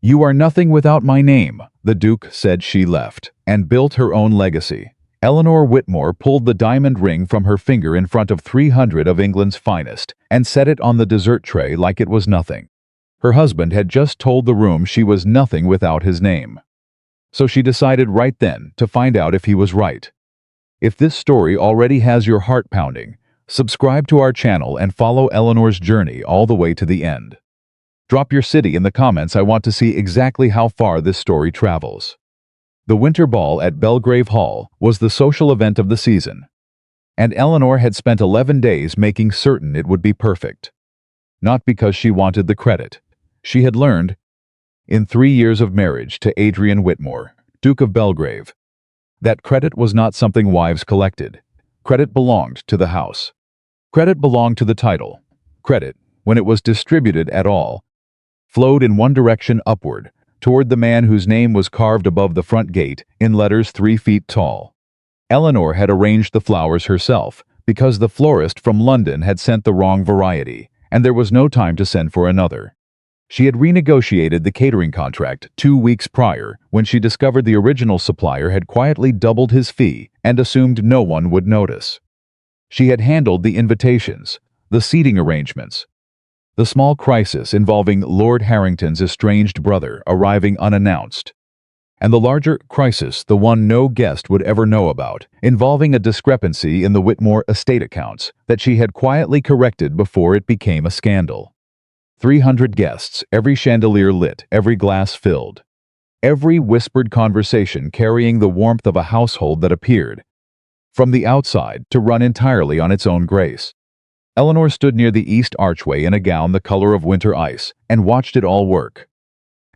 "You are nothing without my name," the Duke said. She left and built her own legacy. Eleanor Whitmore pulled the diamond ring from her finger in front of 300 of England's finest and set it on the dessert tray like it was nothing. Her husband had just told the room she was nothing without his name. So she decided right then to find out if he was right. If this story already has your heart pounding, subscribe to our channel and follow Eleanor's journey all the way to the end. Drop your city in the comments. I want to see exactly how far this story travels. The winter ball at Bellgrave Hall was the social event of the season, and Eleanor had spent 11 days making certain it would be perfect. Not because she wanted the credit. She had learned, in 3 years of marriage to Adrian Whitmore, Duke of Bellgrave, that credit was not something wives collected. Credit belonged to the house. Credit belonged to the title. Credit, when it was distributed at all, flowed in one direction upward, toward the man whose name was carved above the front gate in letters 3 feet tall. Eleanor had arranged the flowers herself because the florist from London had sent the wrong variety, and there was no time to send for another. She had renegotiated the catering contract 2 weeks prior when she discovered the original supplier had quietly doubled his fee and assumed no one would notice. She had handled the invitations, the seating arrangements, the small crisis involving Lord Harrington's estranged brother arriving unannounced, and the larger crisis, the one no guest would ever know about, involving a discrepancy in the Whitmore estate accounts that she had quietly corrected before it became a scandal. 300 guests, every chandelier lit, every glass filled, every whispered conversation carrying the warmth of a household that appeared, from the outside, to run entirely on its own grace. Eleanor stood near the east archway in a gown the color of winter ice and watched it all work,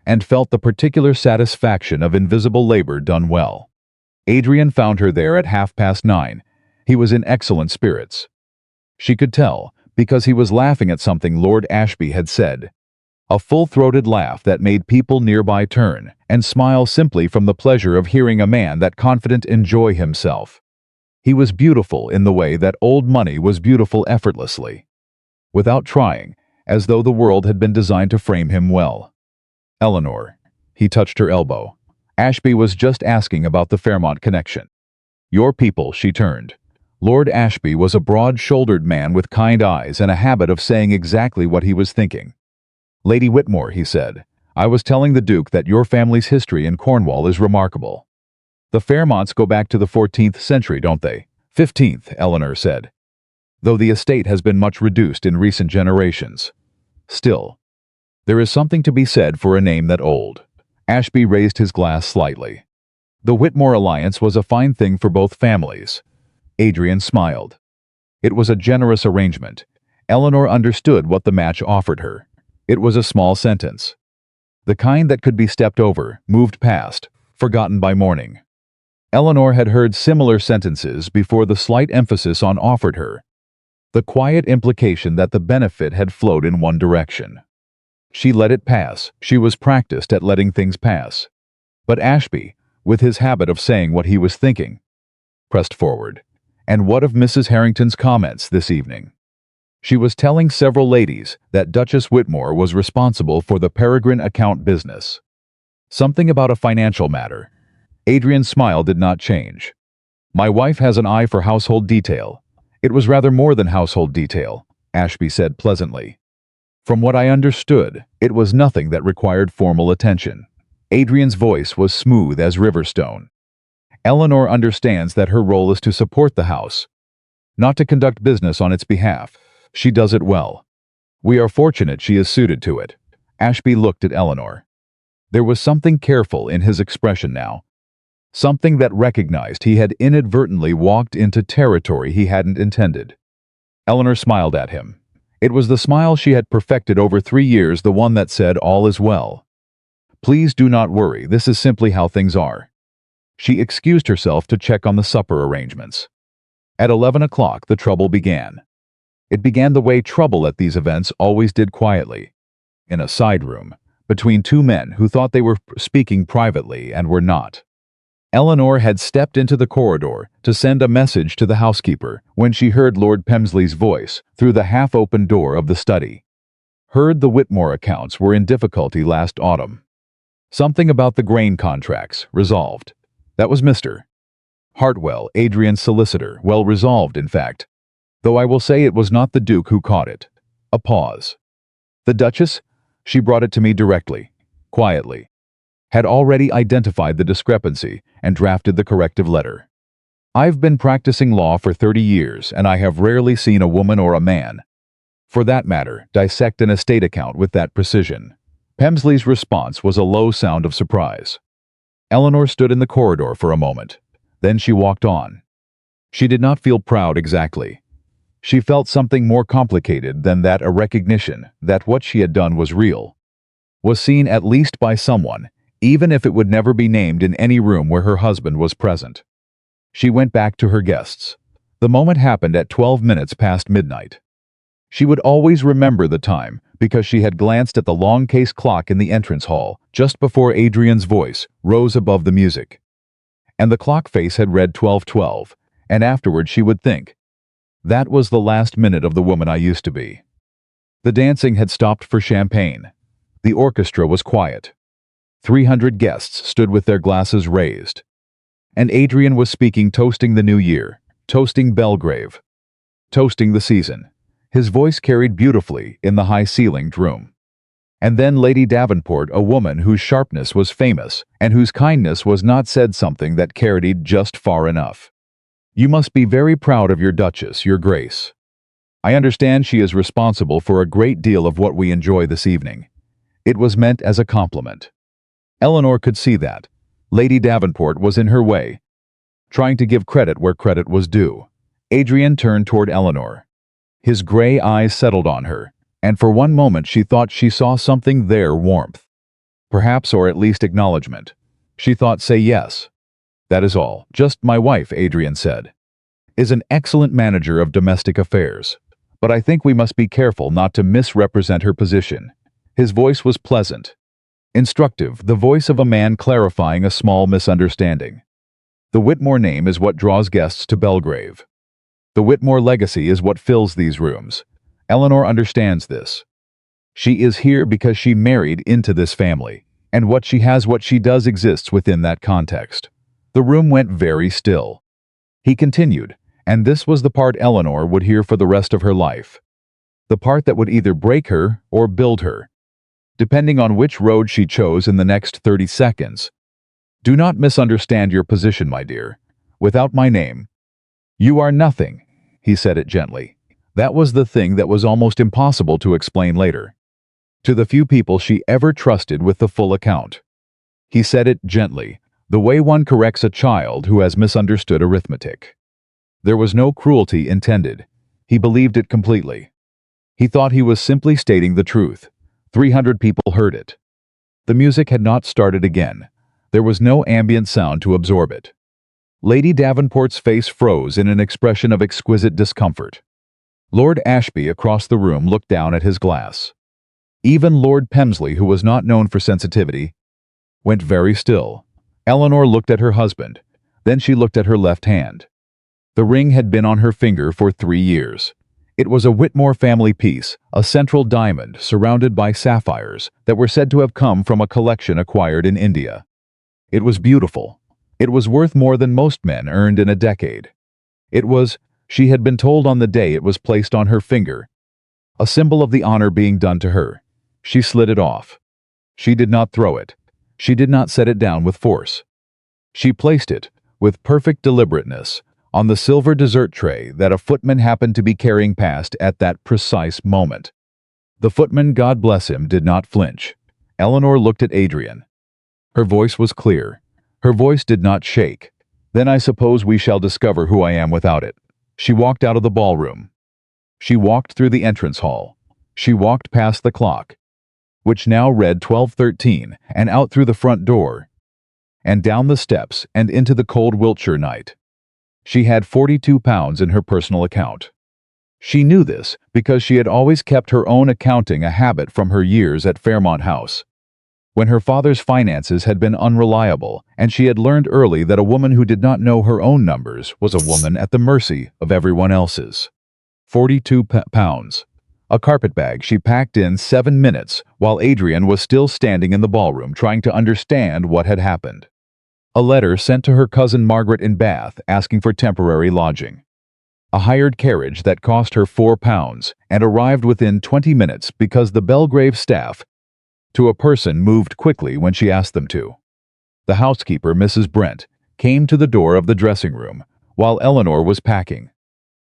and felt the particular satisfaction of invisible labor done well. Adrian found her there at 9:30. He was in excellent spirits. She could tell, because he was laughing at something Lord Ashby had said. A full-throated laugh that made people nearby turn and smile simply from the pleasure of hearing a man that confident enjoy himself. He was beautiful in the way that old money was beautiful effortlessly, without trying, as though the world had been designed to frame him well. "Eleanor," he touched her elbow. "Ashby was just asking about the Fairmont connection. Your people," she turned. Lord Ashby was a broad-shouldered man with kind eyes and a habit of saying exactly what he was thinking. "Lady Whitmore," he said, "I was telling the Duke that your family's history in Cornwall is remarkable. The Fairmonts go back to the 14th century, don't they?" "15th, Eleanor said, "though the estate has been much reduced in recent generations. Still, there is something to be said for a name that old." Ashby raised his glass slightly. The Whitmore alliance was a fine thing for both families. Adrian smiled. It was a generous arrangement. Eleanor understood what the match offered her. It was a small sentence, the kind that could be stepped over, moved past, forgotten by morning. Eleanor had heard similar sentences before, the slight emphasis on offered her, the quiet implication that the benefit had flowed in one direction. She let it pass. She was practiced at letting things pass. But Ashby, with his habit of saying what he was thinking, pressed forward. And what of Mrs. Harrington's comments this evening? She was telling several ladies that Duchess Whitmore was responsible for the Peregrine account business. Something about a financial matter. Adrian's smile did not change. "My wife has an eye for household detail." "It was rather more than household detail," Ashby said pleasantly. "From what I understood, it was nothing that required formal attention." Adrian's voice was smooth as riverstone. "Eleanor understands that her role is to support the house, not to conduct business on its behalf. She does it well. We are fortunate she is suited to it." Ashby looked at Eleanor. There was something careful in his expression now. Something that recognized he had inadvertently walked into territory he hadn't intended. Eleanor smiled at him. It was the smile she had perfected over 3 years, the one that said, "All is well. Please do not worry, this is simply how things are." She excused herself to check on the supper arrangements. At 11 o'clock, the trouble began. It began the way trouble at these events always did, quietly, in a side room, between two men who thought they were speaking privately and were not. Eleanor had stepped into the corridor to send a message to the housekeeper when she heard Lord Pemsley's voice through the half-open door of the study. "Heard the Whitmore accounts were in difficulty last autumn. Something about the grain contracts, resolved. That was Mr. Hartwell, Adrian's solicitor, well resolved, in fact. Though I will say it was not the Duke who caught it. A pause. The Duchess? She brought it to me directly, quietly. Had already identified the discrepancy and drafted the corrective letter. I've been practicing law for 30 years, and I have rarely seen a woman or a man, for that matter, dissect an estate account with that precision. Pemsley's response was a low sound of surprise. Eleanor stood in the corridor for a moment. Then she walked on. She did not feel proud exactly. She felt something more complicated than that, a recognition that what she had done was real, was seen at least by someone, even if it would never be named in any room where her husband was present. She went back to her guests. The moment happened at 12 minutes past midnight. She would always remember the time because she had glanced at the long case clock in the entrance hall just before Adrian's voice rose above the music. And the clock face had read 12:12, and afterward she would think, that was the last minute of the woman I used to be. The dancing had stopped for champagne. The orchestra was quiet. 300 guests stood with their glasses raised. And Adrian was speaking, toasting the new year, toasting Bellgrave, toasting the season. His voice carried beautifully in the high-ceilinged room. And then Lady Davenport, a woman whose sharpness was famous and whose kindness was not, said something that carried just far enough. You must be very proud of your Duchess, Your Grace. I understand she is responsible for a great deal of what we enjoy this evening. It was meant as a compliment. Eleanor could see that. Lady Davenport was in her way, trying to give credit where credit was due. Adrian turned toward Eleanor. His gray eyes settled on her, and for one moment she thought she saw something there, warmth. Perhaps, or at least acknowledgement. She thought, say yes. That is all. Just my wife, Adrian said, is an excellent manager of domestic affairs. But I think we must be careful not to misrepresent her position. His voice was pleasant, instructive, the voice of a man clarifying a small misunderstanding. The Whitmore name is what draws guests to Bellgrave. The Whitmore legacy is what fills these rooms. Eleanor understands this. She is here because she married into this family, and what she has, what she does, exists within that context. The room went very still. He continued, and this was the part Eleanor would hear for the rest of her life. The part that would either break her or build her, depending on which road she chose in the next 30 seconds. Do not misunderstand your position, my dear. Without my name, you are nothing, he said it gently. That was the thing that was almost impossible to explain later, to the few people she ever trusted with the full account. He said it gently, the way one corrects a child who has misunderstood arithmetic. There was no cruelty intended. He believed it completely. He thought he was simply stating the truth. 300 people heard it. The music had not started again. There was no ambient sound to absorb it. Lady Davenport's face froze in an expression of exquisite discomfort. Lord Ashby across the room looked down at his glass. Even Lord Pemsley, who was not known for sensitivity, went very still. Eleanor looked at her husband. Then she looked at her left hand. The ring had been on her finger for 3 years. It was a Whitmore family piece, a central diamond surrounded by sapphires that were said to have come from a collection acquired in India. It was beautiful. It was worth more than most men earned in a decade. It was, she had been told on the day it was placed on her finger, a symbol of the honor being done to her. She slid it off. She did not throw it. She did not set it down with force. She placed it, with perfect deliberateness, on the silver dessert tray that a footman happened to be carrying past at that precise moment. The footman, God bless him, did not flinch. Eleanor looked at Adrian. Her voice was clear. Her voice did not shake. Then I suppose we shall discover who I am without it. She walked out of the ballroom. She walked through the entrance hall. She walked past the clock, which now read 12:13, and out through the front door, and down the steps and into the cold Wiltshire night. She had £42 in her personal account. She knew this because she had always kept her own accounting, a habit from her years at Fairmont House, when her father's finances had been unreliable, and she had learned early that a woman who did not know her own numbers was a woman at the mercy of everyone else's. £42. A carpetbag she packed in 7 minutes while Adrian was still standing in the ballroom trying to understand what had happened. A letter sent to her cousin Margaret in Bath asking for temporary lodging. A hired carriage that cost her £4 and arrived within 20 minutes because the Bellgrave staff to a person moved quickly when she asked them to. The housekeeper, Mrs. Brent, came to the door of the dressing room while Eleanor was packing.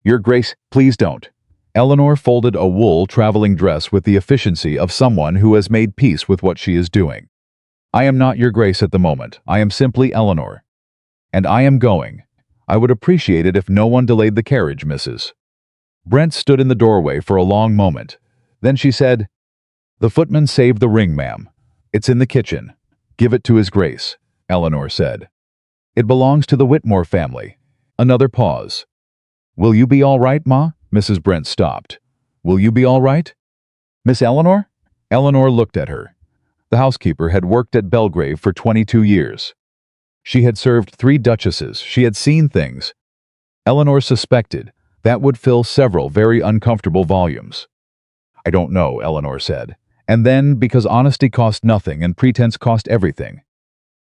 "Your Grace, please don't." Eleanor folded a wool traveling dress with the efficiency of someone who has made peace with what she is doing. "I am not your Grace at the moment. I am simply Eleanor. And I am going. I would appreciate it if no one delayed the carriage, Mrs." Brent stood in the doorway for a long moment. Then she said, "The footman saved the ring, ma'am. It's in the kitchen. Give it to His Grace," Eleanor said. "It belongs to the Whitmore family." Another pause. "Will you be all right, Ma?" Mrs. Brent stopped. "Will you be all right? Miss Eleanor?" Eleanor looked at her. The housekeeper had worked at Bellgrave for 22 years. She had served 3 duchesses. She had seen things. Eleanor suspected that would fill several very uncomfortable volumes. "I don't know," Eleanor said. And then, because honesty cost nothing and pretense cost everything,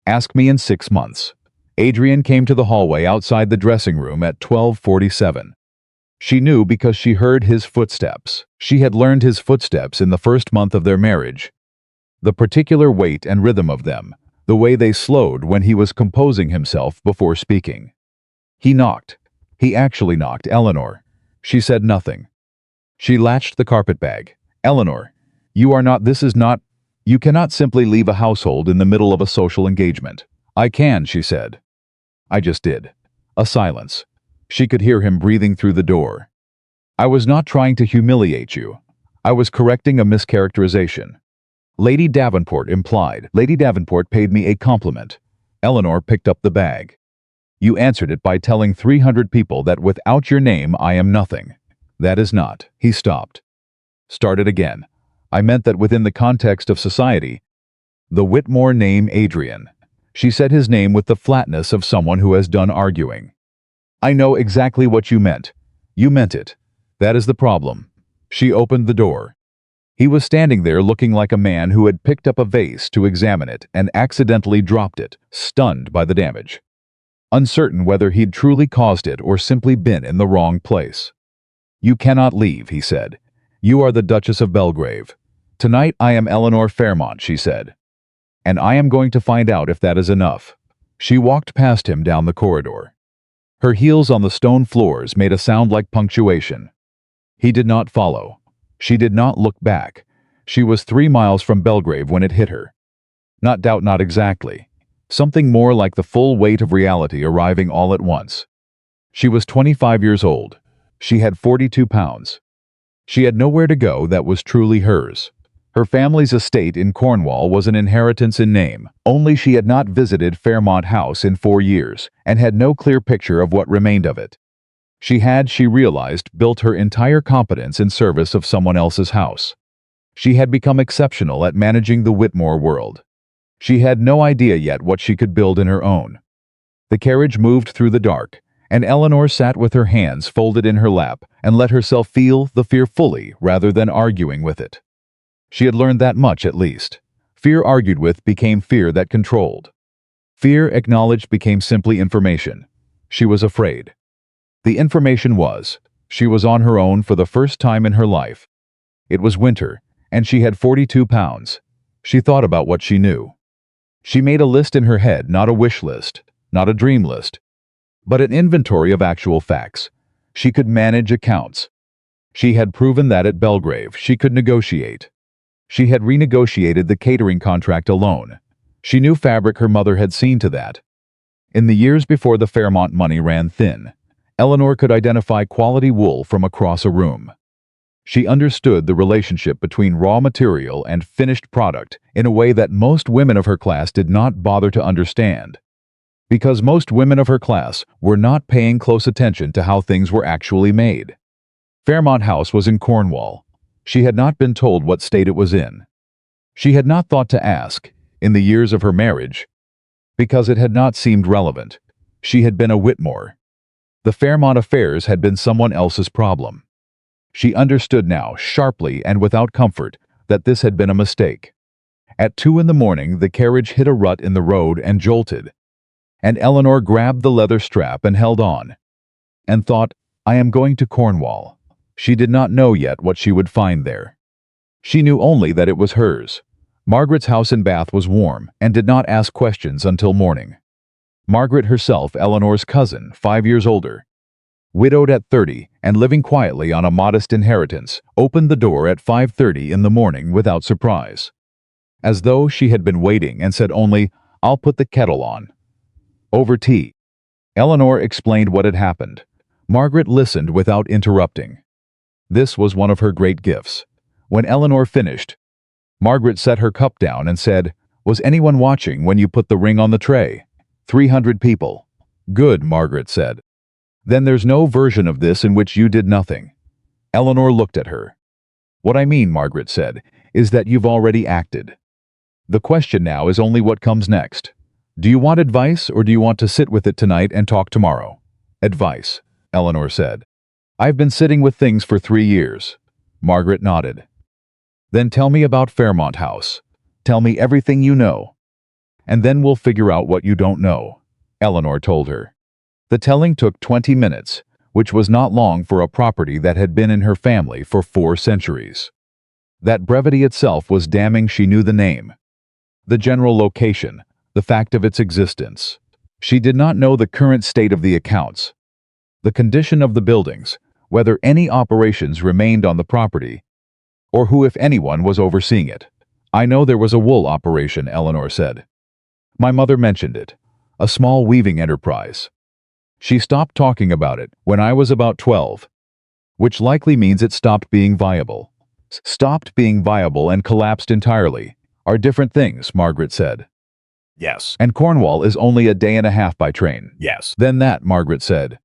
"Ask me in 6 months." Adrian came to the hallway outside the dressing room at 12:47. She knew because she heard his footsteps. She had learned his footsteps in the first month of their marriage. The particular weight and rhythm of them, the way they slowed when he was composing himself before speaking. He knocked. He actually knocked Eleanor. She said nothing. She latched the carpetbag. "Eleanor, you cannot simply leave a household in the middle of a social engagement." "I can," she said. "I just did." A silence. She could hear him breathing through the door. "I was not trying to humiliate you. I was correcting a mischaracterization." Lady Davenport implied. "Lady Davenport paid me a compliment." Eleanor picked up the bag. "You answered it by telling 300 people that without your name I am nothing. That is not." He stopped. Started again. "I meant that within the context of society, the Whitmore name Adrian." She said his name with the flatness of someone who has done arguing. "I know exactly what you meant. You meant it. That is the problem." She opened the door. He was standing there looking like a man who had picked up a vase to examine it and accidentally dropped it, stunned by the damage. Uncertain whether he'd truly caused it or simply been in the wrong place. "You cannot leave," he said. "You are the Duchess of Bellgrave. Tonight I am Eleanor Fairmont," she said. "And I am going to find out if that is enough." She walked past him down the corridor. Her heels on the stone floors made a sound like punctuation. He did not follow. She did not look back. She was 3 miles from Bellgrave when it hit her. Not exactly. Something more like the full weight of reality arriving all at once. She was 25 years old. She had 42 pounds. She had nowhere to go that was truly hers. Her family's estate in Cornwall was an inheritance in name, only she had not visited Fairmont House in 4 years and had no clear picture of what remained of it. She realized, built her entire competence in service of someone else's house. She had become exceptional at managing the Whitmore world. She had no idea yet what she could build in her own. The carriage moved through the dark, and Eleanor sat with her hands folded in her lap and let herself feel the fear fully rather than arguing with it. She had learned that much at least. Fear argued with became fear that controlled. Fear acknowledged became simply information. She was afraid. The information was, she was on her own for the first time in her life. It was winter, and she had 42 pounds. She thought about what she knew. She made a list in her head, not a wish list, not a dream list, but an inventory of actual facts. She could manage accounts. She had proven that at Bellgrave she could negotiate. She had renegotiated the catering contract alone. She knew fabric her mother had seen to that. In the years before the Fairmont money ran thin, Eleanor could identify quality wool from across a room. She understood the relationship between raw material and finished product in a way that most women of her class did not bother to understand. Because most women of her class were not paying close attention to how things were actually made. Fairmont House was in Cornwall. She had not been told what state it was in. She had not thought to ask, in the years of her marriage, because it had not seemed relevant. She had been a Whitmore. The Fairmont affairs had been someone else's problem. She understood now, sharply and without comfort, that this had been a mistake. At 2 in the morning, the carriage hit a rut in the road and jolted. And Eleanor grabbed the leather strap and held on, and thought, I am going to Cornwall. She did not know yet what she would find there. She knew only that it was hers. Margaret's house in Bath was warm, and did not ask questions until morning. Margaret herself, Eleanor's cousin, 5 years older, widowed at 30 and living quietly on a modest inheritance, opened the door at 5:30 in the morning without surprise, as though she had been waiting, and said only, I'll put the kettle on. Over tea. Eleanor explained what had happened. Margaret listened without interrupting. This was one of her great gifts. When Eleanor finished, Margaret set her cup down and said, Was anyone watching when you put the ring on the tray? 300 people. Good, Margaret said. Then there's no version of this in which you did nothing. Eleanor looked at her. What I mean, Margaret said, is that you've already acted. The question now is only what comes next. Do you want advice, or do you want to sit with it tonight and talk tomorrow? Advice, Eleanor said. I've been sitting with things for 3 years. Margaret nodded. Then tell me about Fairmont House. Tell me everything you know. And then we'll figure out what you don't know, Eleanor told her. The telling took 20 minutes, which was not long for a property that had been in her family for 4 centuries. That brevity itself was damning. She knew the name, the general location, the fact of its existence. She did not know the current state of the accounts, the condition of the buildings, whether any operations remained on the property, or who, if anyone, was overseeing it. I know there was a wool operation, Eleanor said. My mother mentioned it, a small weaving enterprise. She stopped talking about it when I was about 12, which likely means it stopped being viable. Stopped being viable and collapsed entirely are different things, Margaret said. Yes. And Cornwall is only a day and a half by train. Yes. Then that, Margaret said,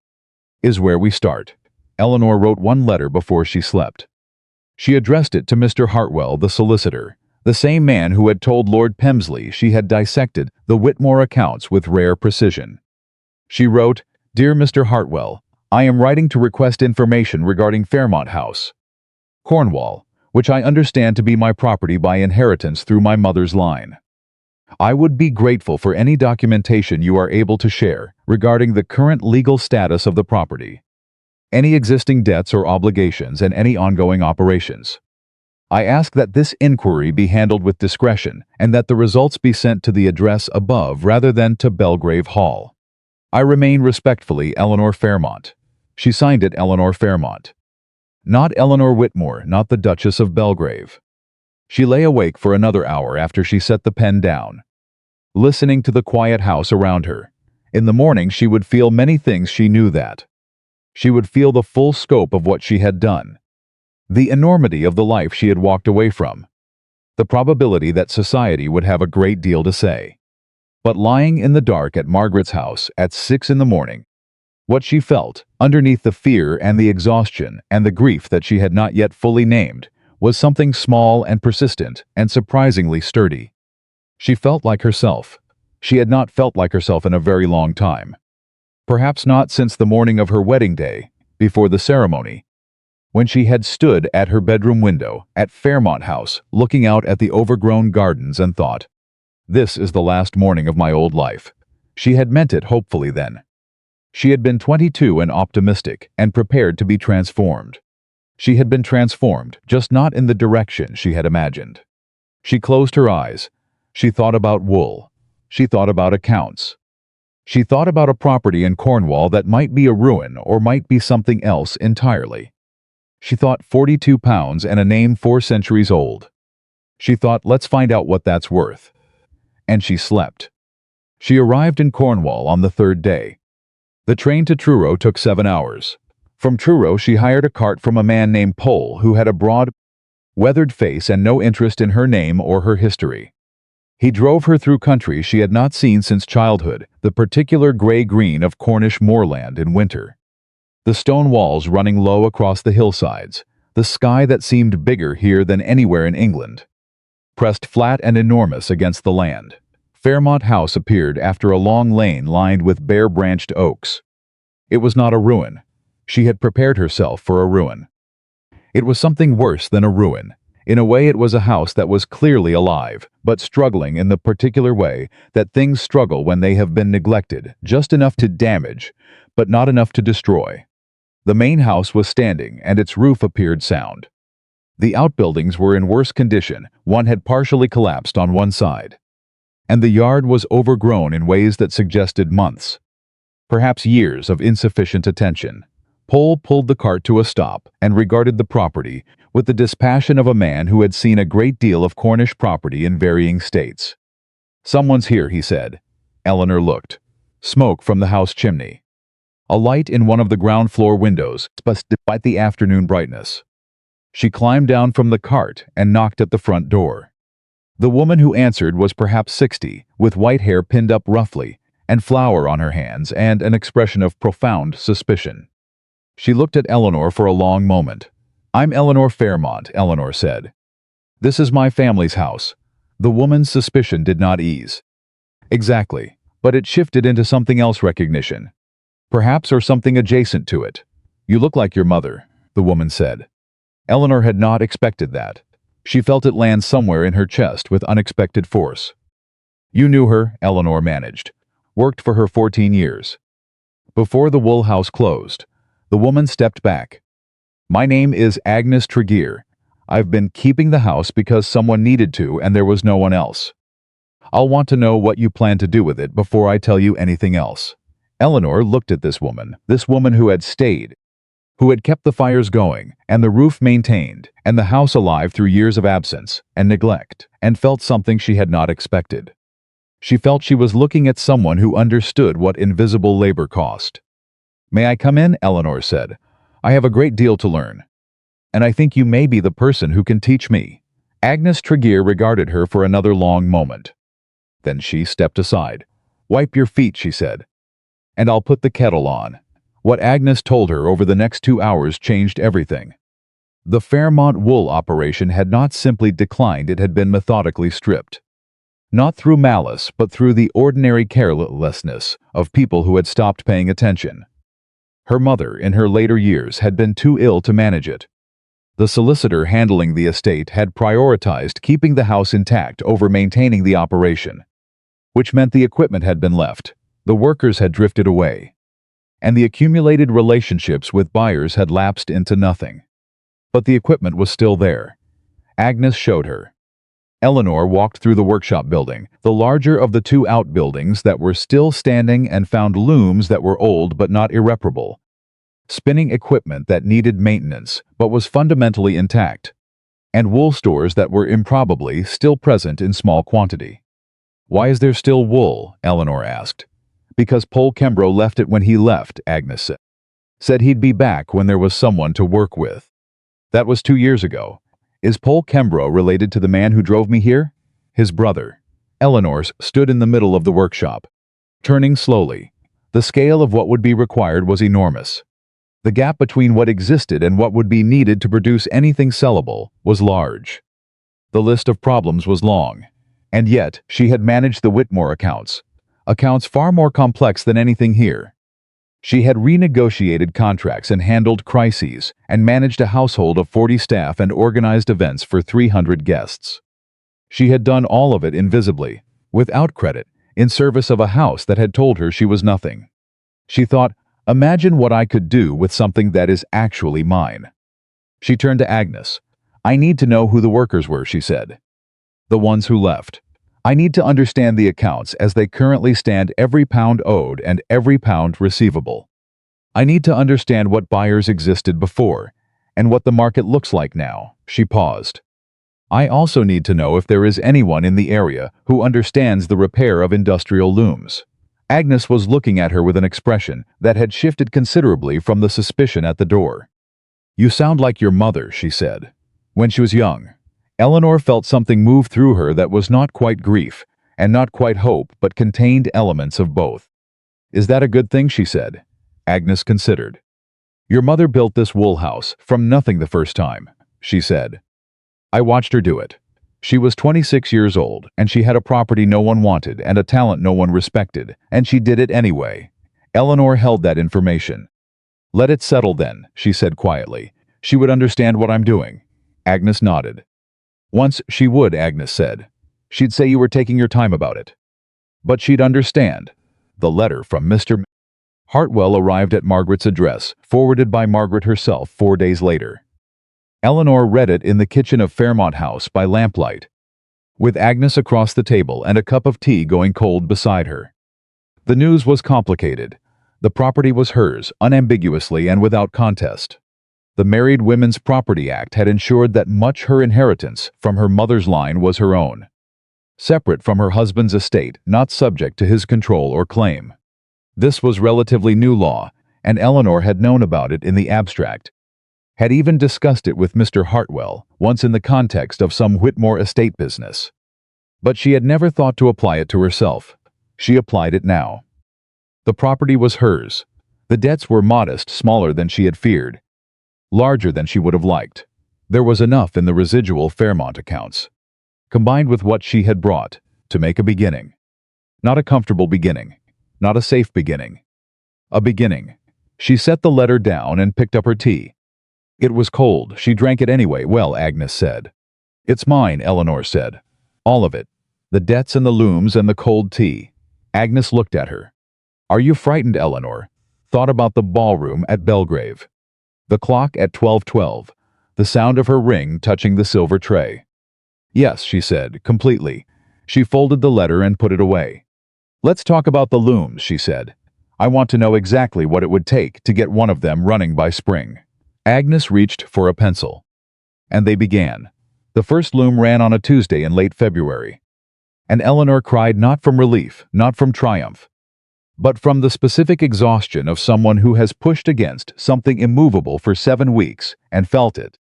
is where we start. Eleanor wrote one letter before she slept. She addressed it to Mr. Hartwell, the solicitor, the same man who had told Lord Pemsley she had dissected the Whitmore accounts with rare precision. She wrote, Dear Mr. Hartwell, I am writing to request information regarding Fairmont House, Cornwall, which I understand to be my property by inheritance through my mother's line. I would be grateful for any documentation you are able to share regarding the current legal status of the property, any existing debts or obligations, and any ongoing operations. I ask that this inquiry be handled with discretion and that the results be sent to the address above rather than to Bellgrave Hall. I remain respectfully, Eleanor Fairmont. She signed it Eleanor Fairmont. Not Eleanor Whitmore, not the Duchess of Bellgrave. She lay awake for another hour after she set the pen down, listening to the quiet house around her. In the morning she would feel many things. She knew that. She would feel the full scope of what she had done, the enormity of the life she had walked away from, the probability that society would have a great deal to say. But lying in the dark at Margaret's house at 6 in the morning, what she felt, underneath the fear and the exhaustion and the grief that she had not yet fully named, was something small and persistent and surprisingly sturdy. She felt like herself. She had not felt like herself in a very long time. Perhaps not since the morning of her wedding day, before the ceremony, when she had stood at her bedroom window at Fairmont House looking out at the overgrown gardens and thought, This is the last morning of my old life. She had meant it hopefully then. She had been 22 and optimistic and prepared to be transformed. She had been transformed, just not in the direction she had imagined. She closed her eyes. She thought about wool. She thought about accounts. She thought about a property in Cornwall that might be a ruin or might be something else entirely. She thought £42 and a name 4 centuries old. She thought, let's find out what that's worth. And she slept. She arrived in Cornwall on the 3rd day. The train to Truro took 7 hours. From Truro she hired a cart from a man named Pole who had a broad, weathered face and no interest in her name or her history. He drove her through country she had not seen since childhood, the particular grey-green of Cornish moorland in winter, the stone walls running low across the hillsides, the sky that seemed bigger here than anywhere in England, pressed flat and enormous against the land. Fairmont House appeared after a long lane lined with bare-branched oaks. It was not a ruin. She had prepared herself for a ruin. It was something worse than a ruin. In a way, it was a house that was clearly alive, but struggling in the particular way that things struggle when they have been neglected, just enough to damage, but not enough to destroy. The main house was standing, and its roof appeared sound. The outbuildings were in worse condition. One had partially collapsed on one side. And the yard was overgrown in ways that suggested months, perhaps years of insufficient attention. Pole pulled the cart to a stop and regarded the property with the dispassion of a man who had seen a great deal of Cornish property in varying states. "Someone's here," he said. Eleanor looked. Smoke from the house chimney. A light in one of the ground floor windows, despite the afternoon brightness. She climbed down from the cart and knocked at the front door. The woman who answered was perhaps 60, with white hair pinned up roughly, and flour on her hands, and an expression of profound suspicion. She looked at Eleanor for a long moment. "I'm Eleanor Fairmont," Eleanor said. "This is my family's house." The woman's suspicion did not ease. Exactly, but it shifted into something else: recognition. Perhaps, or something adjacent to it. "You look like your mother," the woman said. Eleanor had not expected that. She felt it land somewhere in her chest with unexpected force. "You knew her," Eleanor managed. "Worked for her 14 years. Before the wool house closed, the woman stepped back. "My name is Agnes Tregear. I've been keeping the house because someone needed to and there was no one else. I'll want to know what you plan to do with it before I tell you anything else." Eleanor looked at this woman who had stayed, who had kept the fires going, and the roof maintained, and the house alive through years of absence and neglect, and felt something she had not expected. She felt she was looking at someone who understood what invisible labor cost. "May I come in?" Eleanor said. "I have a great deal to learn. And I think you may be the person who can teach me." Agnes Tregear regarded her for another long moment. Then she stepped aside. "Wipe your feet," she said. "And I'll put the kettle on." What Agnes told her over the next 2 hours changed everything. The Fairmont wool operation had not simply declined, it had been methodically stripped. Not through malice, but through the ordinary carelessness of people who had stopped paying attention. Her mother, in her later years, had been too ill to manage it. The solicitor handling the estate had prioritized keeping the house intact over maintaining the operation, which meant the equipment had been left, the workers had drifted away, and the accumulated relationships with buyers had lapsed into nothing. But the equipment was still there. Agnes showed her. Eleanor walked through the workshop building, the larger of the two outbuildings that were still standing, and found looms that were old but not irreparable, spinning equipment that needed maintenance but was fundamentally intact, and wool stores that were improbably still present in small quantity. "Why is there still wool?" Eleanor asked. "Because Pole Kembro left it when he left," Agnes said. "Said he'd be back when there was someone to work with. That was 2 years ago. Is Pole Kembro related to the man who drove me here?" "His brother." Eleanor stood in the middle of the workshop, turning slowly. The scale of what would be required was enormous. The gap between what existed and what would be needed to produce anything sellable was large. The list of problems was long. And yet, she had managed the Whitmore accounts far more complex than anything here. She had renegotiated contracts and handled crises, and managed a household of 40 staff and organized events for 300 guests. She had done all of it invisibly, without credit, in service of a house that had told her she was nothing. She thought, "Imagine what I could do with something that is actually mine." She turned to Agnes. "I need to know who the workers were," she said. "The ones who left. I need to understand the accounts as they currently stand, every pound owed and every pound receivable. I need to understand what buyers existed before, and what the market looks like now." She paused. "I also need to know if there is anyone in the area who understands the repair of industrial looms." Agnes was looking at her with an expression that had shifted considerably from the suspicion at the door. "You sound like your mother," she said. "When she was young." Eleanor felt something move through her that was not quite grief, and not quite hope, but contained elements of both. "Is that a good thing?" she said. Agnes considered. "Your mother built this wool house from nothing the first time," she said. "I watched her do it. She was 26 years old, and she had a property no one wanted and a talent no one respected, and she did it anyway." Eleanor held that information. "Let it settle then," she said quietly. She would understand what I'm doing. Agnes nodded. Once she would, Agnes said. She'd say you were taking your time about it. But she'd understand. The letter from Mr. Hartwell arrived at Margaret's address, forwarded by Margaret herself 4 days later. Eleanor read it in the kitchen of Fairmont House by lamplight, with Agnes across the table and a cup of tea going cold beside her. The news was complicated. The property was hers, unambiguously and without contest. The Married Women's Property Act had ensured that much her inheritance from her mother's line was her own, separate from her husband's estate, not subject to his control or claim. This was relatively new law, and Eleanor had known about it in the abstract, had even discussed it with Mr. Hartwell, once in the context of some Whitmore estate business. But she had never thought to apply it to herself. She applied it now. The property was hers. The debts were modest, smaller than she had feared, larger than she would have liked. There was enough in the residual Fairmont accounts, combined with what she had brought, to make a beginning. Not a comfortable beginning. Not a safe beginning. A beginning. She set the letter down and picked up her tea. It was cold. She drank it anyway. Well, Agnes said. It's mine, Eleanor said. All of it. The debts and the looms and the cold tea. Agnes looked at her. Are you frightened, Eleanor? Thought about the ballroom at Bellgrave. The clock at 12:12. The sound of her ring touching the silver tray. Yes, she said, completely. She folded the letter and put it away. Let's talk about the looms, she said. I want to know exactly what it would take to get one of them running by spring. Agnes reached for a pencil. And they began. The first loom ran on a Tuesday in late February. And Eleanor cried not from relief, not from triumph, but from the specific exhaustion of someone who has pushed against something immovable for 7 weeks and felt it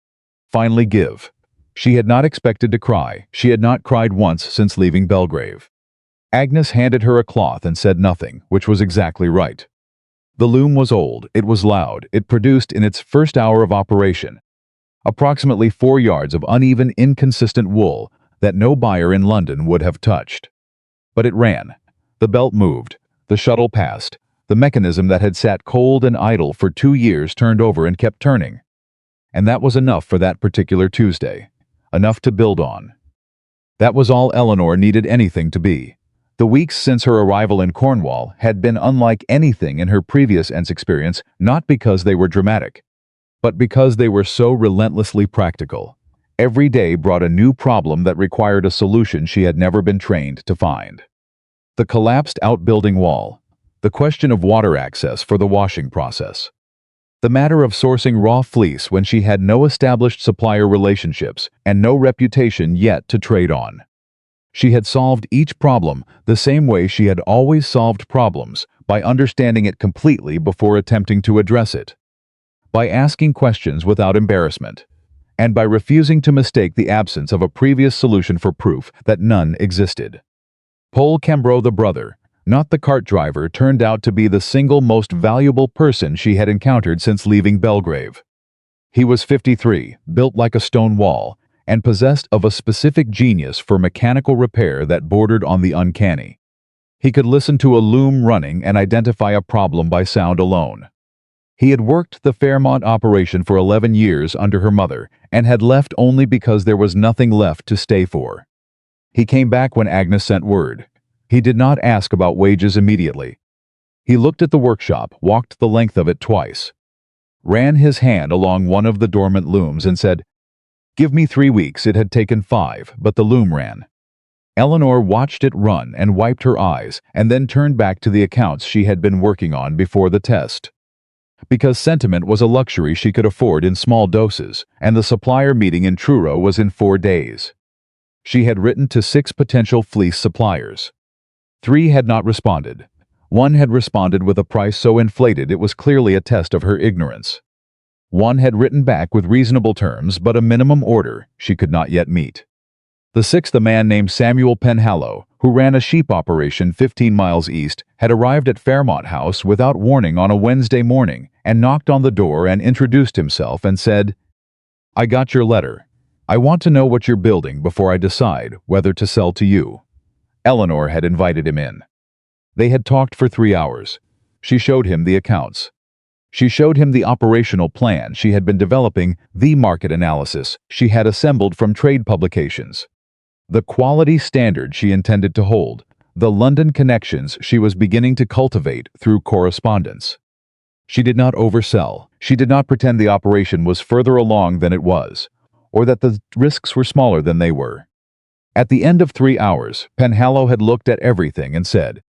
finally give. She had not expected to cry. She had not cried once since leaving Bellgrave. Agnes handed her a cloth and said nothing, which was exactly right. The loom was old, it was loud, it produced in its first hour of operation approximately 4 yards of uneven, inconsistent wool that no buyer in London would have touched. But it ran. The belt moved. The shuttle passed. The mechanism that had sat cold and idle for 2 years turned over and kept turning. And that was enough for that particular Tuesday. Enough to build on. That was all Eleanor needed anything to be. The weeks since her arrival in Cornwall had been unlike anything in her previous Ents experience, not because they were dramatic, but because they were so relentlessly practical. Every day brought a new problem that required a solution she had never been trained to find. The collapsed outbuilding wall, the question of water access for the washing process, the matter of sourcing raw fleece when she had no established supplier relationships and no reputation yet to trade on. She had solved each problem the same way she had always solved problems, by understanding it completely before attempting to address it, by asking questions without embarrassment, and by refusing to mistake the absence of a previous solution for proof that none existed. Paul Cambreau, the brother, not the cart driver, turned out to be the single most valuable person she had encountered since leaving Bellgrave. He was 53, built like a stone wall, and possessed of a specific genius for mechanical repair that bordered on the uncanny. He could listen to a loom running and identify a problem by sound alone. He had worked the Fairmont operation for 11 years under her mother and had left only because there was nothing left to stay for. He came back when Agnes sent word. He did not ask about wages immediately. He looked at the workshop, walked the length of it twice, ran his hand along one of the dormant looms and said, "Give me 3 weeks." It had taken 5, but the loom ran. Eleanor watched it run and wiped her eyes, and then turned back to the accounts she had been working on before the test. Because sentiment was a luxury she could afford in small doses, and the supplier meeting in Truro was in 4 days. She had written to 6 potential fleece suppliers. 3 had not responded. 1 had responded with a price so inflated it was clearly a test of her ignorance. 1 had written back with reasonable terms, but a minimum order she could not yet meet. The 6th, a man named Samuel Penhallow, who ran a sheep operation 15 miles east, had arrived at Fairmont House without warning on a Wednesday morning and knocked on the door and introduced himself and said, "I got your letter. I want to know what you're building before I decide whether to sell to you." Eleanor had invited him in. They had talked for 3 hours. She showed him the accounts. She showed him the operational plan she had been developing, the market analysis she had assembled from trade publications, the quality standard she intended to hold, the London connections she was beginning to cultivate through correspondence. She did not oversell. She did not pretend the operation was further along than it was, or that the risks were smaller than they were. At the end of 3 hours, Penhallow had looked at everything and said,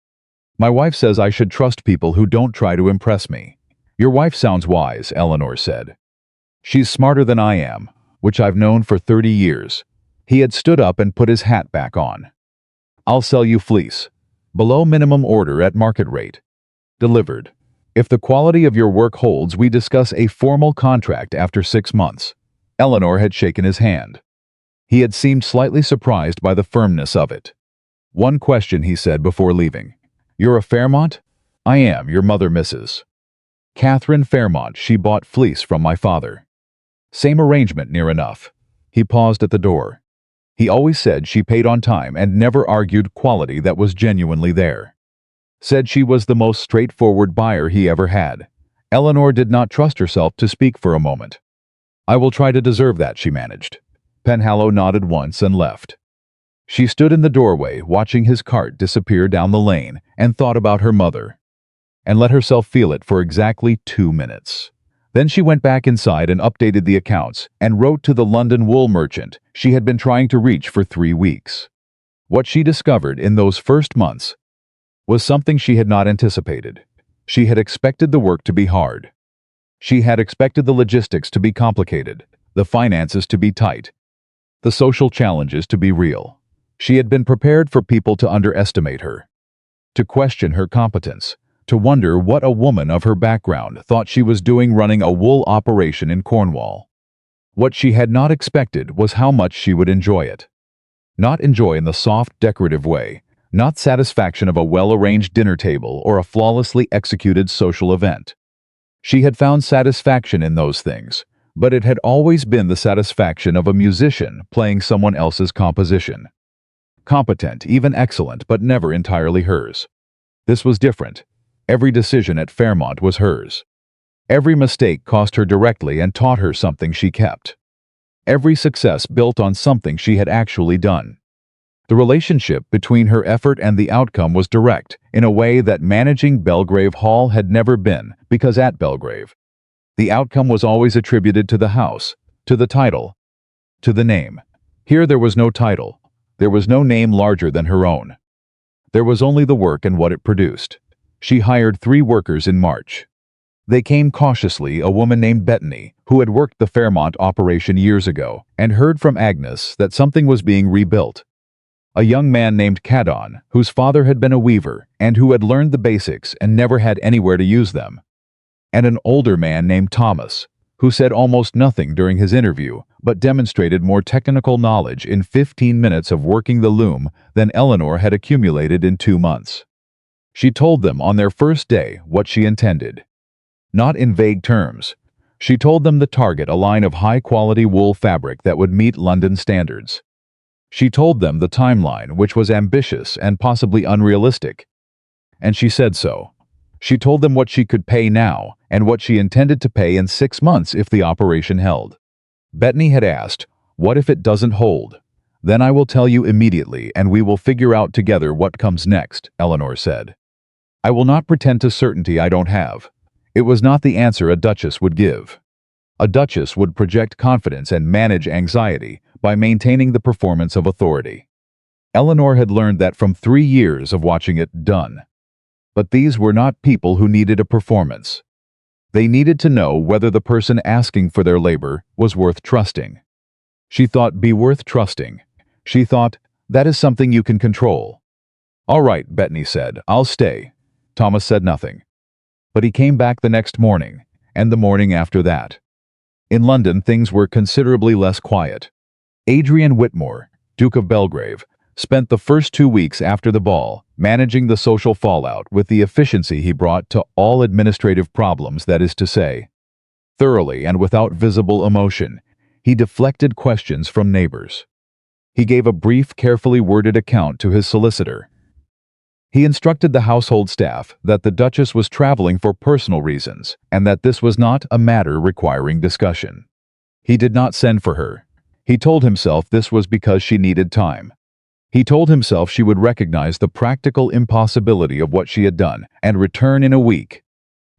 "My wife says I should trust people who don't try to impress me." "Your wife sounds wise," Eleanor said. "She's smarter than I am, which I've known for 30 years. He had stood up and put his hat back on. "I'll sell you fleece. Below minimum order at market rate. Delivered. If the quality of your work holds, we discuss a formal contract after 6 months." Eleanor had shaken his hand. He had seemed slightly surprised by the firmness of it. "One question," he said before leaving. "You're a Fairmont?" "I am, your mother, Mrs. Catherine Fairmont. She bought fleece from my father." "Same arrangement, near enough." He paused at the door. He always said she paid on time and never argued quality that was genuinely there. Said she was the most straightforward buyer he ever had. Eleanor did not trust herself to speak for a moment. "I will try to deserve that," she managed. Penhallow nodded once and left. She stood in the doorway, watching his cart disappear down the lane, and thought about her mother, and let herself feel it for exactly 2 minutes. Then she went back inside and updated the accounts, and wrote to the London wool merchant she had been trying to reach for 3 weeks. What she discovered in those first months was something she had not anticipated. She had expected the work to be hard. She had expected the logistics to be complicated, the finances to be tight, the social challenges to be real. She had been prepared for people to underestimate her, to question her competence, to wonder what a woman of her background thought she was doing running a wool operation in Cornwall. What she had not expected was how much she would enjoy it. Not enjoy in the soft, decorative way, not satisfaction of a well-arranged dinner table or a flawlessly executed social event. She had found satisfaction in those things, but it had always been the satisfaction of a musician playing someone else's composition. Competent, even excellent, but never entirely hers. This was different. Every decision at Fairmont was hers. Every mistake cost her directly and taught her something she kept. Every success built on something she had actually done. The relationship between her effort and the outcome was direct, in a way that managing Bellgrave Hall had never been, because at Bellgrave, the outcome was always attributed to the house, to the title, to the name. Here there was no title. There was no name larger than her own. There was only the work and what it produced. She hired 3 workers in March. They came cautiously, a woman named Bettany, who had worked the Fairmont operation years ago, and heard from Agnes that something was being rebuilt. A young man named Caddon, whose father had been a weaver, and who had learned the basics and never had anywhere to use them. And an older man named Thomas, who said almost nothing during his interview, but demonstrated more technical knowledge in 15 minutes of working the loom than Eleanor had accumulated in 2 months. She told them on their first day what she intended. Not in vague terms. She told them the target, a line of high-quality wool fabric that would meet London standards. She told them the timeline, which was ambitious and possibly unrealistic. And she said so. She told them what she could pay now, and what she intended to pay in 6 months if the operation held. Bettany had asked, "What if it doesn't hold?" "Then I will tell you immediately, and we will figure out together what comes next," Eleanor said. "I will not pretend to certainty I don't have." It was not the answer a duchess would give. A duchess would project confidence and manage anxiety by maintaining the performance of authority. Eleanor had learned that from 3 years of watching it done. But these were not people who needed a performance. They needed to know whether the person asking for their labor was worth trusting. She thought, be worth trusting. She thought, that is something you can control. "All right," Bettany said, "I'll stay." Thomas said nothing. But he came back the next morning, and the morning after that. In London, things were considerably less quiet. Adrian Whitmore, Duke of Bellgrave, spent the first 2 weeks after the ball managing the social fallout with the efficiency he brought to all administrative problems, that is to say. Thoroughly and without visible emotion, he deflected questions from neighbors. He gave a brief, carefully worded account to his solicitor. He instructed the household staff that the Duchess was traveling for personal reasons and that this was not a matter requiring discussion. He did not send for her. He told himself this was because she needed time. He told himself she would recognize the practical impossibility of what she had done and return in a week,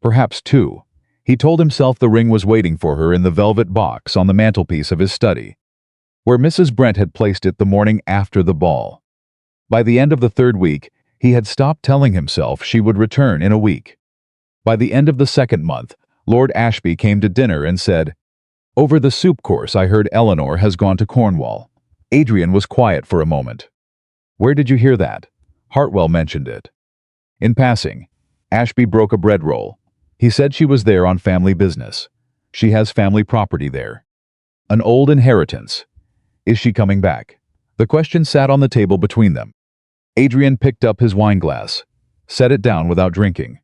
perhaps two. He told himself the ring was waiting for her in the velvet box on the mantelpiece of his study, where Mrs. Brent had placed it the morning after the ball. By the end of the third week, he had stopped telling himself she would return in a week. By the end of the second month, Lord Ashby came to dinner and said, "Over the soup course I heard Eleanor has gone to Cornwall." Adrian was quiet for a moment. "Where did you hear that?" Hartwell mentioned it. In passing, Ashby broke a bread roll. He said she was there on family business. She has family property there. An old inheritance. Is she coming back? The question sat on the table between them. Adrian picked up his wineglass, set it down without drinking.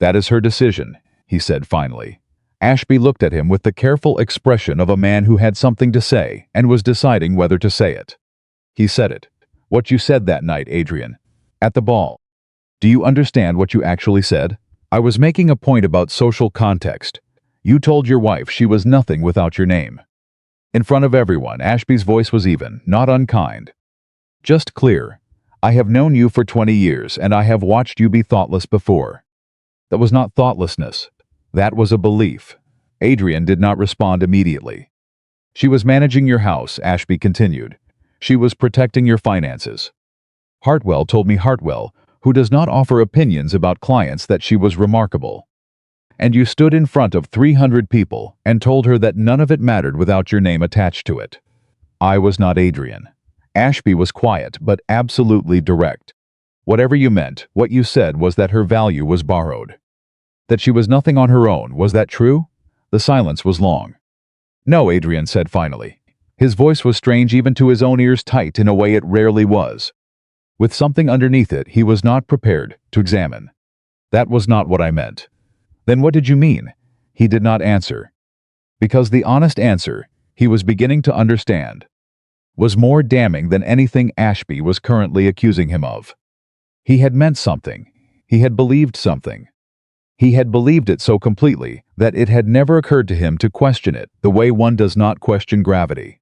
"That is her decision," he said finally. Ashby looked at him with the careful expression of a man who had something to say and was deciding whether to say it. He said it. "What you said that night, Adrian. At the ball. Do you understand what you actually said? I was making a point about social context. You told your wife she was nothing without your name." In front of everyone, Ashby's voice was even, not unkind. "Just clear. I have known you for 20 years, and I have watched you be thoughtless before." That was not thoughtlessness. That was a belief. Adrian did not respond immediately. "She was managing your house," Ashby continued. "She was protecting your finances. Hartwell told me, Hartwell, who does not offer opinions about clients, that she was remarkable. And you stood in front of 300 people and told her that none of it mattered without your name attached to it." I was not Adrian. Ashby was quiet but absolutely direct. "Whatever you meant, what you said was that her value was borrowed. That she was nothing on her own, was that true?" The silence was long. "No," Adrian said finally. His voice was strange even to his own ears, tight in a way it rarely was. With something underneath it he was not prepared to examine. "That was not what I meant." "Then what did you mean?" He did not answer. Because the honest answer, he was beginning to understand, was more damning than anything Ashby was currently accusing him of. He had meant something. He had believed something. He had believed it so completely that it had never occurred to him to question it the way one does not question gravity.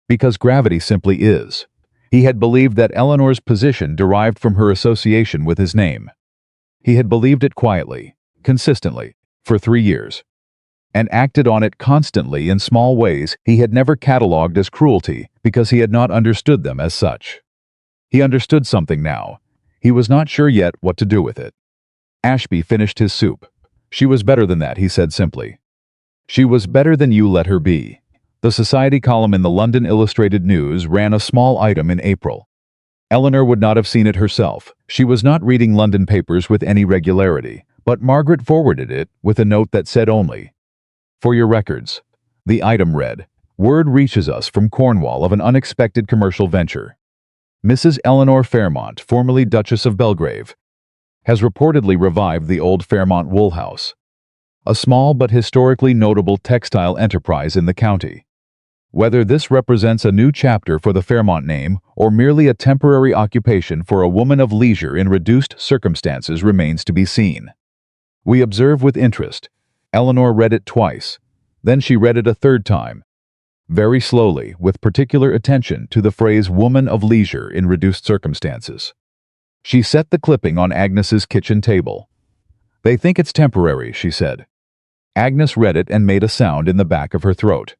Because gravity simply is. He had believed that Eleanor's position derived from her association with his name. He had believed it quietly, consistently, for 3 years. And acted on it constantly in small ways he had never catalogued as cruelty because he had not understood them as such. He understood something now. He was not sure yet what to do with it. Ashby finished his soup. "She was better than that," he said simply. "She was better than you let her be." The society column in the London Illustrated News ran a small item in April. Eleanor would not have seen it herself. She was not reading London papers with any regularity, but Margaret forwarded it with a note that said only, "For your records." The item read, "Word reaches us from Cornwall of an unexpected commercial venture. Mrs. Eleanor Fairmont, formerly Duchess of Bellgrave, has reportedly revived the old Fairmont wool house, a small but historically notable textile enterprise in the county. Whether this represents a new chapter for the Fairmont name or merely a temporary occupation for a woman of leisure in reduced circumstances remains to be seen. We observe with interest." Eleanor read it twice. Then she read it a third time, very slowly, with particular attention to the phrase "woman of leisure in reduced circumstances." She set the clipping on Agnes's kitchen table. "They think it's temporary," she said. Agnes read it and made a sound in the back of her throat.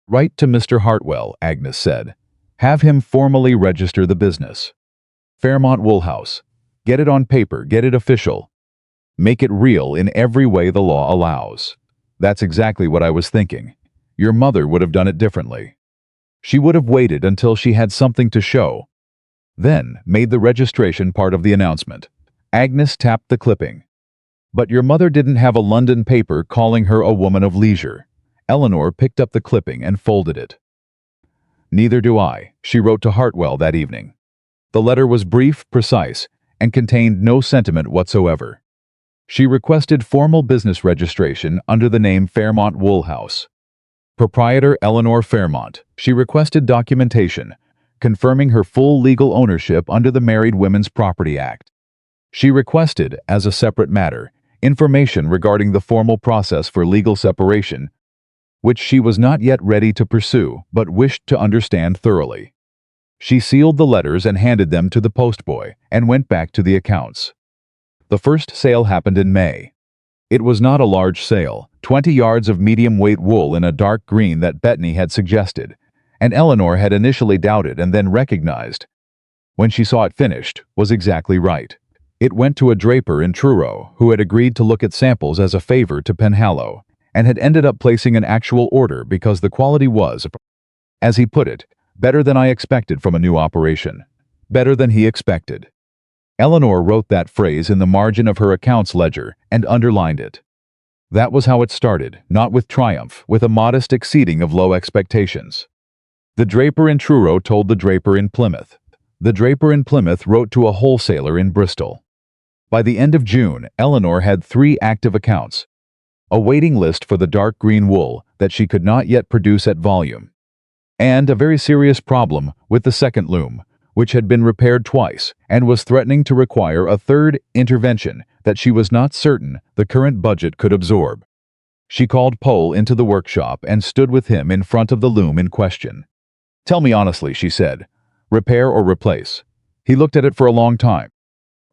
"Write to Mr. Hartwell," Agnes said. "Have him formally register the business. Fairmont Wool House. Get it on paper, get it official. Make it real in every way the law allows." "That's exactly what I was thinking. Your mother would have done it differently. She would have waited until she had something to show, then made the registration part of the announcement." Agnes tapped the clipping. "But your mother didn't have a London paper calling her a woman of leisure." Eleanor picked up the clipping and folded it. "Neither do I," she wrote to Hartwell that evening. The letter was brief, precise, and contained no sentiment whatsoever. She requested formal business registration under the name Fairmont Wool House. Proprietor Eleanor Fairmont. She requested documentation confirming her full legal ownership under the Married Women's Property Act. She requested, as a separate matter, information regarding the formal process for legal separation, which she was not yet ready to pursue but wished to understand thoroughly. She sealed the letters and handed them to the postboy and went back to the accounts. The first sale happened in May. It was not a large sale, 20 yards of medium-weight wool in a dark green that Bettany had suggested, and Eleanor had initially doubted and then recognized, when she saw it finished, was exactly right. It went to a draper in Truro who had agreed to look at samples as a favor to Penhallow, and had ended up placing an actual order because the quality was, as he put it, better than I expected from a new operation. Better than he expected. Eleanor wrote that phrase in the margin of her accounts ledger and underlined it. That was how it started, not with triumph, with a modest exceeding of low expectations. The draper in Truro told the draper in Plymouth. The draper in Plymouth wrote to a wholesaler in Bristol. By the end of June, Eleanor had 3 active accounts, a waiting list for the dark green wool that she could not yet produce at volume, and a very serious problem with the second loom, which had been repaired twice and was threatening to require a third intervention that she was not certain the current budget could absorb. She called Pole into the workshop and stood with him in front of the loom in question. "Tell me honestly," she said, "repair or replace?" He looked at it for a long time.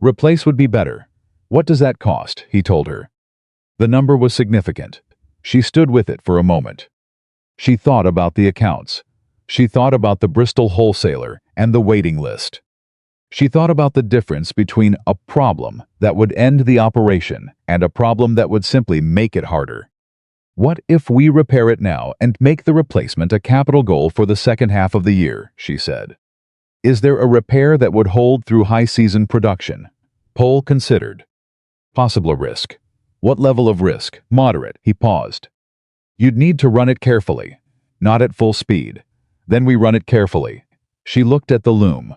"Replace would be better." "What does that cost?" he told her. The number was significant. She stood with it for a moment. She thought about the accounts. She thought about the Bristol wholesaler and the waiting list. She thought about the difference between a problem that would end the operation and a problem that would simply make it harder. "What if we repair it now and make the replacement a capital goal for the second half of the year?" she said. "Is there a repair that would hold through high-season production?" Pole considered. "Possible risk." "What level of risk?" "Moderate." He paused. "You'd need to run it carefully. Not at full speed. Then we run it carefully." She looked at the loom.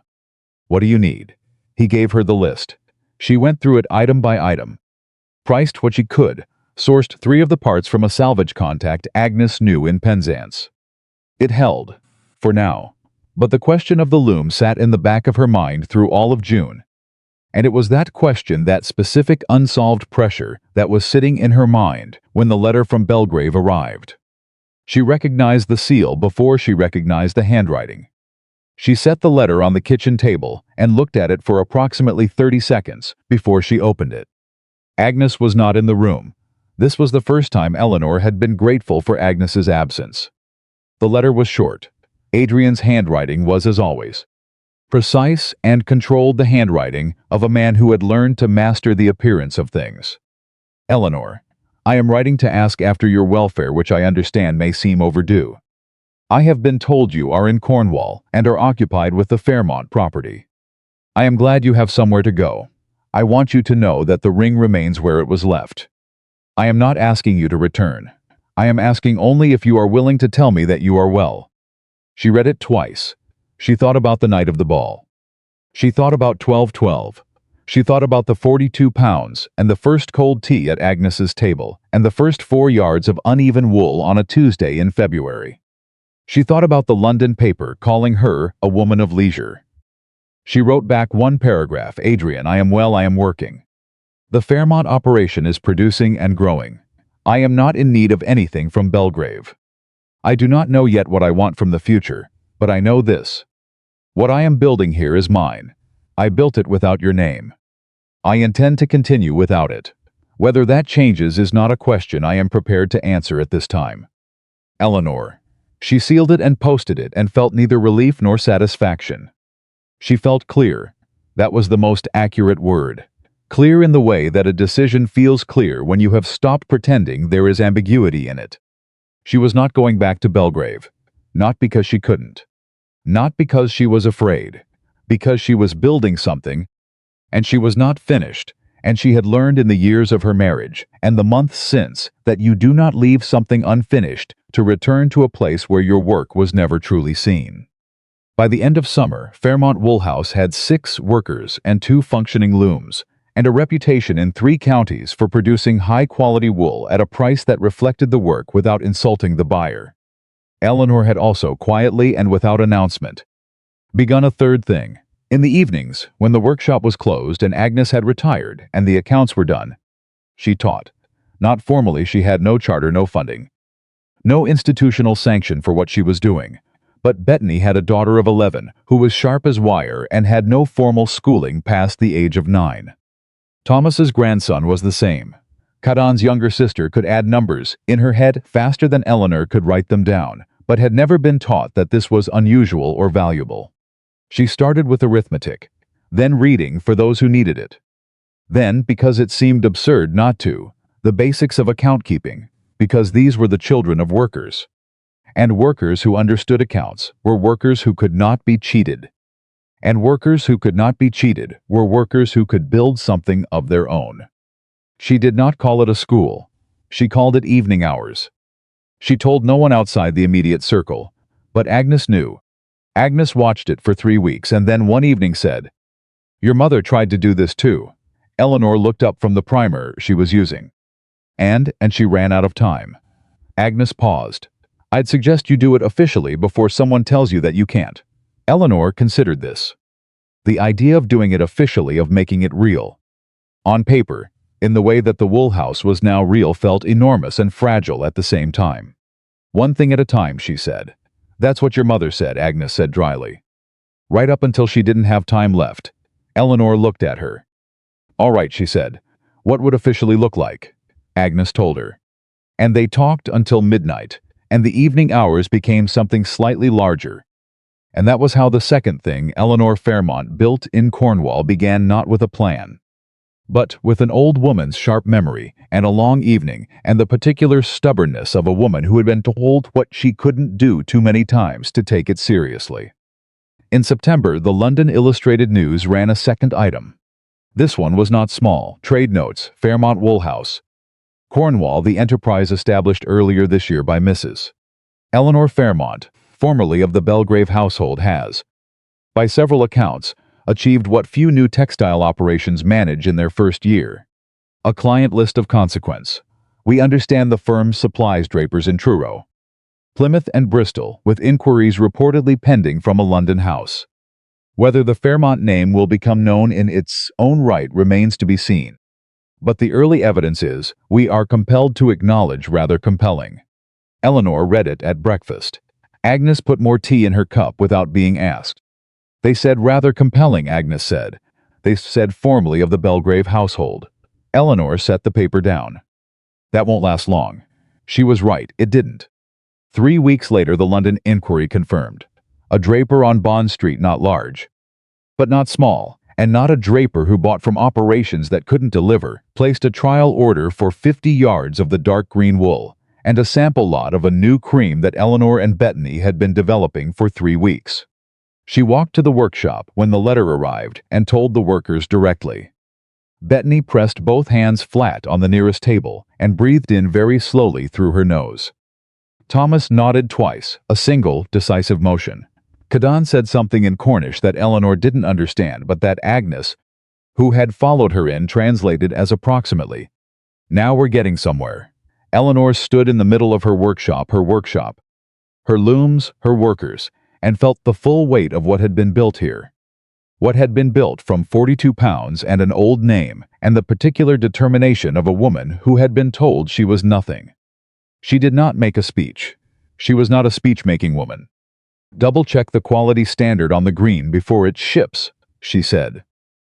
"What do you need?" He gave her the list. She went through it item by item, priced what she could, sourced 3 of the parts from a salvage contact Agnes knew in Penzance. It held, for now. But the question of the loom sat in the back of her mind through all of June. And it was that question, that specific unsolved pressure, that was sitting in her mind when the letter from Bellgrave arrived. She recognized the seal before she recognized the handwriting. She set the letter on the kitchen table and looked at it for approximately 30 seconds before she opened it. Agnes was not in the room. This was the first time Eleanor had been grateful for Agnes's absence. The letter was short. Adrian's handwriting was, as always, precise and controlled, the handwriting of a man who had learned to master the appearance of things. "Eleanor, I am writing to ask after your welfare, which I understand may seem overdue. I have been told you are in Cornwall and are occupied with the Fairmont property. I am glad you have somewhere to go. I want you to know that the ring remains where it was left. I am not asking you to return. I am asking only if you are willing to tell me that you are well." She read it twice. She thought about the night of the ball. She thought about 12/12. She thought about the 42 pounds and the first cold tea at Agnes's table and the first 4 yards of uneven wool on a Tuesday in February. She thought about the London paper calling her a woman of leisure. She wrote back one paragraph, "Adrian, I am well, I am working. The Fairmont operation is producing and growing. I am not in need of anything from Bellgrave. I do not know yet what I want from the future, but I know this. What I am building here is mine. I built it without your name. I intend to continue without it. Whether that changes is not a question I am prepared to answer at this time. Eleanor." She sealed it and posted it and felt neither relief nor satisfaction. She felt clear. That was the most accurate word. Clear in the way that a decision feels clear when you have stopped pretending there is ambiguity in it. She was not going back to Bellgrave. Not because she couldn't. Not because she was afraid. Because she was building something, and she was not finished, and she had learned in the years of her marriage, and the months since, that you do not leave something unfinished to return to a place where your work was never truly seen. By the end of summer, Fairmont Wool House had 6 workers and 2 functioning looms, and a reputation in 3 counties for producing high-quality wool at a price that reflected the work without insulting the buyer. Eleanor had also, quietly and without announcement, begun a third thing. In the evenings, when the workshop was closed and Agnes had retired and the accounts were done, she taught. Not formally, she had no charter, no funding, no institutional sanction for what she was doing. But Bettany had a daughter of 11 who was sharp as wire and had no formal schooling past the age of 9. Thomas's grandson was the same. Cadan's younger sister could add numbers in her head faster than Eleanor could write them down, but had never been taught that this was unusual or valuable. She started with arithmetic, then reading for those who needed it. Then, because it seemed absurd not to, the basics of account keeping, because these were the children of workers. And workers who understood accounts were workers who could not be cheated. And workers who could not be cheated were workers who could build something of their own. She did not call it a school. She called it evening hours. She told no one outside the immediate circle, but Agnes knew. Agnes watched it for 3 weeks and then one evening said, "Your mother tried to do this too." Eleanor looked up from the primer she was using. And she ran out of time. Agnes paused. "I'd suggest you do it officially before someone tells you that you can't." Eleanor considered this. The idea of doing it officially, of making it real. On paper, in the way that the wool house was now real, felt enormous and fragile at the same time. "One thing at a time," she said. "That's what your mother said," Agnes said dryly. Right up until she didn't have time left. Eleanor looked at her. "All right," she said. "What would officially look like?" Agnes told her. And they talked until midnight, and the evening hours became something slightly larger. And that was how the second thing Eleanor Fairmont built in Cornwall began, not with a plan, but with an old woman's sharp memory and a long evening and the particular stubbornness of a woman who had been told what she couldn't do too many times to take it seriously. In September, the London Illustrated News ran a second item. This one was not small. Trade notes, Fairmont Wool House. Cornwall, the enterprise established earlier this year by Mrs. Eleanor Fairmont, formerly of the Bellgrave household, has, by several accounts, achieved what few new textile operations manage in their first year. A client list of consequence. We understand the firm supplies drapers in Truro, Plymouth and Bristol, with inquiries reportedly pending from a London house. Whether the Fairmont name will become known in its own right remains to be seen. But the early evidence is, we are compelled to acknowledge, rather compelling. Eleanor read it at breakfast. Agnes put more tea in her cup without being asked. "They said rather compelling," Agnes said. "They said formally of the Bellgrave household." Eleanor set the paper down. "That won't last long." She was right, it didn't. 3 weeks later, the London inquiry confirmed. A draper on Bond Street, not large, but not small, and not a draper who bought from operations that couldn't deliver, placed a trial order for 50 yards of the dark green wool, and a sample lot of a new cream that Eleanor and Bettany had been developing for 3 weeks. She walked to the workshop when the letter arrived and told the workers directly. Bettany pressed both hands flat on the nearest table and breathed in very slowly through her nose. Thomas nodded twice, a single, decisive motion. Cadan said something in Cornish that Eleanor didn't understand, but that Agnes, who had followed her in, translated as approximately. Now we're getting somewhere. Eleanor stood in the middle of her workshop, her looms, her workers, and felt the full weight of what had been built here. What had been built from 42 pounds and an old name, and the particular determination of a woman who had been told she was nothing. She did not make a speech. She was not a speech-making woman. "Double-check the quality standard on the green before it ships," she said.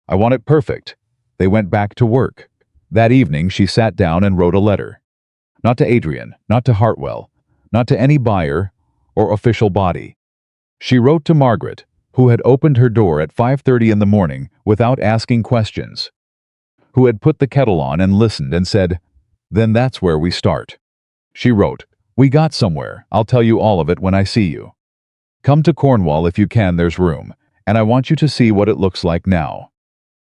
"I want it perfect." They went back to work. That evening she sat down and wrote a letter. Not to Adrian, not to Hartwell, not to any buyer or official body. She wrote to Margaret, who had opened her door at 5:30 in the morning without asking questions, who had put the kettle on and listened and said, "Then that's where we start." She wrote, "We got somewhere. I'll tell you all of it when I see you. Come to Cornwall if you can, there's room, and I want you to see what it looks like now.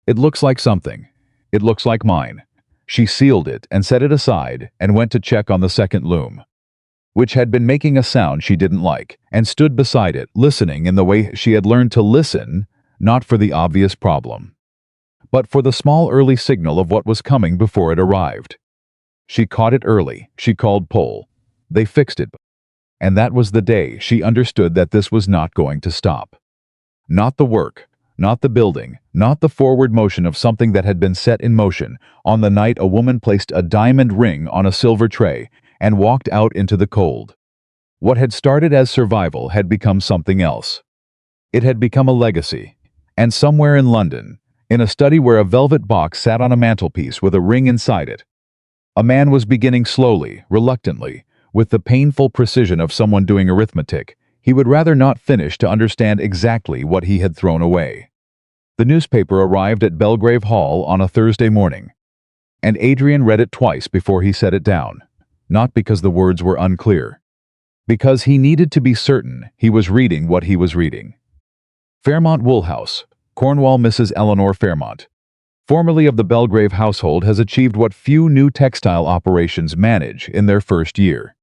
It looks like something. It looks like mine." She sealed it and set it aside and went to check on the second loom, which had been making a sound she didn't like, and stood beside it, listening in the way she had learned to listen, not for the obvious problem, but for the small early signal of what was coming before it arrived. She caught it early. She called Pole. They fixed it. And that was the day she understood that this was not going to stop. Not the work, Not the building, not the forward motion of something that had been set in motion on the night a woman placed a diamond ring on a silver tray and walked out into the cold. What had started as survival had become something else. It had become a legacy. And somewhere in London, in a study where a velvet box sat on a mantelpiece with a ring inside it, a man was beginning slowly, reluctantly, with the painful precision of someone doing arithmetic. He would rather not finish to understand exactly what he had thrown away. The newspaper arrived at Bellgrave Hall on a Thursday morning, and Adrian read it twice before he set it down, not because the words were unclear, because he needed to be certain he was reading what he was reading. Fairmont Woolhouse, Cornwall. Mrs. Eleanor Fairmont, formerly of the Bellgrave household, has achieved what few new textile operations manage in their first year.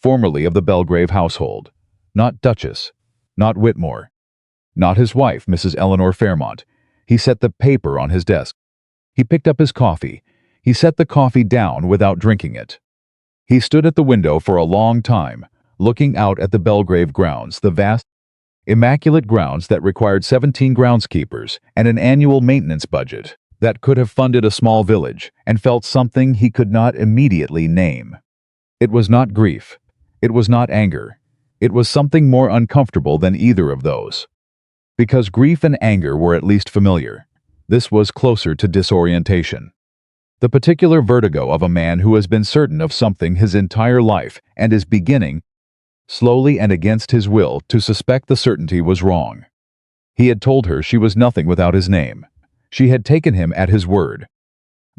Formerly of the Bellgrave household. Not Duchess, not Whitmore, not his wife, Mrs. Eleanor Fairmont. He set the paper on his desk. He picked up his coffee. He set the coffee down without drinking it. He stood at the window for a long time, looking out at the Bellgrave grounds, the vast, immaculate grounds that required 17 groundskeepers and an annual maintenance budget that could have funded a small village, and felt something he could not immediately name. It was not grief. It was not anger. It was something more uncomfortable than either of those. Because grief and anger were at least familiar, this was closer to disorientation. The particular vertigo of a man who has been certain of something his entire life and is beginning, slowly and against his will, to suspect the certainty was wrong. He had told her she was nothing without his name. She had taken him at his word,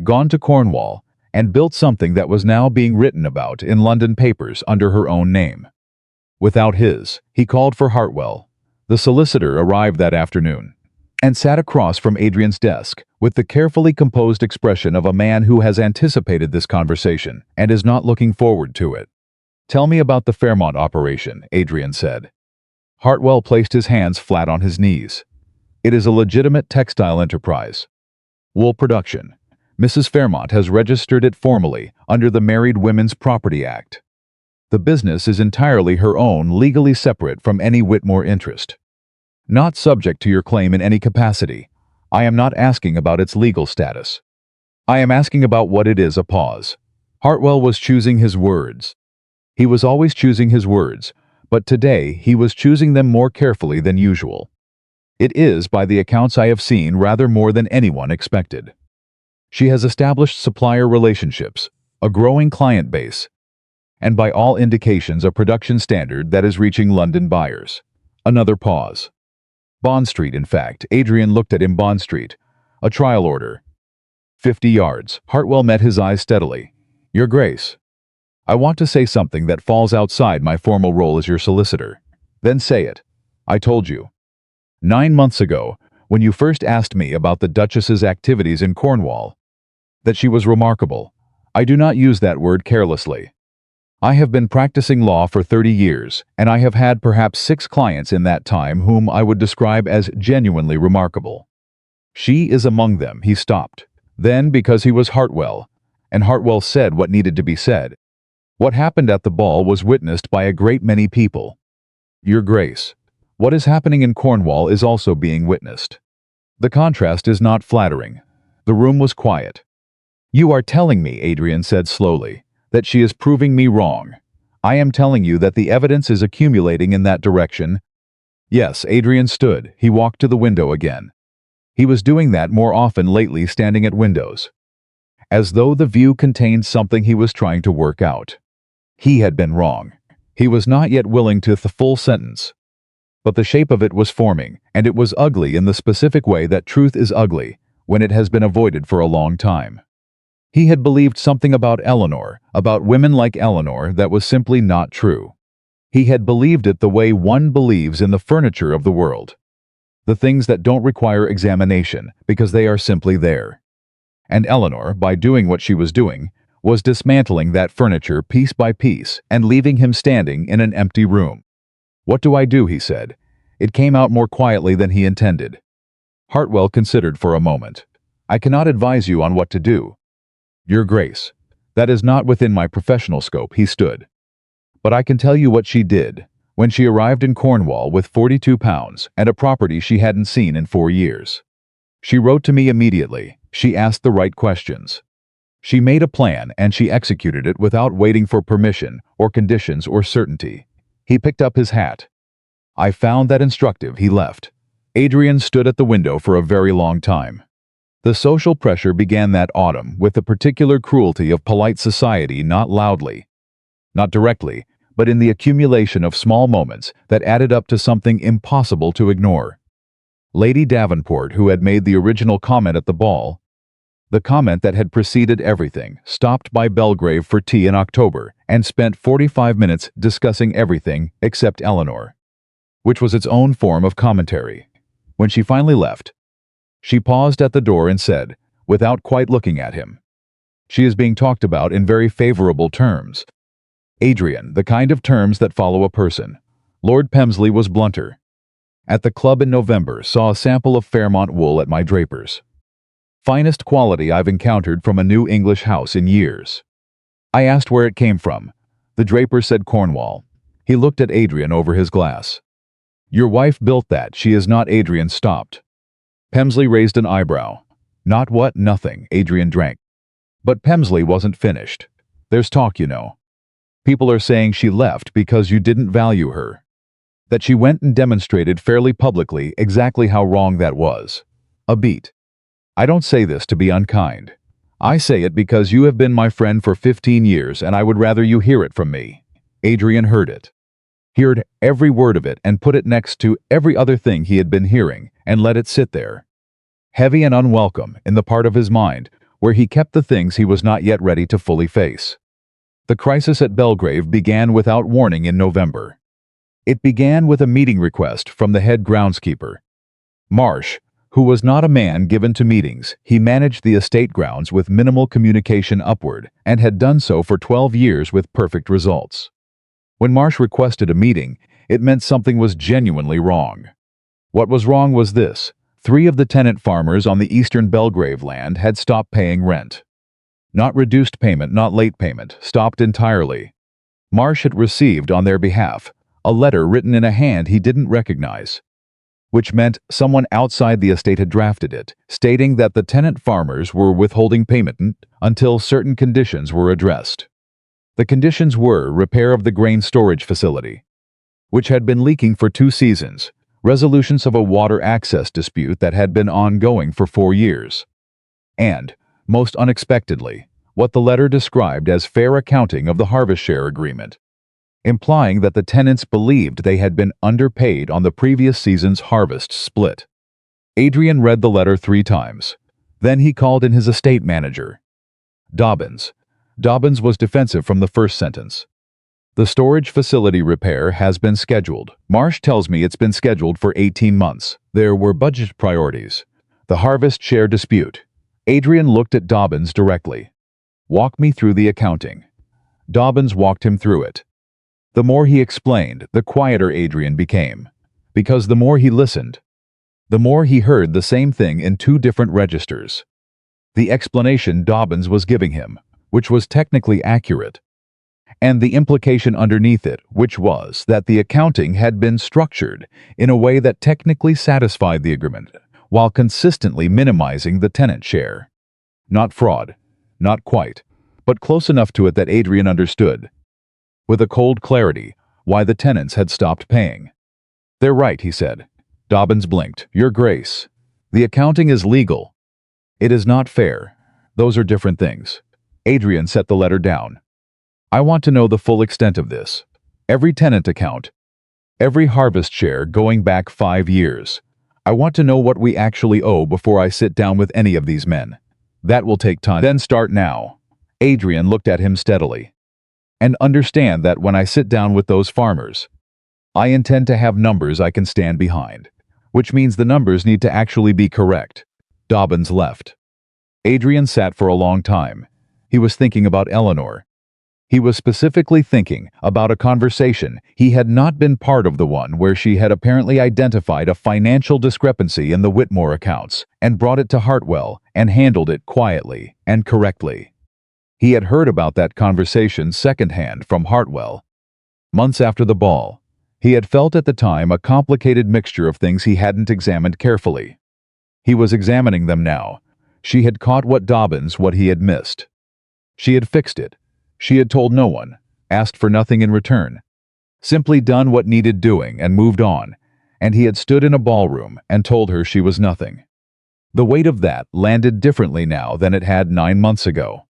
gone to Cornwall, and built something that was now being written about in London papers under her own name. Without his, he called for Hartwell. The solicitor arrived that afternoon and sat across from Adrian's desk with the carefully composed expression of a man who has anticipated this conversation and is not looking forward to it. "Tell me about the Fairmont operation," Adrian said. Hartwell placed his hands flat on his knees. "It is a legitimate textile enterprise. Wool production. Mrs. Fairmont has registered it formally under the Married Women's Property Act. The business is entirely her own, legally separate from any Whitmore interest. Not subject to your claim in any capacity. I am not asking about its legal status. I am asking about what it is." A pause. Hartwell was choosing his words. He was always choosing his words, but today he was choosing them more carefully than usual. "It is, by the accounts I have seen, rather more than anyone expected. She has established supplier relationships, a growing client base, and by all indications a production standard that is reaching London buyers." Another pause. "Bond Street, in fact." Adrian looked at him. "Bond Street. A trial order. 50 yards. Hartwell met his eyes steadily. "Your Grace, I want to say something that falls outside my formal role as your solicitor." "Then say it." "I told you 9 months ago, when you first asked me about the Duchess's activities in Cornwall, that she was remarkable. I do not use that word carelessly. I have been practicing law for 30 years, and I have had perhaps 6 clients in that time whom I would describe as genuinely remarkable. She is among them." He stopped. Then, because he was Hartwell, and Hartwell said what needed to be said, "What happened at the ball was witnessed by a great many people. Your Grace, what is happening in Cornwall is also being witnessed. The contrast is not flattering." The room was quiet. "You are telling me," Adrian said slowly, "that she is proving me wrong. I am telling you that the evidence is accumulating in that direction." "Yes." Adrian stood. He walked to the window again. He was doing that more often lately, standing at windows, as though the view contained something he was trying to work out. He had been wrong. He was not yet willing to the full sentence. But the shape of it was forming, and it was ugly in the specific way that truth is ugly when it has been avoided for a long time. He had believed something about Eleanor, about women like Eleanor, that was simply not true. He had believed it the way one believes in the furniture of the world. The things that don't require examination because they are simply there. And Eleanor, by doing what she was doing, was dismantling that furniture piece by piece and leaving him standing in an empty room. "What do I do?" he said. It came out more quietly than he intended. Hartwell considered for a moment. "I cannot advise you on what to do, Your Grace. That is not within my professional scope." He stood. "But I can tell you what she did. when she arrived in Cornwall with £42 and a property she hadn't seen in 4 years. She wrote to me immediately. She asked the right questions. She made a plan and she executed it without waiting for permission or conditions or certainty. He picked up his hat. I found that instructive. He left. Adrian stood at the window for a very long time. The social pressure began that autumn with the particular cruelty of polite society, not loudly, not directly, but in the accumulation of small moments that added up to something impossible to ignore. Lady Davenport, who had made the original comment at the ball, the comment that had preceded everything, stopped by Bellgrave for tea in October and spent 45 minutes discussing everything except Eleanor, which was its own form of commentary. When she finally left, she paused at the door and said, without quite looking at him, "She is being talked about in very favorable terms." Adrian, the kind of terms that follow a person. Lord Pemsley was blunter. At the club in November, saw a sample of Fairmont wool at my draper's. Finest quality I've encountered from a new English house in years. I asked where it came from. The draper said Cornwall. He looked at Adrian over his glass. "Your wife built that, she is not." Adrian stopped. Pemsley raised an eyebrow. "Not what?" "Nothing." Adrian drank. But Pemsley wasn't finished. "There's talk, you know. People are saying she left because you didn't value her. That she went and demonstrated fairly publicly exactly how wrong that was. A beat. I don't say this to be unkind. I say it because you have been my friend for 15 years and I would rather you hear it from me." Adrian heard it. Heard every word of it and put it next to every other thing he had been hearing and let it sit there, heavy and unwelcome in the part of his mind where he kept the things he was not yet ready to fully face. The crisis at Bellgrave began without warning in November. It began with a meeting request from the head groundskeeper. Marsh, who was not a man given to meetings, he managed the estate grounds with minimal communication upward and had done so for 12 years with perfect results. When Marsh requested a meeting, it meant something was genuinely wrong. What was wrong was this: 3 of the tenant farmers on the eastern Bellgrave land had stopped paying rent. Not reduced payment, not late payment, stopped entirely. Marsh had received on their behalf a letter written in a hand he didn't recognize, which meant someone outside the estate had drafted it, stating that the tenant farmers were withholding payment until certain conditions were addressed. The conditions were repair of the grain storage facility, which had been leaking for 2 seasons, resolutions of a water access dispute that had been ongoing for 4 years, and, most unexpectedly, what the letter described as fair accounting of the harvest share agreement, implying that the tenants believed they had been underpaid on the previous season's harvest split. Adrian read the letter 3 times. Then he called in his estate manager, Dobbins. Dobbins was defensive from the first sentence. "The storage facility repair has been scheduled. Marsh tells me it's been scheduled for 18 months. There were budget priorities. The harvest share dispute." Adrian looked at Dobbins directly. "Walk me through the accounting." Dobbins walked him through it. The more he explained, the quieter Adrian became, because the more he listened, the more he heard the same thing in 2 different registers. The explanation Dobbins was giving him, which was technically accurate, and the implication underneath it, which was that the accounting had been structured in a way that technically satisfied the agreement, while consistently minimizing the tenant share. Not fraud, not quite, but close enough to it that Adrian understood, with a cold clarity, why the tenants had stopped paying. "They're right," he said. Dobbins blinked. "Your Grace, the accounting is legal. It is not fair. Those are different things." Adrian set the letter down. "I want to know the full extent of this. Every tenant account. Every harvest share going back 5 years. I want to know what we actually owe before I sit down with any of these men. That will take time." "Then start now." Adrian looked at him steadily. "And understand that when I sit down with those farmers, I intend to have numbers I can stand behind, which means the numbers need to actually be correct." Dobbins left. Adrian sat for a long time. He was thinking about Eleanor. He was specifically thinking about a conversation he had not been part of, the one where she had apparently identified a financial discrepancy in the Whitmore accounts and brought it to Hartwell and handled it quietly and correctly. He had heard about that conversation secondhand from Hartwell. Months after the ball, He had felt at the time a complicated mixture of things he hadn't examined carefully. He was examining them now. She had caught what he had missed. She had fixed it. She had told no one, asked for nothing in return, simply done what needed doing and moved on, and he had stood in a ballroom and told her she was nothing. The weight of that landed differently now than it had 9 months ago.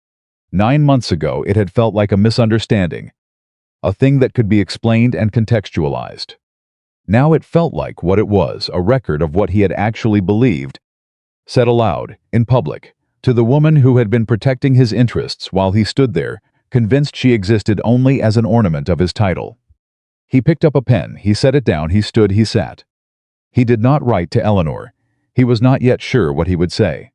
9 months ago it had felt like a misunderstanding, a thing that could be explained and contextualized. Now it felt like what it was, a record of what he had actually believed, said aloud, in public, to the woman who had been protecting his interests while he stood there, convinced she existed only as an ornament of his title. He picked up a pen, he set it down, he stood, he sat. He did not write to Eleanor. He was not yet sure what he would say.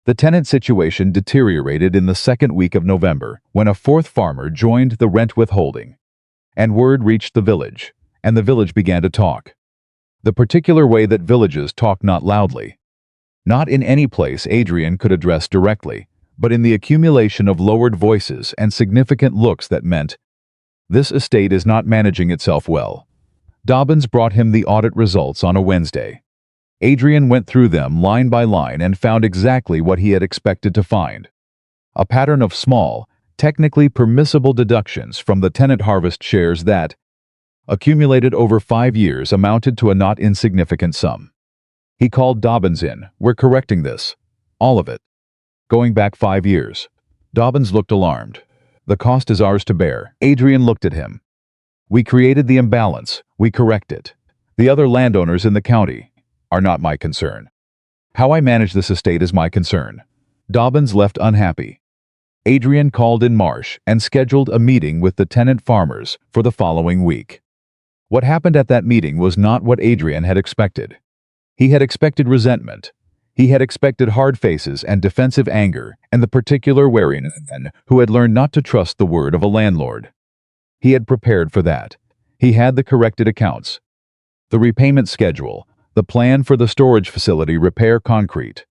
The tenant situation deteriorated in the second week of November, when a fourth farmer joined the rent withholding. And word reached the village, and the village began to talk. The particular way that villages talk, not loudly. Not in any place Adrian could address directly, but in the accumulation of lowered voices and significant looks that meant, "This estate is not managing itself well." Dobbins brought him the audit results on a Wednesday. Adrian went through them line by line and found exactly what he had expected to find. A pattern of small, technically permissible deductions from the tenant harvest shares that, accumulated over 5 years, amounted to a not insignificant sum. He called Dobbins in. "We're correcting this. All of it. Going back 5 years." Dobbins looked alarmed. "The cost is ours to bear." Adrian looked at him. "We created the imbalance. We correct it. The other landowners in the county are not my concern. How I manage this estate is my concern." Dobbins left unhappy. Adrian called in Marsh and scheduled a meeting with the tenant farmers for the following week. What happened at that meeting was not what Adrian had expected. He had expected resentment. He had expected hard faces and defensive anger and the particular wariness of men who had learned not to trust the word of a landlord. He had prepared for that. He had the corrected accounts, the repayment schedule, the plan for the storage facility repair, concrete,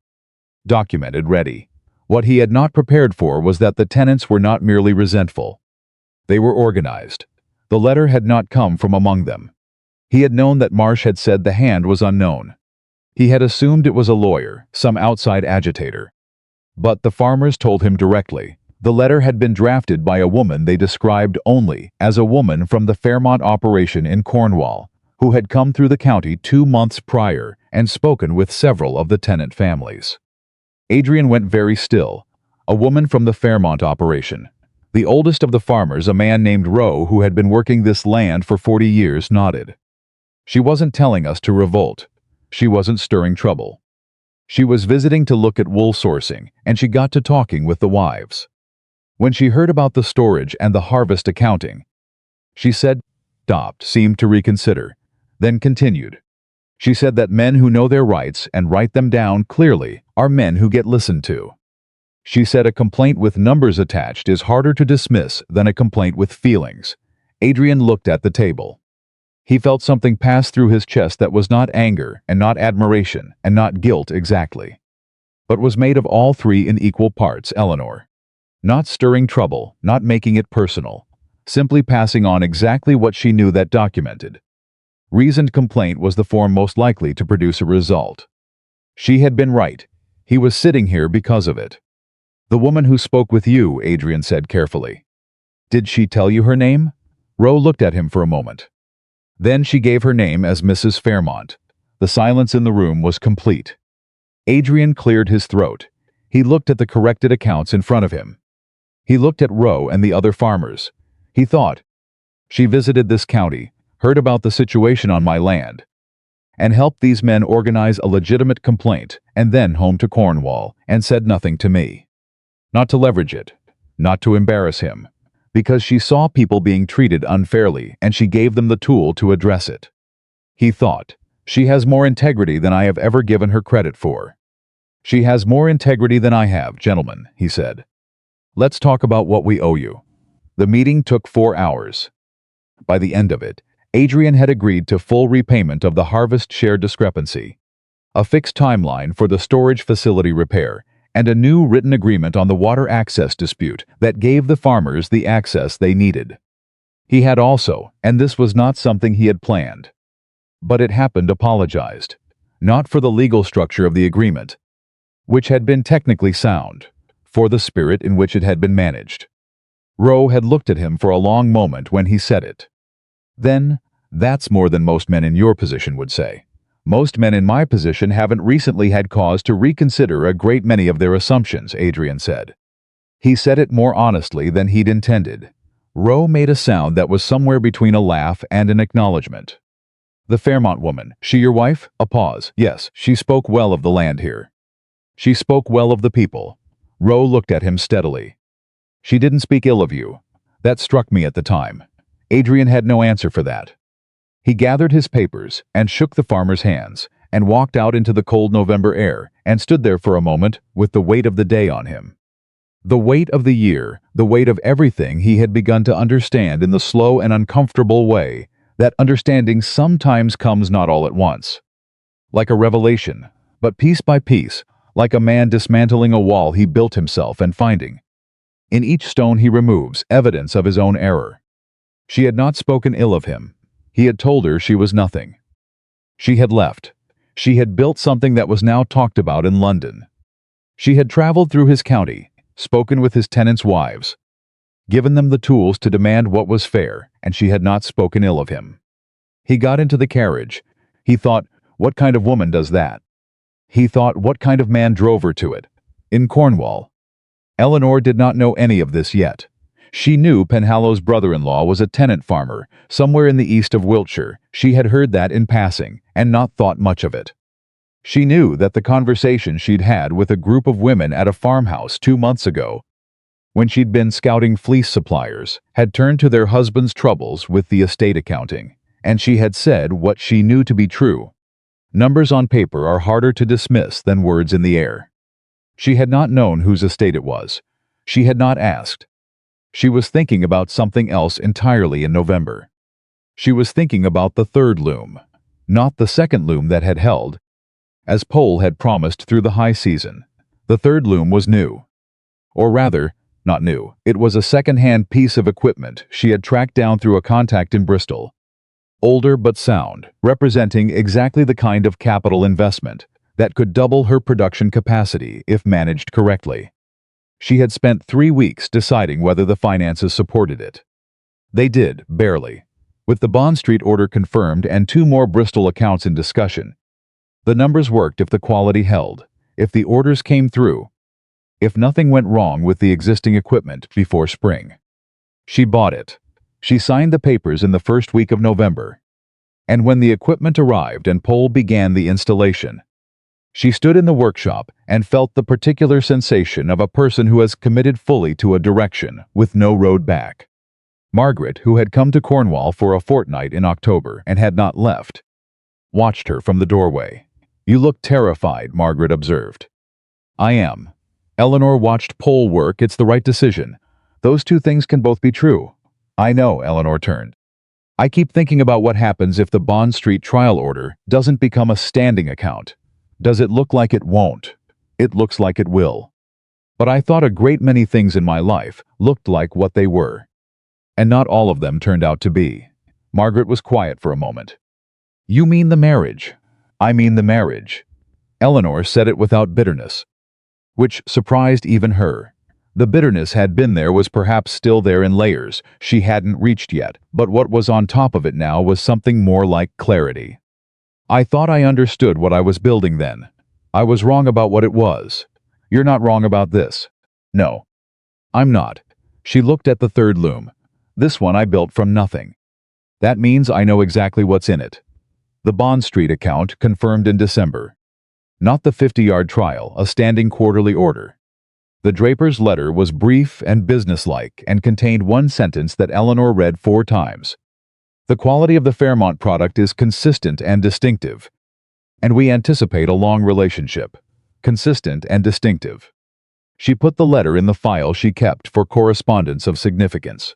documented, ready. What he had not prepared for was that the tenants were not merely resentful. They were organized. The letter had not come from among them. He had known that Marsh had said the hand was unknown. He had assumed it was a lawyer, some outside agitator. But the farmers told him directly. The letter had been drafted by a woman they described only as a woman from the Fairmont operation in Cornwall, who had come through the county 2 months prior and spoken with several of the tenant families. Adrian went very still. A woman from the Fairmont operation. The oldest of the farmers, a man named Rowe who had been working this land for 40 years, nodded. "She wasn't telling us to revolt. She wasn't stirring trouble. She was visiting to look at wool sourcing, and she got to talking with the wives. When she heard about the storage and the harvest accounting, she said, stopped, seemed to reconsider, then continued. She said that men who know their rights and write them down clearly are men who get listened to. She said a complaint with numbers attached is harder to dismiss than a complaint with feelings." Adrian looked at the table. He felt something pass through his chest that was not anger and not admiration and not guilt exactly, but was made of all three in equal parts. Eleanor. Not stirring trouble, not making it personal, simply passing on exactly what she knew that documented. Reasoned complaint was the form most likely to produce a result. She had been right. He was sitting here because of it. "The woman who spoke with you," Adrian said carefully. "Did she tell you her name?" Rowe looked at him for a moment. "Then she gave her name as Mrs. Fairmont." The silence in the room was complete. Adrian cleared his throat. He looked at the corrected accounts in front of him. He looked at Rowe and the other farmers. He thought, "She visited this county, heard about the situation on my land, and helped these men organize a legitimate complaint, and then home to Cornwall, and said nothing to me. Not to leverage it, not to embarrass him, because she saw people being treated unfairly and she gave them the tool to address it." He thought, "She has more integrity than I have ever given her credit for." "She has more integrity than I have, gentlemen," he said. "Let's talk about what we owe you." The meeting took 4 hours. By the end of it, Adrian had agreed to full repayment of the harvest share discrepancy, a fixed timeline for the storage facility repair, and a new written agreement on the water access dispute that gave the farmers the access they needed. He had also, and this was not something he had planned. But it happened, apologized. Not for the legal structure of the agreement, which had been technically sound, for the spirit in which it had been managed. Rowe had looked at him for a long moment when he said it. Then, that's more than most men in your position would say. Most men in my position haven't recently had cause to reconsider a great many of their assumptions, Adrian said. He said it more honestly than he'd intended. Rowe made a sound that was somewhere between a laugh and an acknowledgement. The Fairmont woman, she your wife? A pause. Yes, she spoke well of the land here. She spoke well of the people. Rowe looked at him steadily. She didn't speak ill of you. That struck me at the time. Adrian had no answer for that. He gathered his papers and shook the farmer's hands and walked out into the cold November air and stood there for a moment with the weight of the day on him. The weight of the year, the weight of everything he had begun to understand in the slow and uncomfortable way that understanding sometimes comes not all at once. Like a revelation, but piece by piece, like a man dismantling a wall he built himself and finding, in each stone he removes, evidence of his own error. She had not spoken ill of him. He had told her she was nothing. She had left. She had built something that was now talked about in London. She had traveled through his county, spoken with his tenants' wives, given them the tools to demand what was fair, and she had not spoken ill of him. He got into the carriage. He thought, what kind of woman does that? He thought, what kind of man drove her to it? In Cornwall. Eleanor did not know any of this yet. She knew Penhallow's brother-in-law was a tenant farmer, somewhere in the east of Wiltshire. She had heard that in passing, and not thought much of it. She knew that the conversation she'd had with a group of women at a farmhouse 2 months ago, when she'd been scouting fleece suppliers, had turned to their husbands' troubles with the estate accounting, and she had said what she knew to be true. Numbers on paper are harder to dismiss than words in the air. She had not known whose estate it was. She had not asked. She was thinking about something else entirely in November. She was thinking about the third loom, not the second loom that had held, as Pole had promised through the high season. The third loom was new. Or rather, not new. It was a second-hand piece of equipment she had tracked down through a contact in Bristol. Older but sound, representing exactly the kind of capital investment that could double her production capacity if managed correctly. She had spent 3 weeks deciding whether the finances supported it. They did, barely. With the Bond Street order confirmed and 2 more Bristol accounts in discussion, the numbers worked if the quality held, if the orders came through, if nothing went wrong with the existing equipment before spring. She bought it. She signed the papers in the first week of November. And when the equipment arrived and Pole began the installation, she stood in the workshop and felt the particular sensation of a person who has committed fully to a direction with no road back. Margaret, who had come to Cornwall for a fortnight in October and had not left, watched her from the doorway. You look terrified, Margaret observed. I am. Eleanor watched Pole work. It's the right decision. Those 2 things can both be true. I know, Eleanor turned. I keep thinking about what happens if the Bond Street trial order doesn't become a standing account. Does it look like it won't? It looks like it will. But I thought a great many things in my life looked like what they were. And not all of them turned out to be. Margaret was quiet for a moment. You mean the marriage? I mean the marriage. Eleanor said it without bitterness, which surprised even her. The bitterness had been there, was perhaps still there in layers she hadn't reached yet, but what was on top of it now was something more like clarity. I thought I understood what I was building then. I was wrong about what it was. You're not wrong about this. No. I'm not. She looked at the third loom. This one I built from nothing. That means I know exactly what's in it. The Bond Street account confirmed in December. Not the 50-yard trial, a standing quarterly order. The draper's letter was brief and businesslike and contained 1 sentence that Eleanor read 4 times. The quality of the Fairmont product is consistent and distinctive, and we anticipate a long relationship. Consistent and distinctive. She put the letter in the file she kept for correspondence of significance.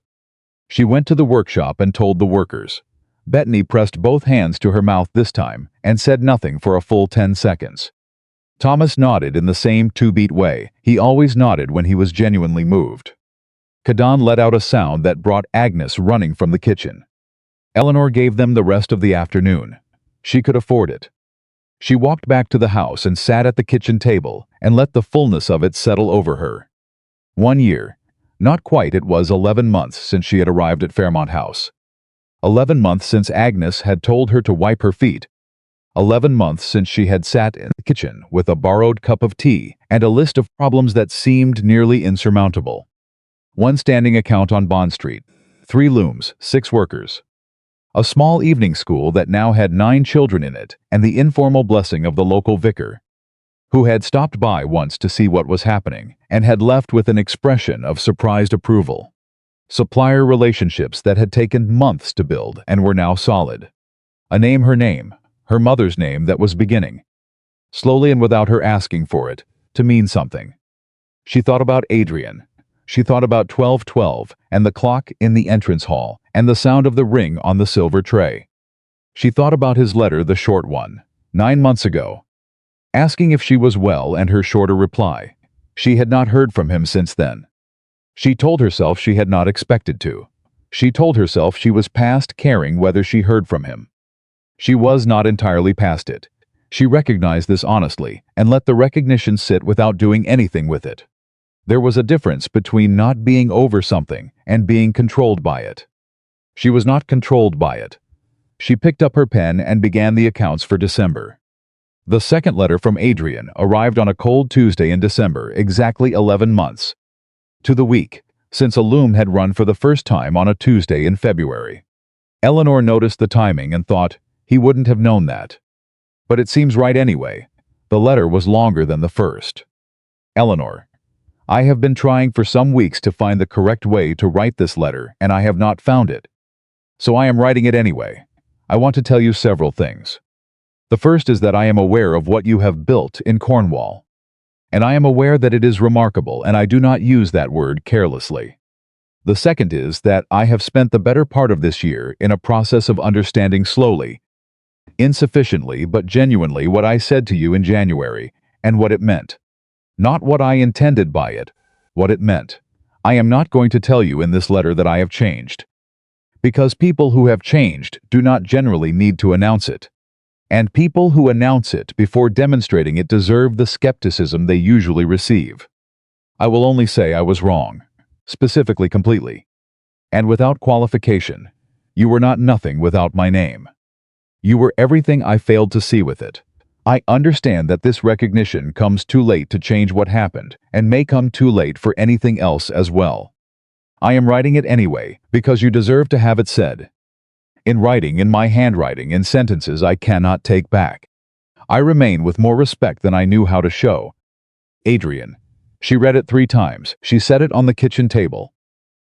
She went to the workshop and told the workers. Bettany pressed both hands to her mouth this time and said nothing for a full 10 seconds. Thomas nodded in the same 2-beat way. He always nodded when he was genuinely moved. Cadan let out a sound that brought Agnes running from the kitchen. Eleanor gave them the rest of the afternoon. She could afford it. She walked back to the house and sat at the kitchen table and let the fullness of it settle over her. 1 year. Not quite, it was 11 months since she had arrived at Fairmont House. 11 months since Agnes had told her to wipe her feet. 11 months since she had sat in the kitchen with a borrowed cup of tea and a list of problems that seemed nearly insurmountable. One standing account on Bond Street, 3 looms, 6 workers. A small evening school that now had 9 children in it, and the informal blessing of the local vicar, who had stopped by once to see what was happening and had left with an expression of surprised approval. Supplier relationships that had taken months to build and were now solid. A name, her mother's name that was beginning, slowly and without her asking for it, to mean something. She thought about Adrian. She thought about 12:12 and the clock in the entrance hall and the sound of the ring on the silver tray. She thought about his letter, the short one, 9 months ago, asking if she was well and her shorter reply. She had not heard from him since then. She told herself she had not expected to. She told herself she was past caring whether she heard from him. She was not entirely past it. She recognized this honestly and let the recognition sit without doing anything with it. There was a difference between not being over something and being controlled by it. She was not controlled by it. She picked up her pen and began the accounts for December. The second letter from Adrian arrived on a cold Tuesday in December, exactly 11 months to the week since a loom had run for the first time on a Tuesday in February. Eleanor noticed the timing and thought, he wouldn't have known that. But it seems right anyway. The letter was longer than the first. Eleanor, I have been trying for some weeks to find the correct way to write this letter, and I have not found it. So I am writing it anyway. I want to tell you several things. The first is that I am aware of what you have built in Cornwall. And I am aware that it is remarkable, and I do not use that word carelessly. The second is that I have spent the better part of this year in a process of understanding slowly, insufficiently but genuinely, what I said to you in January, and what it meant. Not what I intended by it, what it meant. I am not going to tell you in this letter that I have changed, because people who have changed do not generally need to announce it. And people who announce it before demonstrating it deserve the skepticism they usually receive. I will only say I was wrong, specifically, completely, and without qualification. You were not nothing without my name. You were everything I failed to see with it. I understand that this recognition comes too late to change what happened, and may come too late for anything else as well. I am writing it anyway, because you deserve to have it said. In writing, in my handwriting, in sentences I cannot take back. I remain with more respect than I knew how to show. Adrian. She read it 3 times. She set it on the kitchen table,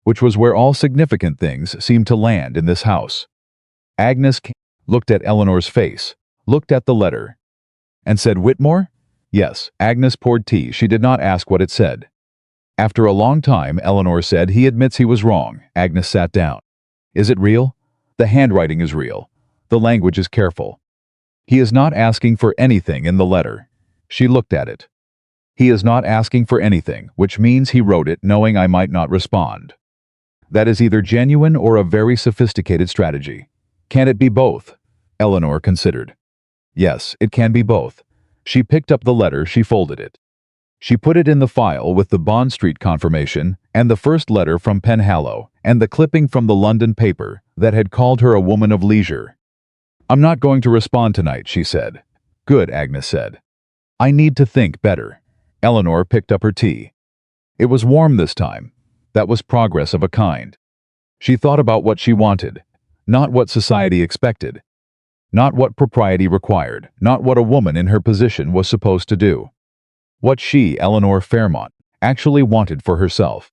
which was where all significant things seemed to land in this house. Agnes looked at Eleanor's face, looked at the letter, and said, Whitmore? Yes. Agnes poured tea. She did not ask what it said. After a long time, Eleanor said, he admits he was wrong. Agnes sat down. Is it real? The handwriting is real. The language is careful. He is not asking for anything in the letter. She looked at it. He is not asking for anything, which means he wrote it knowing I might not respond. That is either genuine or a very sophisticated strategy. Can it be both? Eleanor considered. Yes, it can be both. She picked up the letter, she folded it. She put it in the file with the Bond Street confirmation and the first letter from Penhallow and the clipping from the London paper that had called her a woman of leisure. I'm not going to respond tonight, she said. Good, Agnes said. I need to think better. Eleanor picked up her tea. It was warm this time. That was progress of a kind. She thought about what she wanted, not what society expected, not what propriety required, not what a woman in her position was supposed to do. What she, Eleanor Fairmont, actually wanted for herself,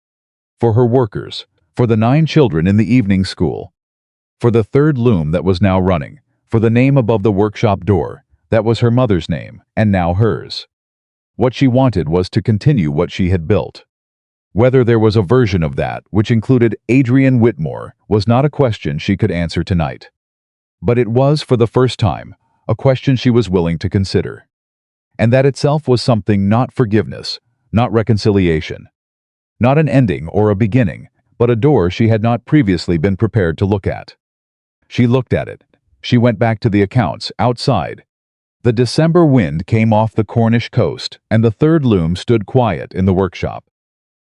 for her workers, for the 9 children in the evening school, for the 3rd loom that was now running, for the name above the workshop door, that was her mother's name, and now hers. What she wanted was to continue what she had built. Whether there was a version of that which included Adrian Whitmore was not a question she could answer tonight. But it was, for the first time, a question she was willing to consider. And that itself was something, not forgiveness, not reconciliation, Not an ending or a beginning, but a door she had not previously been prepared to look at. She looked at it. She went back to the accounts, outside. The December wind came off the Cornish coast, and the third loom stood quiet in the workshop,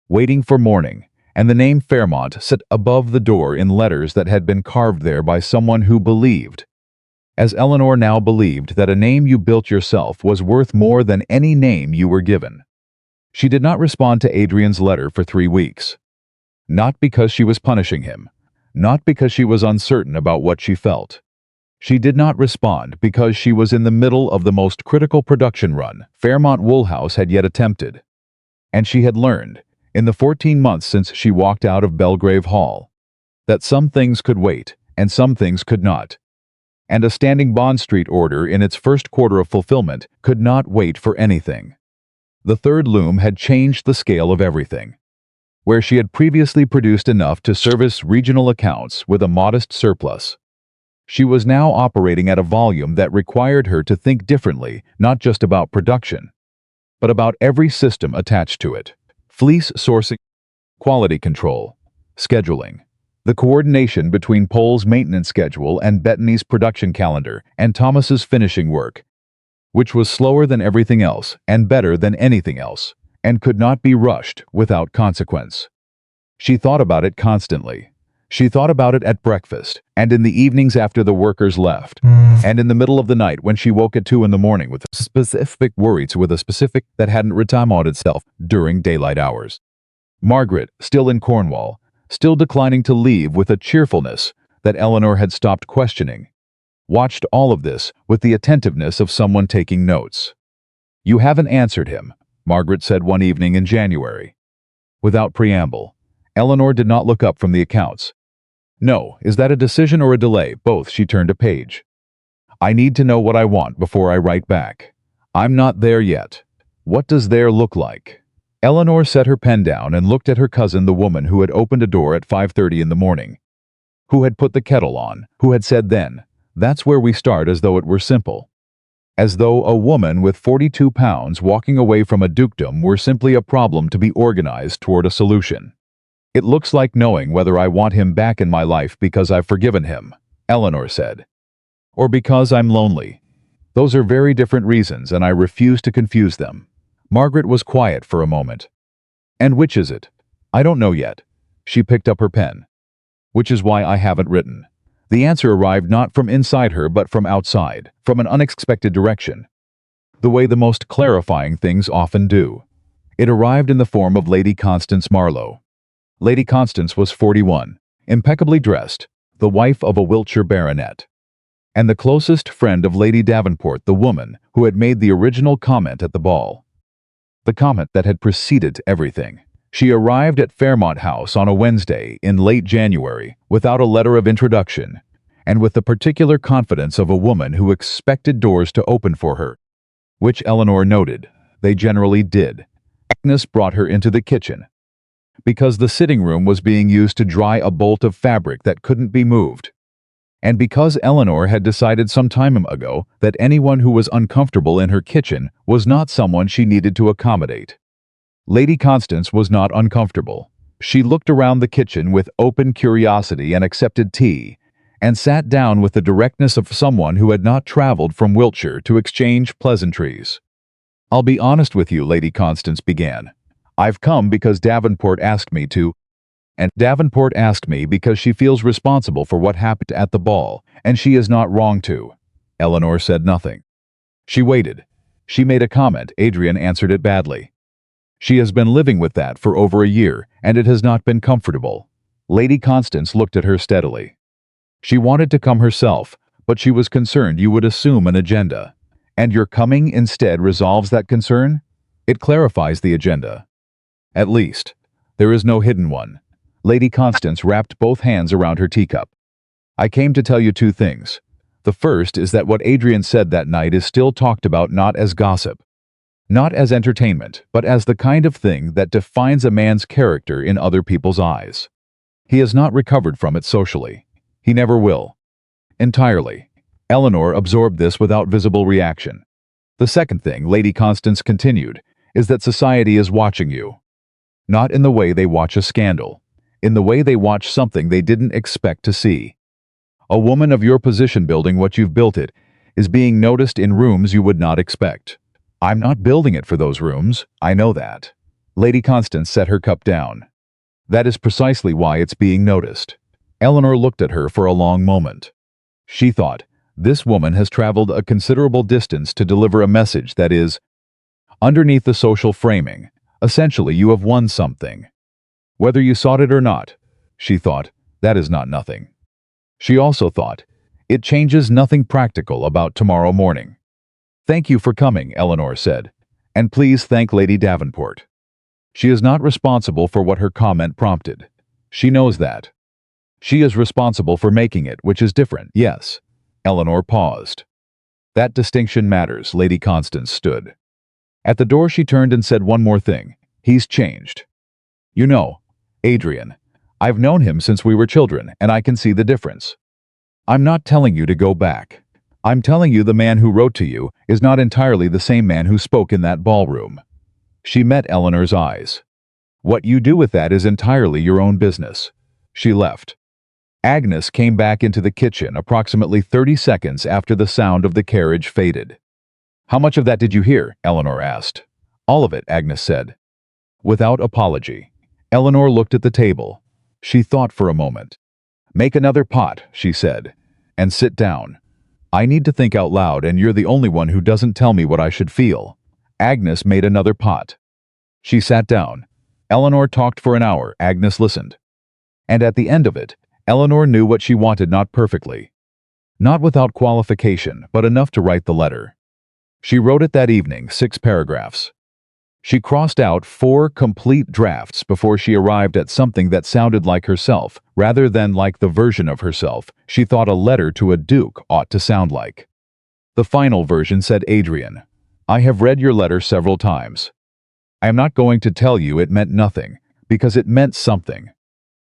waiting for morning, and the name Fairmont sat above the door in letters that had been carved there by someone who believed, as Eleanor now believed, that a name you built yourself was worth more than any name you were given. She did not respond to Adrian's letter for 3 weeks. Not because she was punishing him, not because she was uncertain about what she felt. She did not respond because she was in the middle of the most critical production run Fairmont Wool House had yet attempted. And she had learned, in the 14 months since she walked out of Bellgrave Hall, that some things could wait and some things could not. And a standing Bond Street order in its first quarter of fulfillment could not wait for anything. The third loom had changed the scale of everything. Where she had previously produced enough to service regional accounts with a modest surplus, she was now operating at a volume that required her to think differently, not just about production, but about every system attached to it: fleece sourcing, quality control, scheduling, the coordination between Pole's maintenance schedule and Bettany's production calendar and Thomas's finishing work, which was slower than everything else and better than anything else, and could not be rushed without consequence. She thought about it constantly. She thought about it at breakfast, and in the evenings after the workers left, and in the middle of the night when she woke at 2 in the morning with specific worries with a specific that hadn't retimed itself during daylight hours. Margaret, still in Cornwall, still declining to leave with a cheerfulness that Eleanor had stopped questioning, watched all of this with the attentiveness of someone taking notes. "You haven't answered him," Margaret said one evening in January. Without preamble, Eleanor did not look up from the accounts. "No, is that a decision or a delay?" Both. She turned a page. "I need to know what I want before I write back. I'm not there yet. What does there look like?" Eleanor set her pen down and looked at her cousin, the woman who had opened a door at 5:30 in the morning, who had put the kettle on, who had said then, "That's where we start," as though it were simple. As though a woman with 42 pounds walking away from a dukedom were simply a problem to be organized toward a solution. "It looks like knowing whether I want him back in my life because I've forgiven him," Eleanor said. "Or because I'm lonely. Those are very different reasons, and I refuse to confuse them." Margaret was quiet for a moment. "And which is it?" "I don't know yet." She picked up her pen. "Which is why I haven't written." The answer arrived not from inside her but from outside, from an unexpected direction. The way the most clarifying things often do. It arrived in the form of Lady Constance Marlowe. Lady Constance was 41, impeccably dressed, the wife of a Wiltshire baronet, and the closest friend of Lady Davenport, the woman who had made the original comment at the ball. The comment that had preceded everything. She arrived at Fairmont House on a Wednesday in late January without a letter of introduction, and with the particular confidence of a woman who expected doors to open for her, which Eleanor noted they generally did. Agnes brought her into the kitchen, because the sitting room was being used to dry a bolt of fabric that couldn't be moved, and because Eleanor had decided some time ago that anyone who was uncomfortable in her kitchen was not someone she needed to accommodate. Lady Constance was not uncomfortable. She looked around the kitchen with open curiosity and accepted tea, and sat down with the directness of someone who had not traveled from Wiltshire to exchange pleasantries. "I'll be honest with you," Lady Constance began. "I've come because Davenport asked me to, and Davenport asked me because she feels responsible for what happened at the ball, and she is not wrong to." Eleanor said nothing. She waited. She made a comment. Adrian answered it badly. "She has been living with that for over a year, and it has not been comfortable." Lady Constance looked at her steadily. "She wanted to come herself, but she was concerned you would assume an agenda. And your coming instead resolves that concern? It clarifies the agenda. At least, there is no hidden one." Lady Constance wrapped both hands around her teacup. "I came to tell you 2 things. The first is that what Adrian said that night is still talked about, not as gossip, not as entertainment, but as the kind of thing that defines a man's character in other people's eyes. He has not recovered from it socially. He never will. Entirely." Eleanor absorbed this without visible reaction. "The second thing," Lady Constance continued, "is that society is watching you. Not in the way they watch a scandal. In the way they watch something they didn't expect to see. A woman of your position building what you've built it is being noticed in rooms you would not expect. I'm not building it for those rooms, I know that. Lady Constance set her cup down. That is precisely why it's being noticed. Eleanor looked at her for a long moment. She thought, this woman has traveled a considerable distance to deliver a message that is, underneath the social framing, essentially you have won something. Whether you sought it or not, she thought, that is not nothing. She also thought, it changes nothing practical about tomorrow morning. Thank you for coming, Eleanor said, and please thank Lady Davenport. She is not responsible for what her comment prompted. She knows that. She is responsible for making it, which is different, yes. Eleanor paused. That distinction matters, Lady Constance stood. At the door she turned and said one more thing. He's changed. You know, Adrian, I've known him since we were children, and I can see the difference. I'm not telling you to go back. I'm telling you the man who wrote to you is not entirely the same man who spoke in that ballroom. She met Eleanor's eyes. What you do with that is entirely your own business. She left. Agnes came back into the kitchen approximately 30 seconds after the sound of the carriage faded. How much of that did you hear? Eleanor asked. All of it, Agnes said. Without apology. Eleanor looked at the table. She thought for a moment. Make another pot, she said, and sit down. I need to think out loud, and you're the only one who doesn't tell me what I should feel. Agnes made another pot. She sat down. Eleanor talked for an hour. Agnes listened. And at the end of it, Eleanor knew what she wanted, not perfectly. Not without qualification, but enough to write the letter. She wrote it that evening, 6 paragraphs. She crossed out 4 complete drafts before she arrived at something that sounded like herself, rather than like the version of herself she thought a letter to a duke ought to sound like. The final version said, Adrian, I have read your letter several times. I am not going to tell you it meant nothing, because it meant something.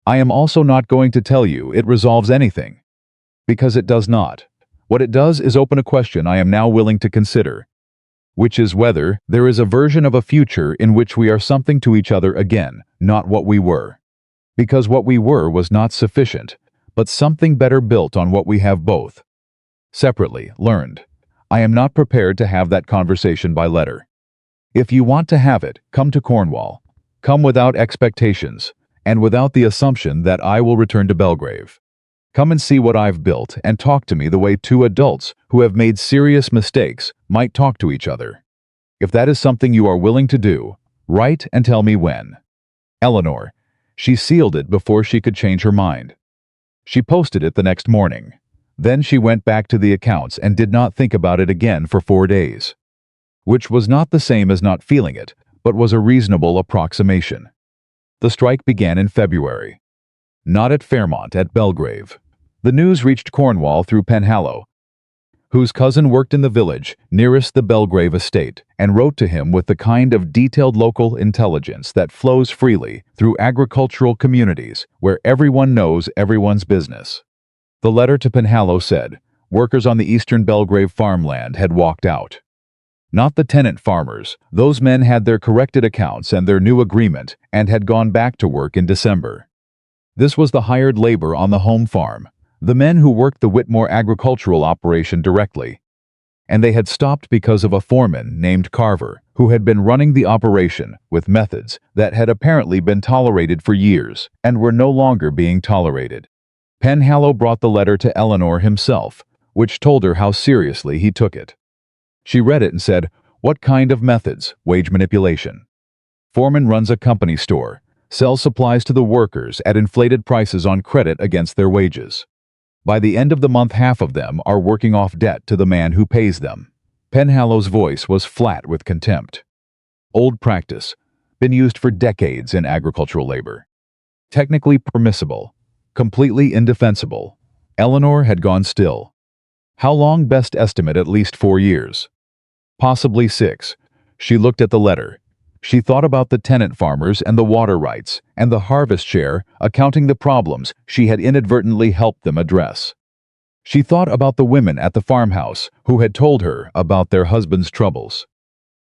I am also not going to tell you it resolves anything, because it does not. What it does is open a question I am now willing to consider, which is whether there is a version of a future in which we are something to each other again, not what we were. Because what we were was not sufficient, but something better built on what we have both. Separately, learned. I am not prepared to have that conversation by letter. If you want to have it, come to Cornwall. Come without expectations, and without the assumption that I will return to Bellgrave. Come and see what I've built and talk to me the way 2 adults who have made serious mistakes might talk to each other. If that is something you are willing to do, write and tell me when. Eleanor. She sealed it before she could change her mind. She posted it the next morning. Then she went back to the accounts and did not think about it again for 4 days. Which was not the same as not feeling it, but was a reasonable approximation. The strike began in February. Not at Fairmont, at Bellgrave. The news reached Cornwall through Penhallow, whose cousin worked in the village nearest the Bellgrave estate, and wrote to him with the kind of detailed local intelligence that flows freely through agricultural communities where everyone knows everyone's business. The letter to Penhallow said, workers on the eastern Bellgrave farmland had walked out. Not the tenant farmers. Those men had their corrected accounts and their new agreement and had gone back to work in December. This was the hired labor on the home farm, the men who worked the Whitmore agricultural operation directly. And they had stopped because of a foreman named Carver, who had been running the operation with methods that had apparently been tolerated for years and were no longer being tolerated. Penhallow brought the letter to Eleanor himself, which told her how seriously he took it. She read it and said, what kind of methods? Wage manipulation. Foreman runs a company store, sells supplies to the workers at inflated prices on credit against their wages. By the end of the month, half of them are working off debt to the man who pays them. Penhallow's voice was flat with contempt. Old practice, been used for decades in agricultural labor. Technically permissible, completely indefensible. Eleanor had gone still. How long? Best estimate at least 4 years. Possibly 6. She looked at the letter. She thought about the tenant farmers and the water rights and the harvest share, accounting the problems she had inadvertently helped them address. She thought about the women at the farmhouse who had told her about their husbands' troubles.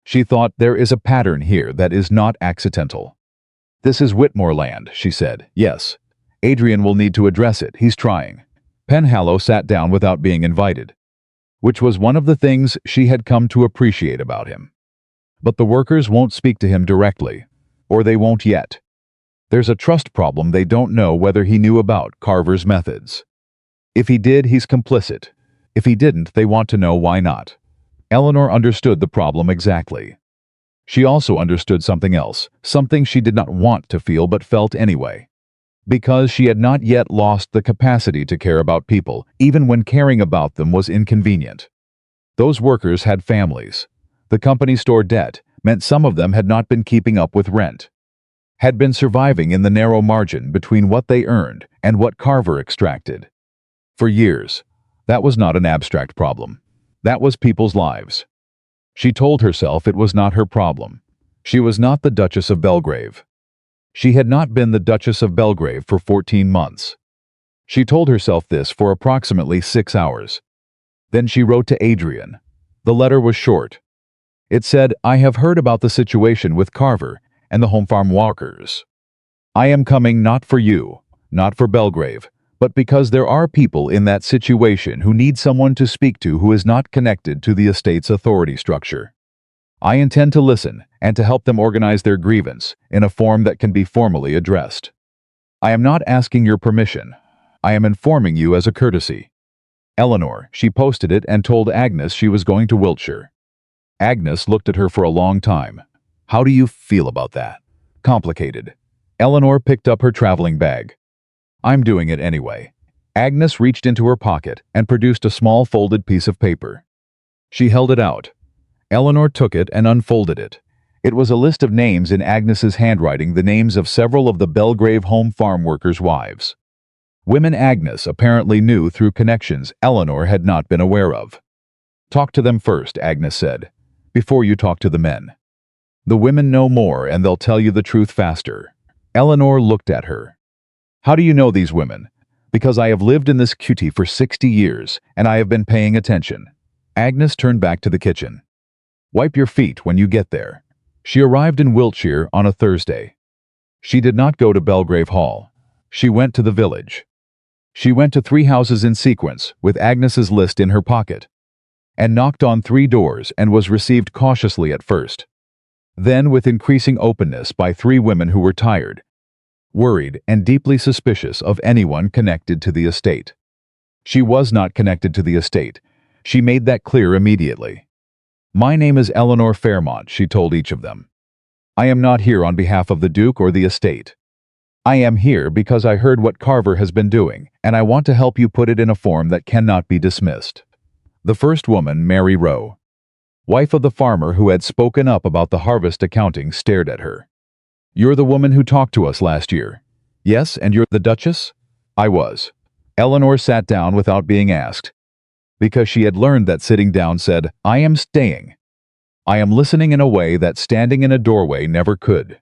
She thought there is a pattern here that is not accidental. "This is Whitmore land," she said. "Yes. Adrian will need to address it. He's trying." Penhallow sat down without being invited, which was one of the things she had come to appreciate about him. But the workers won't speak to him directly, or they won't yet. There's a trust problem. They don't know whether he knew about Carver's methods. If he did, he's complicit. If he didn't, they want to know why not. Eleanor understood the problem exactly. She also understood something else, something she did not want to feel but felt anyway. Because she had not yet lost the capacity to care about people, even when caring about them was inconvenient. Those workers had families. The company store debt meant some of them had not been keeping up with rent, had been surviving in the narrow margin between what they earned and what Carver extracted. For years, that was not an abstract problem. That was people's lives. She told herself it was not her problem. She was not the Duchess of Bellgrave. She had not been the Duchess of Bellgrave for 14 months. She told herself this for approximately 6 hours. Then she wrote to Adrian. The letter was short. It said, "I have heard about the situation with Carver and the home farm walkers. I am coming not for you, not for Bellgrave, but because there are people in that situation who need someone to speak to who is not connected to the estate's authority structure. I intend to listen and to help them organize their grievance in a form that can be formally addressed. I am not asking your permission. I am informing you as a courtesy. Eleanor." She posted it and told Agnes she was going to Wiltshire. Agnes looked at her for a long time. "How do you feel about that?" "Complicated." Eleanor picked up her traveling bag. "I'm doing it anyway." Agnes reached into her pocket and produced a small folded piece of paper. She held it out. Eleanor took it and unfolded it. It was a list of names in Agnes's handwriting, the names of several of the Bellgrave home farm workers' wives. Women Agnes apparently knew through connections Eleanor had not been aware of. "Talk to them first," Agnes said, "before you talk to the men. The women know more and they'll tell you the truth faster." Eleanor looked at her. "How do you know these women?" "Because I have lived in this cutie for 60 years and I have been paying attention." Agnes turned back to the kitchen. "Wipe your feet when you get there." She arrived in Wiltshire on a Thursday. She did not go to Bellgrave Hall. She went to the village. She went to 3 houses in sequence with Agnes's list in her pocket, and knocked on 3 doors and was received cautiously at first. Then with increasing openness by 3 women who were tired, worried, and deeply suspicious of anyone connected to the estate. She was not connected to the estate. She made that clear immediately. "My name is Eleanor Fairmont," she told each of them. "I am not here on behalf of the Duke or the estate. I am here because I heard what Carver has been doing, and I want to help you put it in a form that cannot be dismissed." The first woman, Mary Rowe, wife of the farmer who had spoken up about the harvest accounting, stared at her. "You're the woman who talked to us last year." "Yes, and you're the Duchess?" "I was." Eleanor sat down without being asked, because she had learned that sitting down said, "I am staying. I am listening in a way that standing in a doorway never could.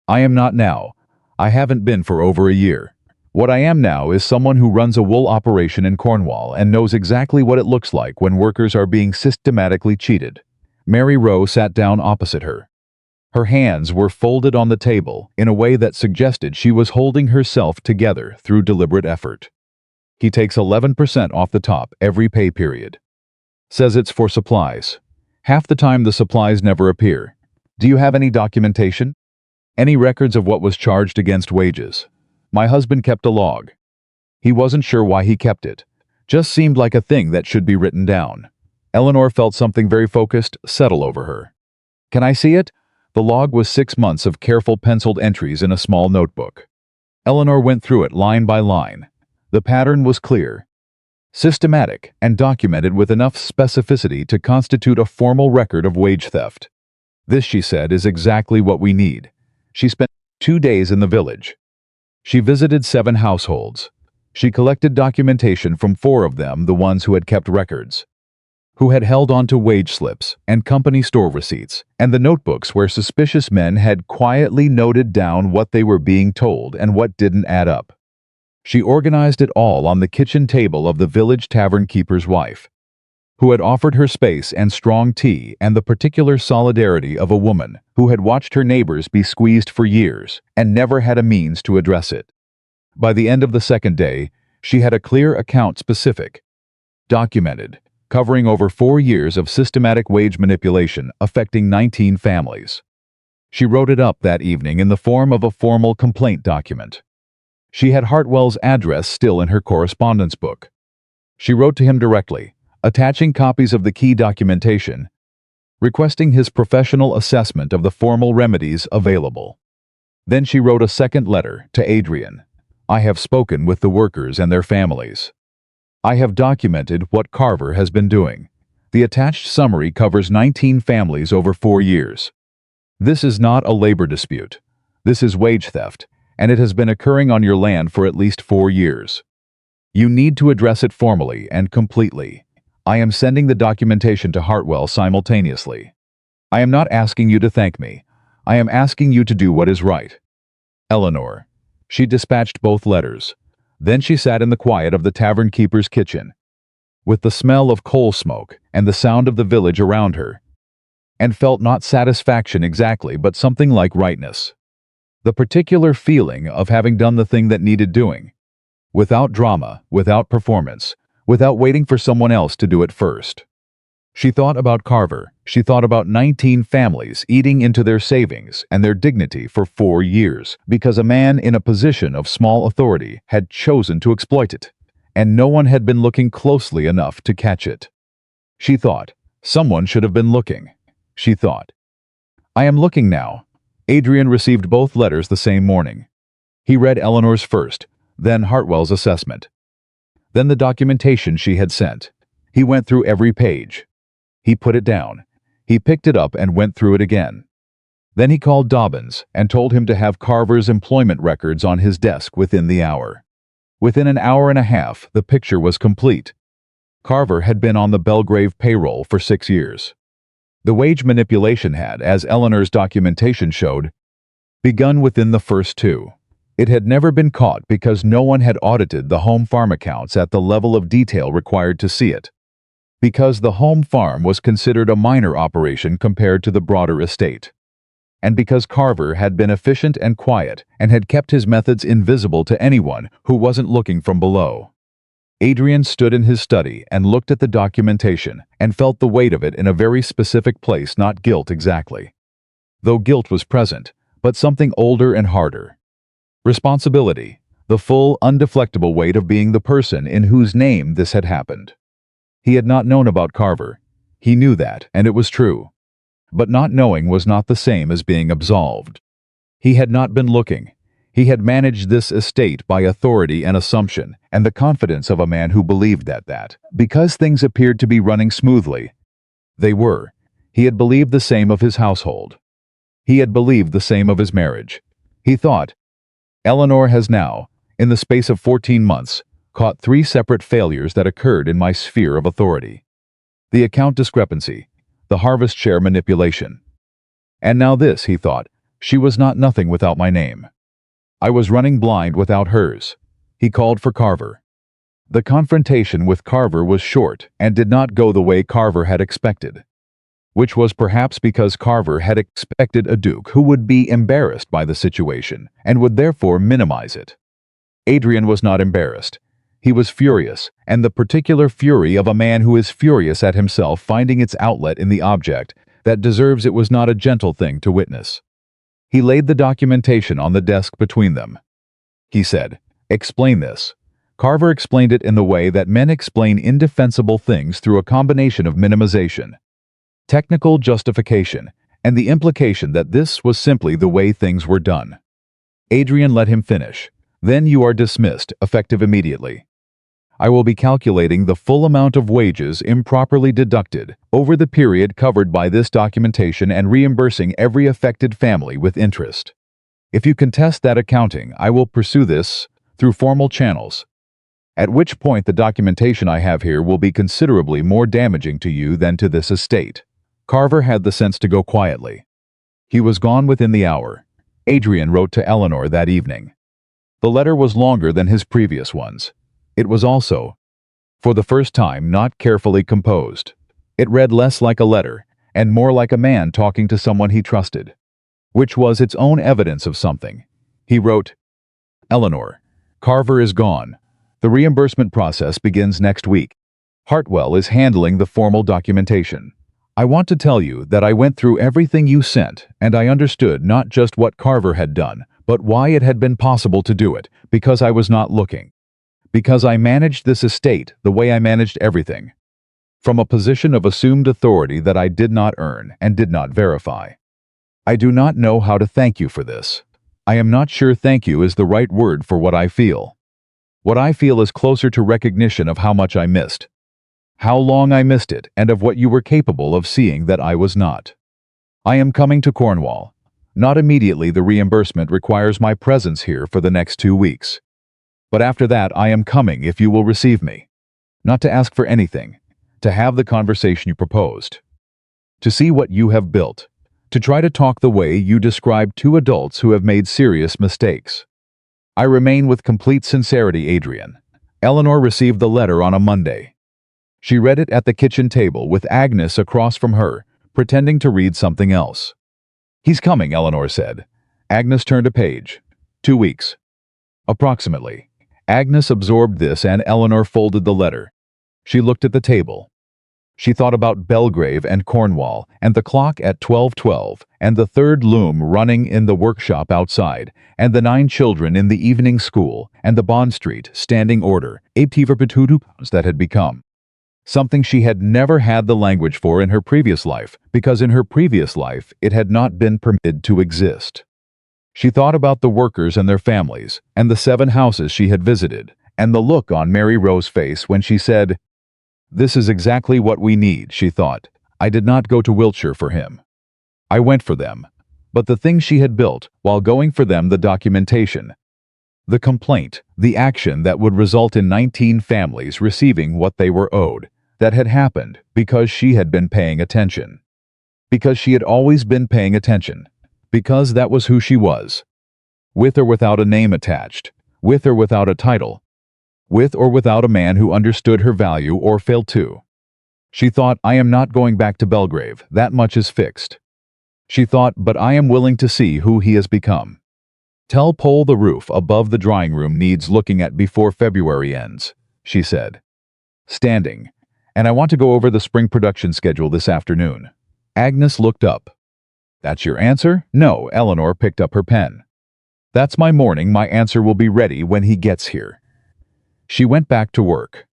I am not now. I haven't been for over a year. What I am now is someone who runs a wool operation in Cornwall and knows exactly what it looks like when workers are being systematically cheated." Mary Rowe sat down opposite her. Her hands were folded on the table in a way that suggested she was holding herself together through deliberate effort. "He takes 11% off the top every pay period. Says it's for supplies. Half the time the supplies never appear. Do you have any documentation? Any records of what was charged against wages? My husband kept a log. He wasn't sure why he kept it. Just seemed like a thing that should be written down." Eleanor felt something very focused settle over her. "Can I see it?" The log was 6 months of careful penciled entries in a small notebook. Eleanor went through it line by line. The pattern was clear, systematic, and documented with enough specificity to constitute a formal record of wage theft. "This," she said, "is exactly what we need." She spent 2 days in the village. She visited 7 households. She collected documentation from 4 of them, the ones who had kept records, who had held on to wage slips and company store receipts, and the notebooks where suspicious men had quietly noted down what they were being told and what didn't add up. She organized it all on the kitchen table of the village tavern keeper's wife, who had offered her space and strong tea and the particular solidarity of a woman who had watched her neighbors be squeezed for years and never had a means to address it. By the end of the second day, she had a clear account specific, documented, covering over 4 years of systematic wage manipulation affecting 19 families. She wrote it up that evening in the form of a formal complaint document. She had Hartwell's address still in her correspondence book. She wrote to him directly, attaching copies of the key documentation, requesting his professional assessment of the formal remedies available. Then she wrote a second letter to Adrian. I have spoken with the workers and their families. I have documented what Carver has been doing. The attached summary covers 19 families over 4 years. This is not a labor dispute. This is wage theft, and it has been occurring on your land for at least 4 years. You need to address it formally and completely. I am sending the documentation to Hartwell simultaneously. I am not asking you to thank me. I am asking you to do what is right. Eleanor. She dispatched both letters. Then she sat in the quiet of the tavern keeper's kitchen, with the smell of coal smoke and the sound of the village around her, and felt not satisfaction exactly, but something like rightness. The particular feeling of having done the thing that needed doing, without drama, without performance, without waiting for someone else to do it first. She thought about Carver. She thought about 19 families eating into their savings and their dignity for 4 years because a man in a position of small authority had chosen to exploit it, and no one had been looking closely enough to catch it. She thought, someone should have been looking. She thought, I am looking now. Adrian received both letters the same morning. He read Eleanor's first, then Hartwell's assessment, then the documentation she had sent. He went through every page. He put it down. He picked it up and went through it again. Then he called Dobbins and told him to have Carver's employment records on his desk within the hour. Within an hour and a half, the picture was complete. Carver had been on the Bellgrave payroll for 6 years. The wage manipulation had, as Eleanor's documentation showed, begun within the first 2. It had never been caught because no one had audited the home farm accounts at the level of detail required to see it. Because the home farm was considered a minor operation compared to the broader estate. And because Carver had been efficient and quiet and had kept his methods invisible to anyone who wasn't looking from below. Adrian stood in his study and looked at the documentation and felt the weight of it in a very specific place, not guilt exactly, though guilt was present, but something older and harder. Responsibility, the full, undeflectable weight of being the person in whose name this had happened. He had not known about Carver. He knew that, and it was true. But not knowing was not the same as being absolved. He had not been looking. He had managed this estate by authority and assumption, and the confidence of a man who believed that, because things appeared to be running smoothly, they were. He had believed the same of his household. He had believed the same of his marriage. He thought, Eleanor has now, in the space of 14 months, caught 3 separate failures that occurred in my sphere of authority. The account discrepancy, the harvest share manipulation. And now this, he thought, she was not nothing without my name. I was running blind without hers. He called for Carver. The confrontation with Carver was short and did not go the way Carver had expected, which was perhaps because Carver had expected a duke who would be embarrassed by the situation and would therefore minimize it. Adrian was not embarrassed. He was furious, and the particular fury of a man who is furious at himself finding its outlet in the object that deserves it was not a gentle thing to witness. He laid the documentation on the desk between them. He said, "Explain this." Carver explained it in the way that men explain indefensible things through a combination of minimization, technical justification, and the implication that this was simply the way things were done. Adrian let him finish. Then you are dismissed, effective immediately. I will be calculating the full amount of wages improperly deducted over the period covered by this documentation and reimbursing every affected family with interest. If you contest that accounting, I will pursue this through formal channels, at which point the documentation I have here will be considerably more damaging to you than to this estate. Carver had the sense to go quietly. He was gone within the hour. Adrian wrote to Eleanor that evening. The letter was longer than his previous ones. It was also For the first time, not carefully composed. It read less like a letter, and more like a man talking to someone he trusted, which was its own evidence of something. He wrote, Eleanor, Carver is gone. The reimbursement process begins next week. Hartwell is handling the formal documentation. I want to tell you that I went through everything you sent, and I understood not just what Carver had done, but why it had been possible to do it, because I was not looking. Because I managed this estate the way I managed everything, from a position of assumed authority that I did not earn and did not verify. I do not know how to thank you for this. I am not sure thank you is the right word for what I feel. What I feel is closer to recognition of how much I missed, how long I missed it, and of what you were capable of seeing that I was not. I am coming to Cornwall. Not immediately. The reimbursement requires my presence here for the next 2 weeks. But after that, I am coming if you will receive me. Not to ask for anything, to have the conversation you proposed, to see what you have built, to try to talk the way you described two adults who have made serious mistakes. I remain with complete sincerity, Adrian. Eleanor received the letter on a Monday. She read it at the kitchen table with Agnes across from her, pretending to read something else. He's coming, Eleanor said. Agnes turned a page. 2 weeks. Approximately. Agnes absorbed this and Eleanor folded the letter. She looked at the table. She thought about Bellgrave and Cornwall, and the clock at 12:12, and the third loom running in the workshop outside, and the 9 children in the evening school, and the Bond Street standing order, that had become something she had never had the language for in her previous life, because in her previous life it had not been permitted to exist. She thought about the workers and their families, and the 7 houses she had visited, and the look on Mary Rose's face when she said, "This is exactly what we need," she thought. I did not go to Wiltshire for him. I went for them. But the things she had built, while going for them, the documentation, the complaint, the action that would result in 19 families receiving what they were owed, that had happened because she had been paying attention. Because she had always been paying attention. Because that was who she was. With or without a name attached. With or without a title. With or without a man who understood her value or failed to. She thought, I am not going back to Bellgrave, that much is fixed. She thought, but I am willing to see who he has become. Tell Pole the roof above the drawing room needs looking at before February ends, she said. Standing. And I want to go over the spring production schedule this afternoon. Agnes looked up. That's your answer? No, Eleanor picked up her pen. That's my morning. My answer will be ready when he gets here. She went back to work.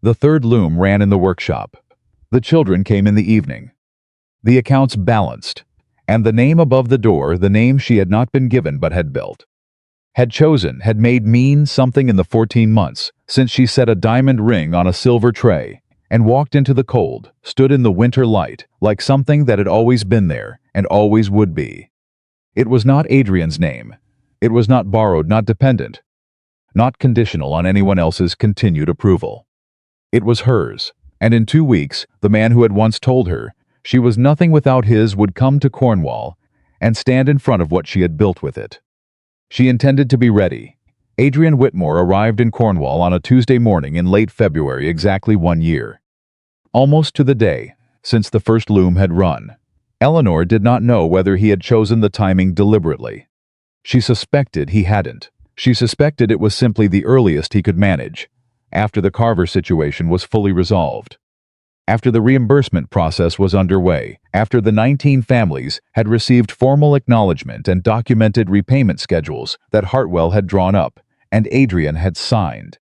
The third loom ran in the workshop. The children came in the evening. The accounts balanced. And the name above the door, the name she had not been given but had built, had chosen, had made mean something in the 14 months since she set a diamond ring on a silver tray and walked into the cold, stood in the winter light, like something that had always been there and always would be. It was not Adrian's name. It was not borrowed, not dependent, not conditional on anyone else's continued approval. It was hers, and in 2 weeks, the man who had once told her she was nothing without his would come to Cornwall and stand in front of what she had built with it. She intended to be ready. Adrian Whitmore arrived in Cornwall on a Tuesday morning in late February, exactly 1 year. Almost to the day, since the first loom had run. Eleanor did not know whether he had chosen the timing deliberately. She suspected he hadn't. She suspected it was simply the earliest he could manage, after the Carver situation was fully resolved. After the reimbursement process was underway, after the 19 families had received formal acknowledgement and documented repayment schedules that Hartwell had drawn up and Adrian had signed.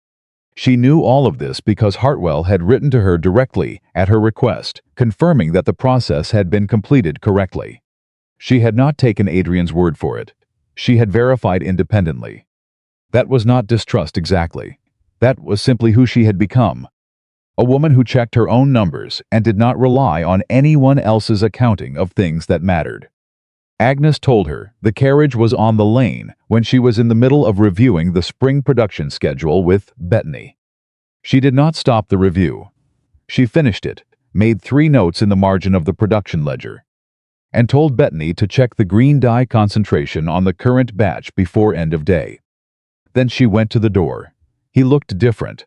She knew all of this because Hartwell had written to her directly at her request, confirming that the process had been completed correctly. She had not taken Adrian's word for it. She had verified independently. That was not distrust exactly. That was simply who she had become. A woman who checked her own numbers and did not rely on anyone else's accounting of things that mattered. Agnes told her the carriage was on the lane when she was in the middle of reviewing the spring production schedule with Bettany. She did not stop the review. She finished it, made 3 notes in the margin of the production ledger, and told Bettany to check the green dye concentration on the current batch before end of day. Then she went to the door. He looked different.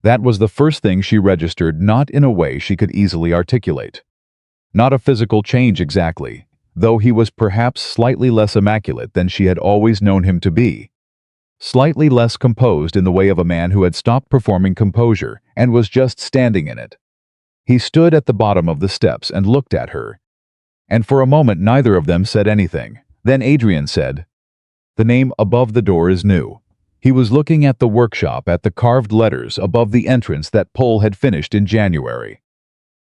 That was the first thing she registered, not in a way she could easily articulate. Not a physical change exactly, though he was perhaps slightly less immaculate than she had always known him to be. Slightly less composed in the way of a man who had stopped performing composure and was just standing in it. He stood at the bottom of the steps and looked at her. And for a moment neither of them said anything. Then Adrian said, "The name above the door is new." He was looking at the workshop, at the carved letters above the entrance that Pole had finished in January.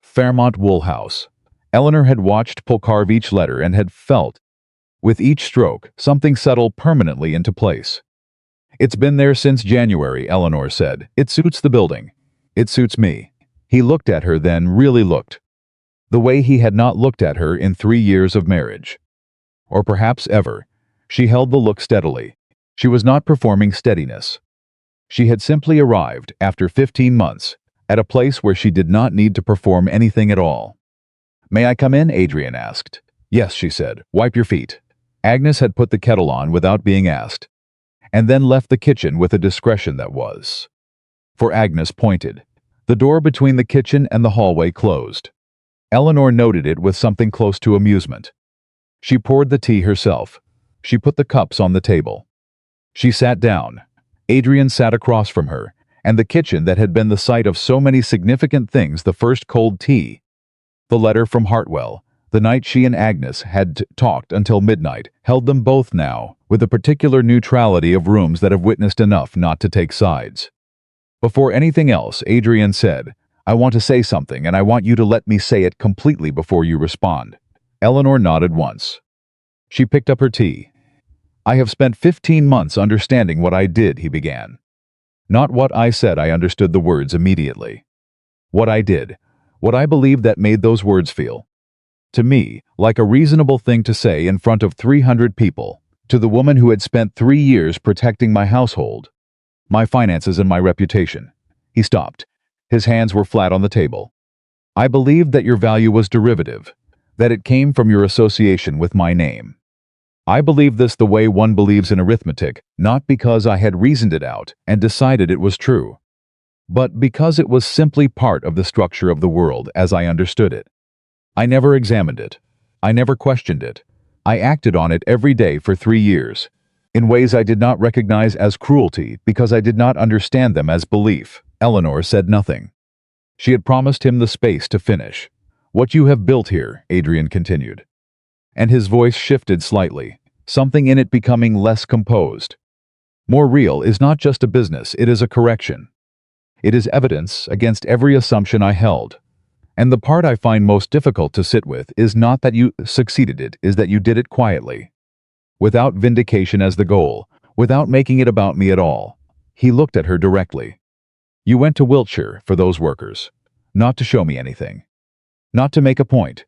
Fairmont Wool House. Eleanor had watched Pole carve each letter and had felt, with each stroke, something settle permanently into place. "It's been there since January," Eleanor said. "It suits the building. It suits me." He looked at her, then really looked. The way he had not looked at her in 3 years of marriage. Or perhaps ever. She held the look steadily. She was not performing steadiness. She had simply arrived, after 15 months, at a place where she did not need to perform anything at all. "May I come in?" Adrian asked. "Yes," she said. "Wipe your feet." Agnes had put the kettle on without being asked, and then left the kitchen with a discretion that was. For Agnes pointed. The door between the kitchen and the hallway closed. Eleanor noted it with something close to amusement. She poured the tea herself. She put the cups on the table. She sat down. Adrian sat across from her, and the kitchen that had been the site of so many significant things, the first cold tea, the letter from Hartwell, the night she and Agnes had talked until midnight, held them both now, with a particular neutrality of rooms that have witnessed enough not to take sides. Before anything else, Adrian said, "I want to say something, and I want you to let me say it completely before you respond." Eleanor nodded once. She picked up her tea. "I have spent 15 months understanding what I did," he began. "Not what I said," I understood the words immediately. What I did. What I believed that made those words feel. To me, like a reasonable thing to say in front of 300 people, to the woman who had spent 3 years protecting my household, my finances and my reputation. He stopped. His hands were flat on the table. "I believed that your value was derivative, that it came from your association with my name. I believed this the way one believes in arithmetic, not because I had reasoned it out and decided it was true, but because it was simply part of the structure of the world as I understood it. I never examined it. I never questioned it. I acted on it every day for 3 years, in ways I did not recognize as cruelty because I did not understand them as belief." Eleanor said nothing. She had promised him the space to finish. "What you have built here," Adrian continued. And his voice shifted slightly, something in it becoming less composed. "More real is not just a business, it is a correction. It is evidence against every assumption I held. And the part I find most difficult to sit with is not that you succeeded, it is that you did it quietly. Without vindication as the goal, without making it about me at all." He looked at her directly. "You went to Wiltshire for those workers. Not to show me anything. Not to make a point.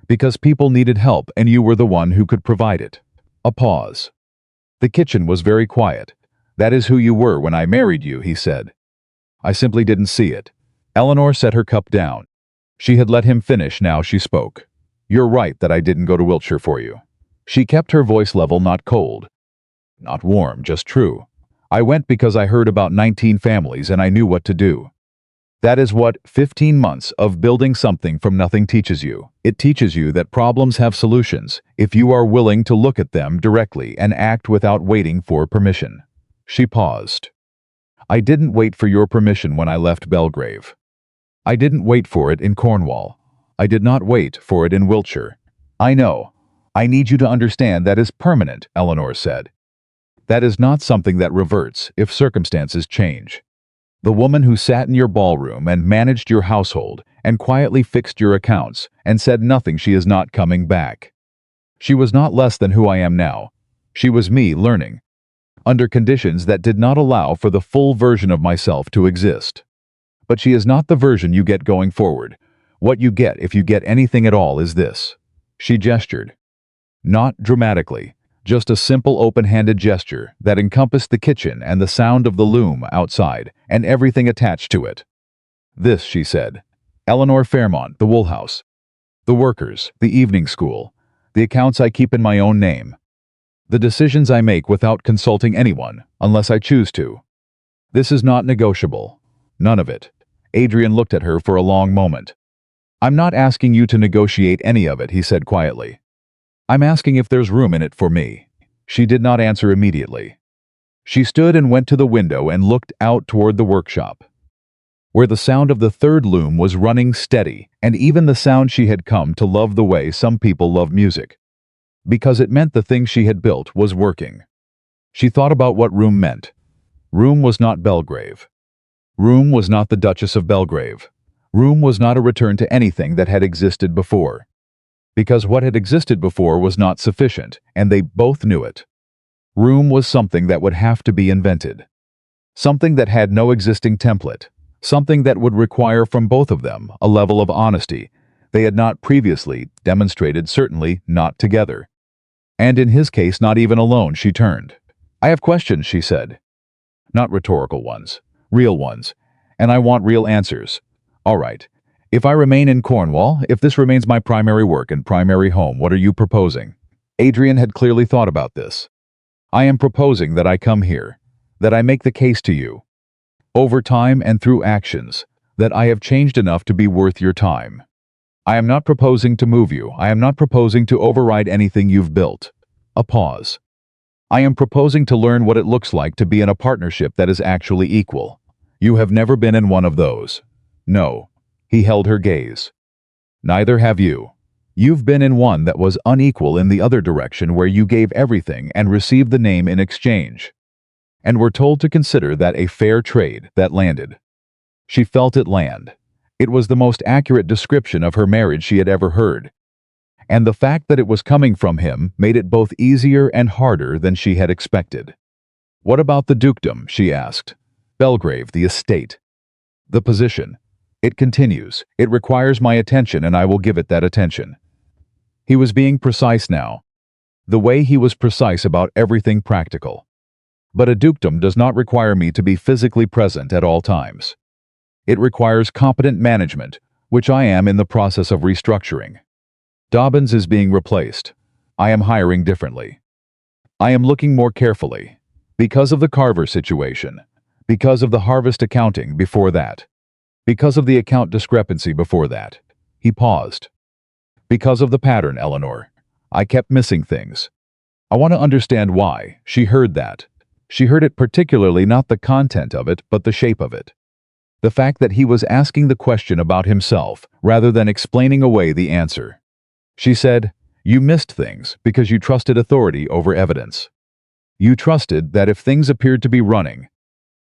Because people needed help and you were the one who could provide it." A pause. "The kitchen was very quiet. That is who you were when I married you," he said. "I simply didn't see it." Eleanor set her cup down. She had let him finish, now she spoke. "You're right that I didn't go to Wiltshire for you." She kept her voice level, not cold. Not warm, just true. "I went because I heard about 19 families and I knew what to do. That is what 15 months of building something from nothing teaches you. It teaches you that problems have solutions if you are willing to look at them directly and act without waiting for permission." She paused. "I didn't wait for your permission when I left Bellgrave. I didn't wait for it in Cornwall. I did not wait for it in Wiltshire. I know. I need you to understand that is permanent," Eleanor said. "That is not something that reverts if circumstances change. The woman who sat in your ballroom and managed your household and quietly fixed your accounts and said nothing, she is not coming back. She was not less than who I am now. She was me learning, under conditions that did not allow for the full version of myself to exist. But she is not the version you get going forward. What you get, if you get anything at all, is this." She gestured. Not dramatically, just a simple open-handed gesture that encompassed the kitchen and the sound of the loom outside and everything attached to it. "This," she said. "Eleanor Fairmont, the wool house. The workers, the evening school, the accounts I keep in my own name. The decisions I make without consulting anyone, unless I choose to. This is not negotiable. None of it. Adrian looked at her for a long moment. I'm not asking you to negotiate any of it, he said quietly. I'm asking if there's room in it for me. She did not answer immediately. She stood and went to the window and looked out toward the workshop, where the sound of the third loom was running steady, and even the sound she had come to love the way some people love music, because it meant the thing she had built was working. She thought about what room meant. Room was not Bellgrave. Room was not the Duchess of Bellgrave. Room was not a return to anything that had existed before, because what had existed before was not sufficient, and they both knew it. Room was something that would have to be invented. Something that had no existing template. Something that would require from both of them a level of honesty they had not previously demonstrated, certainly not together. And in his case, not even alone. She turned. I have questions, she said. Not rhetorical ones. Real ones. And I want real answers. All right. If I remain in Cornwall, if this remains my primary work and primary home, what are you proposing? Adrian had clearly thought about this. I am proposing that I come here, that I make the case to you, over time and through actions, that I have changed enough to be worth your time. I am not proposing to move you. I am not proposing to override anything you've built. A pause. I am proposing to learn what it looks like to be in a partnership that is actually equal. You have never been in one of those. No. He held her gaze. Neither have you. You've been in one that was unequal in the other direction, where you gave everything and received the name in exchange, and were told to consider that a fair trade that landed. She felt it land. It was the most accurate description of her marriage she had ever heard. And the fact that it was coming from him made it both easier and harder than she had expected. What about the dukedom? She asked. Bellgrave, the estate. The position. It continues. It requires my attention, and I will give it that attention. He was being precise now. The way he was precise about everything practical. But a dukedom does not require me to be physically present at all times. It requires competent management, which I am in the process of restructuring. Dobbins is being replaced. I am hiring differently. I am looking more carefully. Because of the Carver situation. Because of the harvest accounting before that. Because of the account discrepancy before that. He paused. Because of the pattern, Eleanor. I kept missing things. I want to understand why. She heard that. She heard it particularly, not the content of it, but the shape of it. The fact that he was asking the question about himself, rather than explaining away the answer. She said, you missed things because you trusted authority over evidence. You trusted that if things appeared to be running,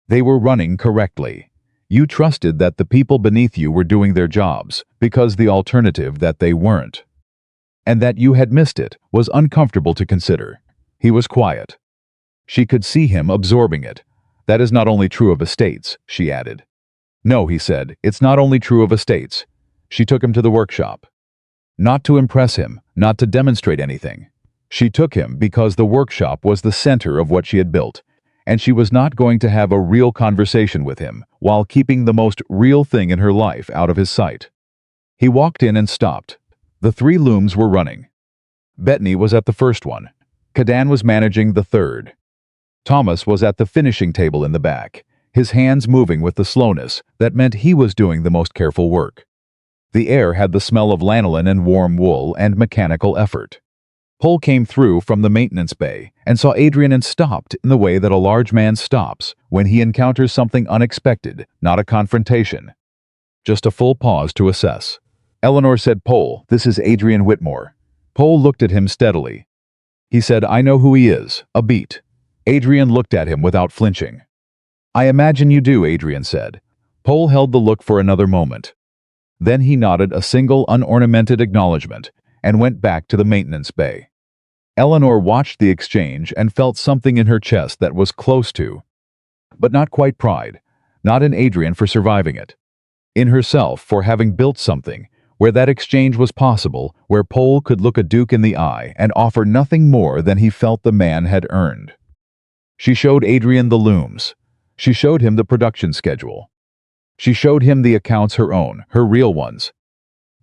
they were running correctly. You trusted that the people beneath you were doing their jobs, because the alternative that they weren't. And that you had missed it was uncomfortable to consider. He was quiet. She could see him absorbing it. That is not only true of estates, she added. No, he said, it's not only true of estates. She took him to the workshop. Not to impress him, not to demonstrate anything. She took him because the workshop was the center of what she had built, and she was not going to have a real conversation with him while keeping the most real thing in her life out of his sight. He walked in and stopped. The 3 looms were running. Bettany was at the first one. Cadan was managing the third. Thomas was at the finishing table in the back, his hands moving with the slowness that meant he was doing the most careful work. The air had the smell of lanolin and warm wool and mechanical effort. Pole came through from the maintenance bay and saw Adrian and stopped in the way that a large man stops when he encounters something unexpected, not a confrontation. Just a full pause to assess. Eleanor said, Pole, this is Adrian Whitmore. Pole looked at him steadily. He said, I know who he is, a beat. Adrian looked at him without flinching. I imagine you do, Adrian said. Pole held the look for another moment. Then he nodded a single unornamented acknowledgement and went back to the maintenance bay. Eleanor watched the exchange and felt something in her chest that was close to, but not quite pride, not in Adrian for surviving it. In herself for having built something where that exchange was possible, where Pole could look a duke in the eye and offer nothing more than he felt the man had earned. She showed Adrian the looms. She showed him the production schedule. She showed him the accounts, her own, her real ones.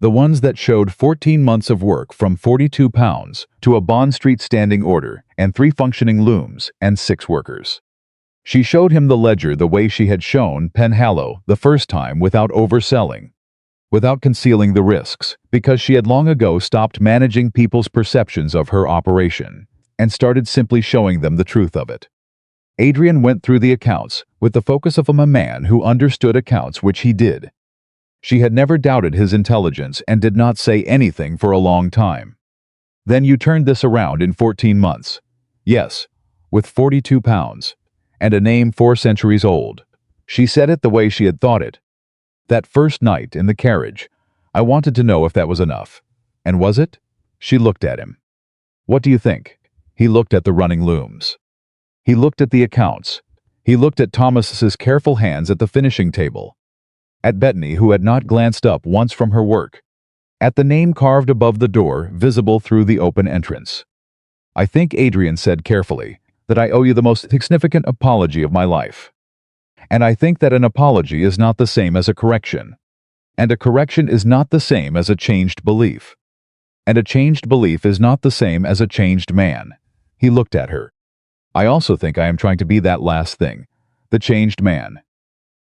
The ones that showed 14 months of work from £42 to a Bond Street standing order and 3 functioning looms and 6 workers. She showed him the ledger the way she had shown Penhallow the first time, without overselling, without concealing the risks, because she had long ago stopped managing people's perceptions of her operation and started simply showing them the truth of it. Adrian went through the accounts with the focus of a man who understood accounts, which he did. She had never doubted his intelligence and did not say anything for a long time. Then you turned this around in 14 months. Yes, with £42, and a name 4 centuries old. She said it the way she had thought it. That first night in the carriage, I wanted to know if that was enough. And was it? She looked at him. What do you think? He looked at the running looms. He looked at the accounts. He looked at Thomas's careful hands at the finishing table. At Bettany, who had not glanced up once from her work. At the name carved above the door, visible through the open entrance. I think, Adrian said carefully, that I owe you the most significant apology of my life. And I think that an apology is not the same as a correction. And a correction is not the same as a changed belief. And a changed belief is not the same as a changed man. He looked at her. I also think I am trying to be that last thing, the changed man.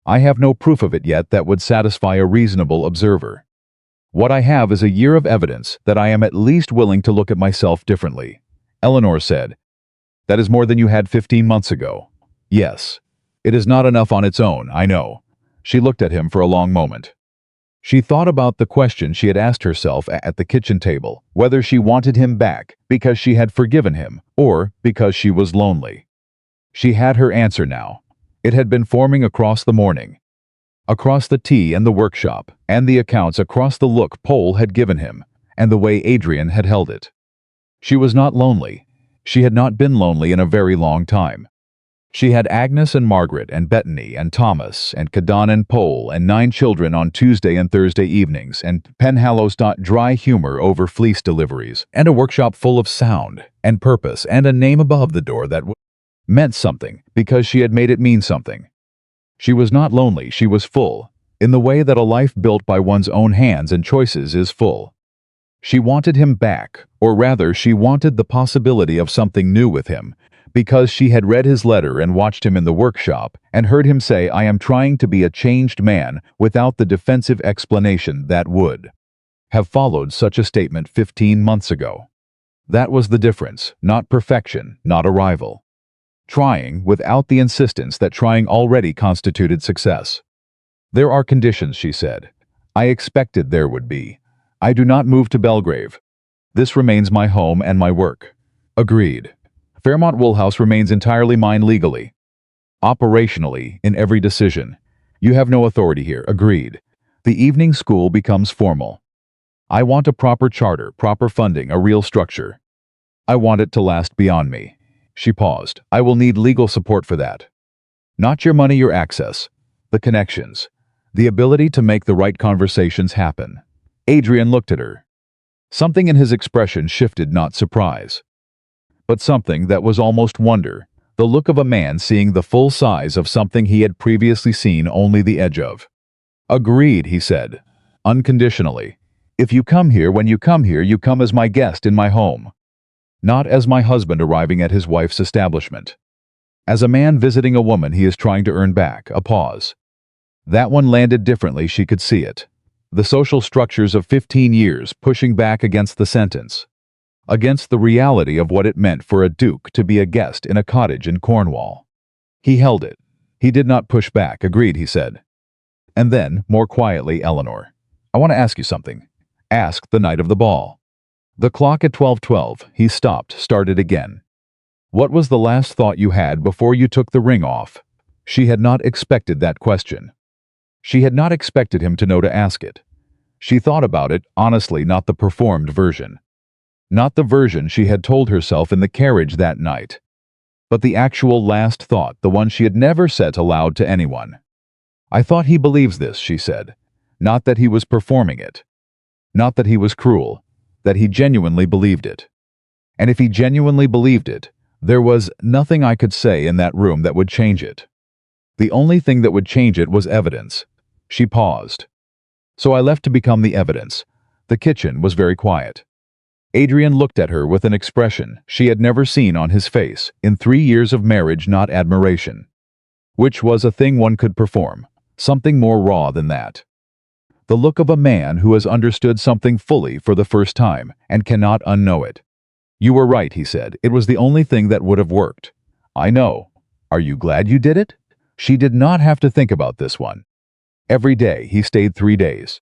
I have no proof of it yet that would satisfy a reasonable observer. What I have is a year of evidence that I am at least willing to look at myself differently. Eleanor said, That is more than you had 15 months ago. Yes. It is not enough on its own, I know. She looked at him for a long moment. She thought about the question she had asked herself at the kitchen table, whether she wanted him back because she had forgiven him or because she was lonely. She had her answer now. It had been forming across the morning, across the tea and the workshop, and the accounts, across the look Pole had given him, and the way Adrian had held it. She was not lonely. She had not been lonely in a very long time. She had Agnes and Margaret and Bettany and Thomas and Cadan and Pole and 9 children on Tuesday and Thursday evenings, and Penhallow's dry humor over fleece deliveries, and a workshop full of sound and purpose, and a name above the door that meant something because she had made it mean something. She was not lonely, she was full, in the way that a life built by one's own hands and choices is full. She wanted him back, or rather she wanted the possibility of something new with him, because she had read his letter and watched him in the workshop and heard him say, I am trying to be a changed man, without the defensive explanation that would have followed such a statement 15 months ago. That was the difference, not perfection, not arrival. Trying without the insistence that trying already constituted success. There are conditions, she said. I expected there would be. I do not move to Bellgrave. This remains my home and my work. Agreed. Fairmont Woolhouse remains entirely mine legally. Operationally, in every decision. You have no authority here. Agreed. The evening school becomes formal. I want a proper charter, proper funding, a real structure. I want it to last beyond me. She paused. I will need legal support for that. Not your money, your access. The connections. The ability to make the right conversations happen. Adrian looked at her. Something in his expression shifted, not surprise, but something that was almost wonder, the look of a man seeing the full size of something he had previously seen only the edge of. Agreed, he said, unconditionally. If you come here, when you come here, you come as my guest in my home. Not as my husband arriving at his wife's establishment. As a man visiting a woman he is trying to earn back. A pause. That one landed differently, she could see it. The social structures of 15 years pushing back against the sentence. Against the reality of what it meant for a duke to be a guest in a cottage in Cornwall. He held it. He did not push back. Agreed, he said. And then, more quietly, Eleanor. I want to ask you something. Asked the night of the ball. The clock at 12:12, he stopped, started again. What was the last thought you had before you took the ring off? She had not expected that question. She had not expected him to know to ask it. She thought about it, honestly, not the performed version. Not the version she had told herself in the carriage that night. But the actual last thought, the one she had never said aloud to anyone. I thought he believes this, she said. Not that he was performing it. Not that he was cruel. That he genuinely believed it. And if he genuinely believed it, there was nothing I could say in that room that would change it. The only thing that would change it was evidence. She paused. So I left to become the evidence. The kitchen was very quiet. Adrian looked at her with an expression she had never seen on his face in 3 years of marriage, not admiration, which was a thing one could perform, something more raw than that. The look of a man who has understood something fully for the first time and cannot unknow it. "You were right," he said. "It was the only thing that would have worked." "I know. Are you glad you did it?" She did not have to think about this one. Every day he stayed 3 days.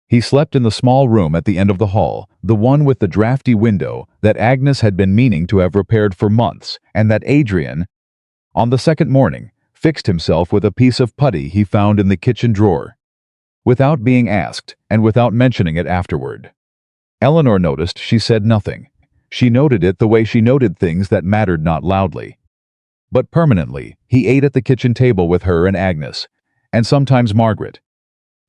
He slept in the small room at the end of the hall, the one with the drafty window that Agnes had been meaning to have repaired for months, and that Adrian, on the second morning, fixed himself with a piece of putty he found in the kitchen drawer. Without being asked, and without mentioning it afterward. Eleanor noticed she said nothing. She noted it the way she noted things that mattered not loudly. But permanently, he ate at the kitchen table with her and Agnes, and sometimes Margaret,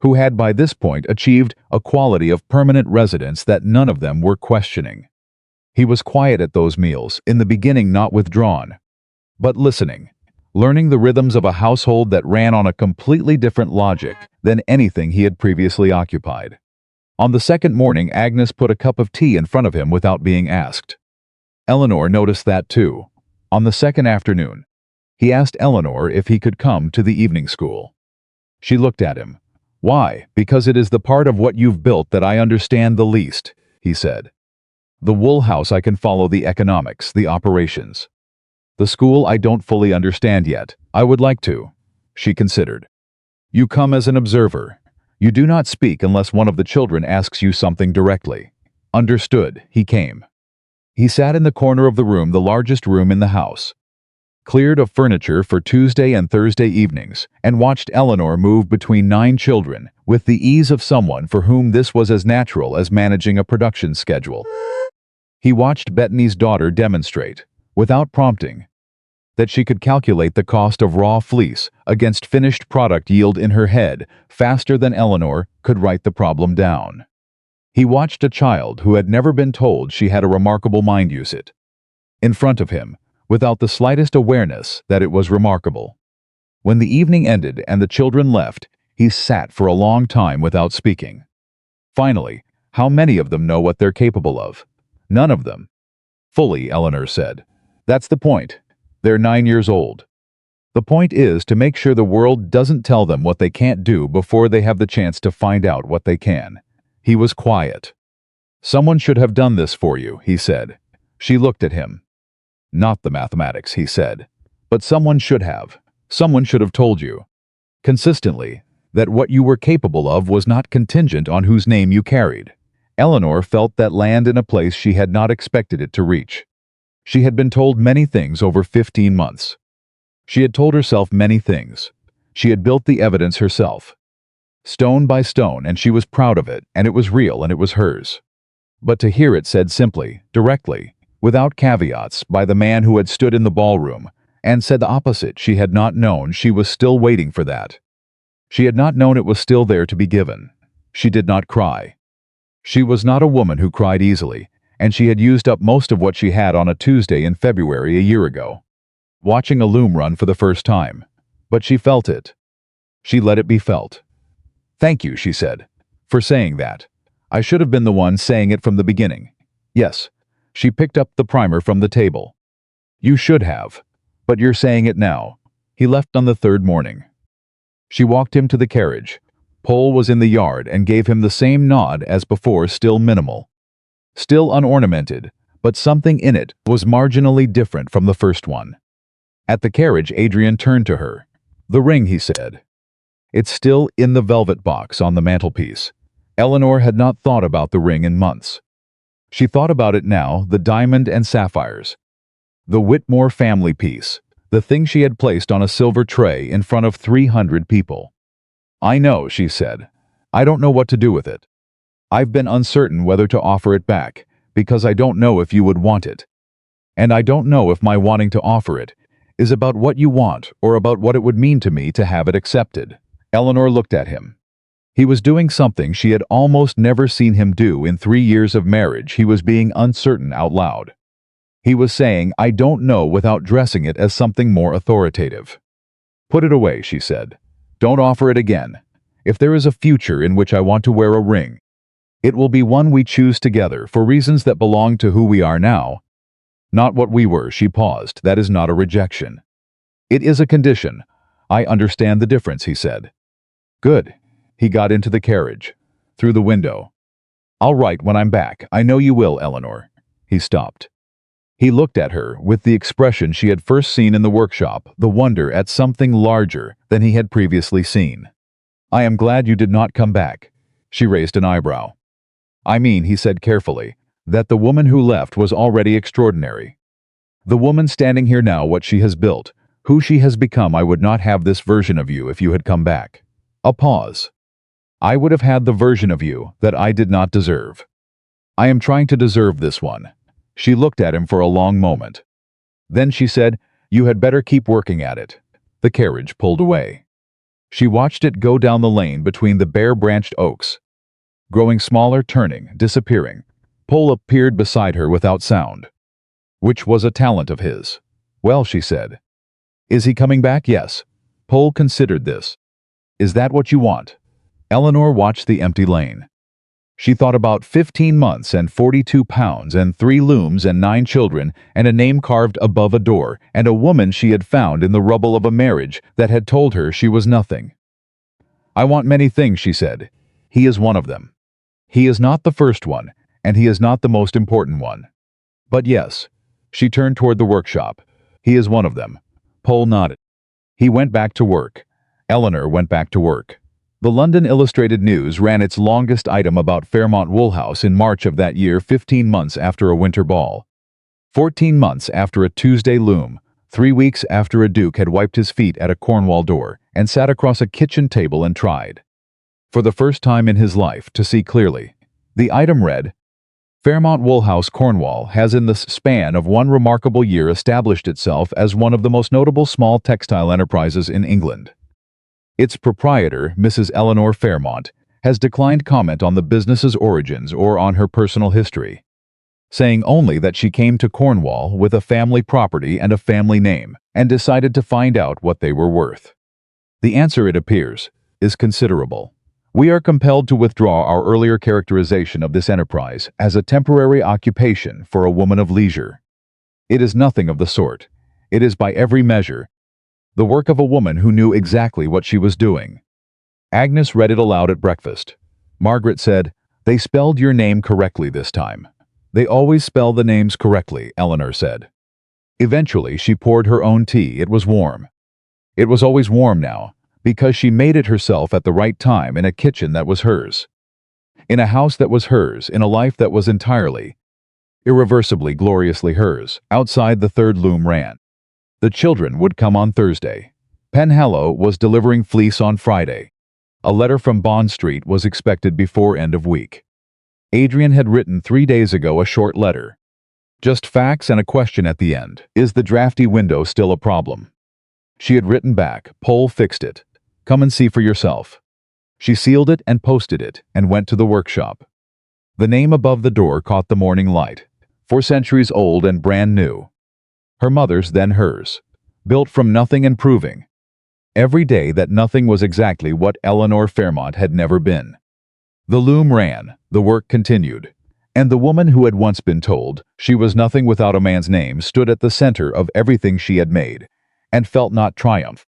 who had by this point achieved a quality of permanent residence that none of them were questioning. He was quiet at those meals, in the beginning not withdrawn, but listening, learning the rhythms of a household that ran on a completely different logic than anything he had previously occupied. On the second morning, Agnes put a cup of tea in front of him without being asked. Eleanor noticed that too. On the second afternoon, he asked Eleanor if he could come to the evening school. She looked at him. "Why? Because it is the part of what you've built that I understand the least," he said. "The wool house I can follow the economics, the operations. The school I don't fully understand yet. I would like to." She considered. "You come as an observer. You do not speak unless one of the children asks you something directly." Understood. He came. He sat in the corner of the room, the largest room in the house, cleared of furniture for Tuesday and Thursday evenings, and watched Eleanor move between 9 children with the ease of someone for whom this was as natural as managing a production schedule. He watched Bettany's daughter demonstrate, without prompting, that she could calculate the cost of raw fleece against finished product yield in her head faster than Eleanor could write the problem down. He watched a child who had never been told she had a remarkable mind use it, in front of him, without the slightest awareness that it was remarkable. When the evening ended and the children left, he sat for a long time without speaking. Finally, "How many of them know what they're capable of?" "None of them." "Fully," Eleanor said. "That's the point. They're 9 years old. The point is to make sure the world doesn't tell them what they can't do before they have the chance to find out what they can." He was quiet. "Someone should have done this for you," he said. She looked at him. "Not the mathematics," he said. "But someone should have. Someone should have told you, consistently, that what you were capable of was not contingent on whose name you carried." Eleanor felt that land in a place she had not expected it to reach. She had been told many things over 15 months. She had told herself many things. She had built the evidence herself, stone by stone, and she was proud of it, and it was real, and it was hers. But to hear it said simply, directly, without caveats, by the man who had stood in the ballroom, and said the opposite, she had not known she was still waiting for that. She had not known it was still there to be given. She did not cry. She was not a woman who cried easily, and she had used up most of what she had on a Tuesday in February a year ago, watching a loom run for the first time. But she felt it. She let it be felt. "Thank you," she said, "for saying that. I should have been the one saying it from the beginning." "Yes." She picked up the primer from the table. "You should have. But you're saying it now." He left on the third morning. She walked him to the carriage. Pole was in the yard and gave him the same nod as before, still minimal, still unornamented, but something in it was marginally different from the first one. At the carriage, Adrian turned to her. "The ring," he said. "It's still in the velvet box on the mantelpiece." Eleanor had not thought about the ring in months. She thought about it now, the diamond and sapphires. The Whitmore family piece, the thing she had placed on a silver tray in front of 300 people. "I know," she said. "I don't know what to do with it. I've been uncertain whether to offer it back, because I don't know if you would want it. And I don't know if my wanting to offer it is about what you want or about what it would mean to me to have it accepted." Eleanor looked at him. He was doing something she had almost never seen him do in 3 years of marriage. He was being uncertain out loud. He was saying, "I don't know," without dressing it as something more authoritative. "Put it away," she said. "Don't offer it again. If there is a future in which I want to wear a ring, it will be one we choose together for reasons that belong to who we are now. Not what we were." She paused. "That is not a rejection. It is a condition. "I understand the difference," he said. "Good." He got into the carriage. Through the window. "I'll write when I'm back. I know you will, Eleanor." He stopped. He looked at her with the expression she had first seen in the workshop, the wonder at something larger than he had previously seen. "I am glad you did not come back." She raised an eyebrow. "I mean," he said carefully, "that the woman who left was already extraordinary. The woman standing here now, what she has built, who she has become. I would not have this version of you if you had come back." A pause. "I would have had the version of you that I did not deserve. I am trying to deserve this one." She looked at him for a long moment. Then she said, "You had better keep working at it." The carriage pulled away. She watched it go down the lane between the bare-branched oaks. Growing smaller, turning, disappearing. Paul appeared beside her without sound. Which was a talent of his. "Well," she said. "Is he coming back?" "Yes." Paul considered this. "Is that what you want?" Eleanor watched the empty lane. She thought about 15 months and 42 pounds and 3 looms and 9 children and a name carved above a door and a woman she had found in the rubble of a marriage that had told her she was nothing. "I want many things," she said. "He is one of them. He is not the first one, and he is not the most important one. But yes." She turned toward the workshop. "He is one of them." Paul nodded. He went back to work. Eleanor went back to work. The London Illustrated News ran its longest item about Fairmont Woolhouse in March of that year, 15 months after a winter ball. 14 months after a Tuesday loom, 3 weeks after a duke had wiped his feet at a Cornwall door and sat across a kitchen table and tried, for the first time in his life, to see clearly. The item read, "Fairmont Woolhouse, Cornwall, has in the span of one remarkable year established itself as one of the most notable small textile enterprises in England. Its proprietor, Mrs. Eleanor Fairmont, has declined comment on the business's origins or on her personal history, saying only that she came to Cornwall with a family property and a family name and decided to find out what they were worth. The answer, it appears, is considerable. We are compelled to withdraw our earlier characterization of this enterprise as a temporary occupation for a woman of leisure. It is nothing of the sort. It is by every measure the work of a woman who knew exactly what she was doing." Agnes read it aloud at breakfast. Margaret said, "They spelled your name correctly this time." "They always spell the names correctly," Eleanor said. Eventually, she poured her own tea. It was warm. It was always warm now, because she made it herself at the right time in a kitchen that was hers. In a house that was hers, in a life that was entirely, irreversibly, gloriously hers. Outside, the third loom ran. The children would come on Thursday. Penhallow was delivering fleece on Friday. A letter from Bond Street was expected before end of week. Adrian had written 3 days ago a short letter. Just facts and a question at the end. "Is the drafty window still a problem?" She had written back, "Paul fixed it. Come and see for yourself." She sealed it and posted it and went to the workshop. The name above the door caught the morning light. 4 centuries old and brand new. Her mother's, then hers. Built from nothing and proving every day that nothing was exactly what Eleanor Fairmont had never been. The loom ran, the work continued, and the woman who had once been told she was nothing without a man's name stood at the center of everything she had made, and felt not triumph,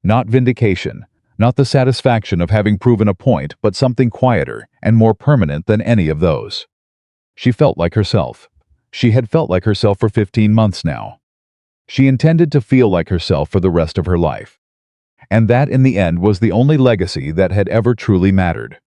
not vindication, not the satisfaction of having proven a point, but something quieter and more permanent than any of those. She felt like herself. She had felt like herself for 15 months now. She intended to feel like herself for the rest of her life. And that, in the end, was the only legacy that had ever truly mattered.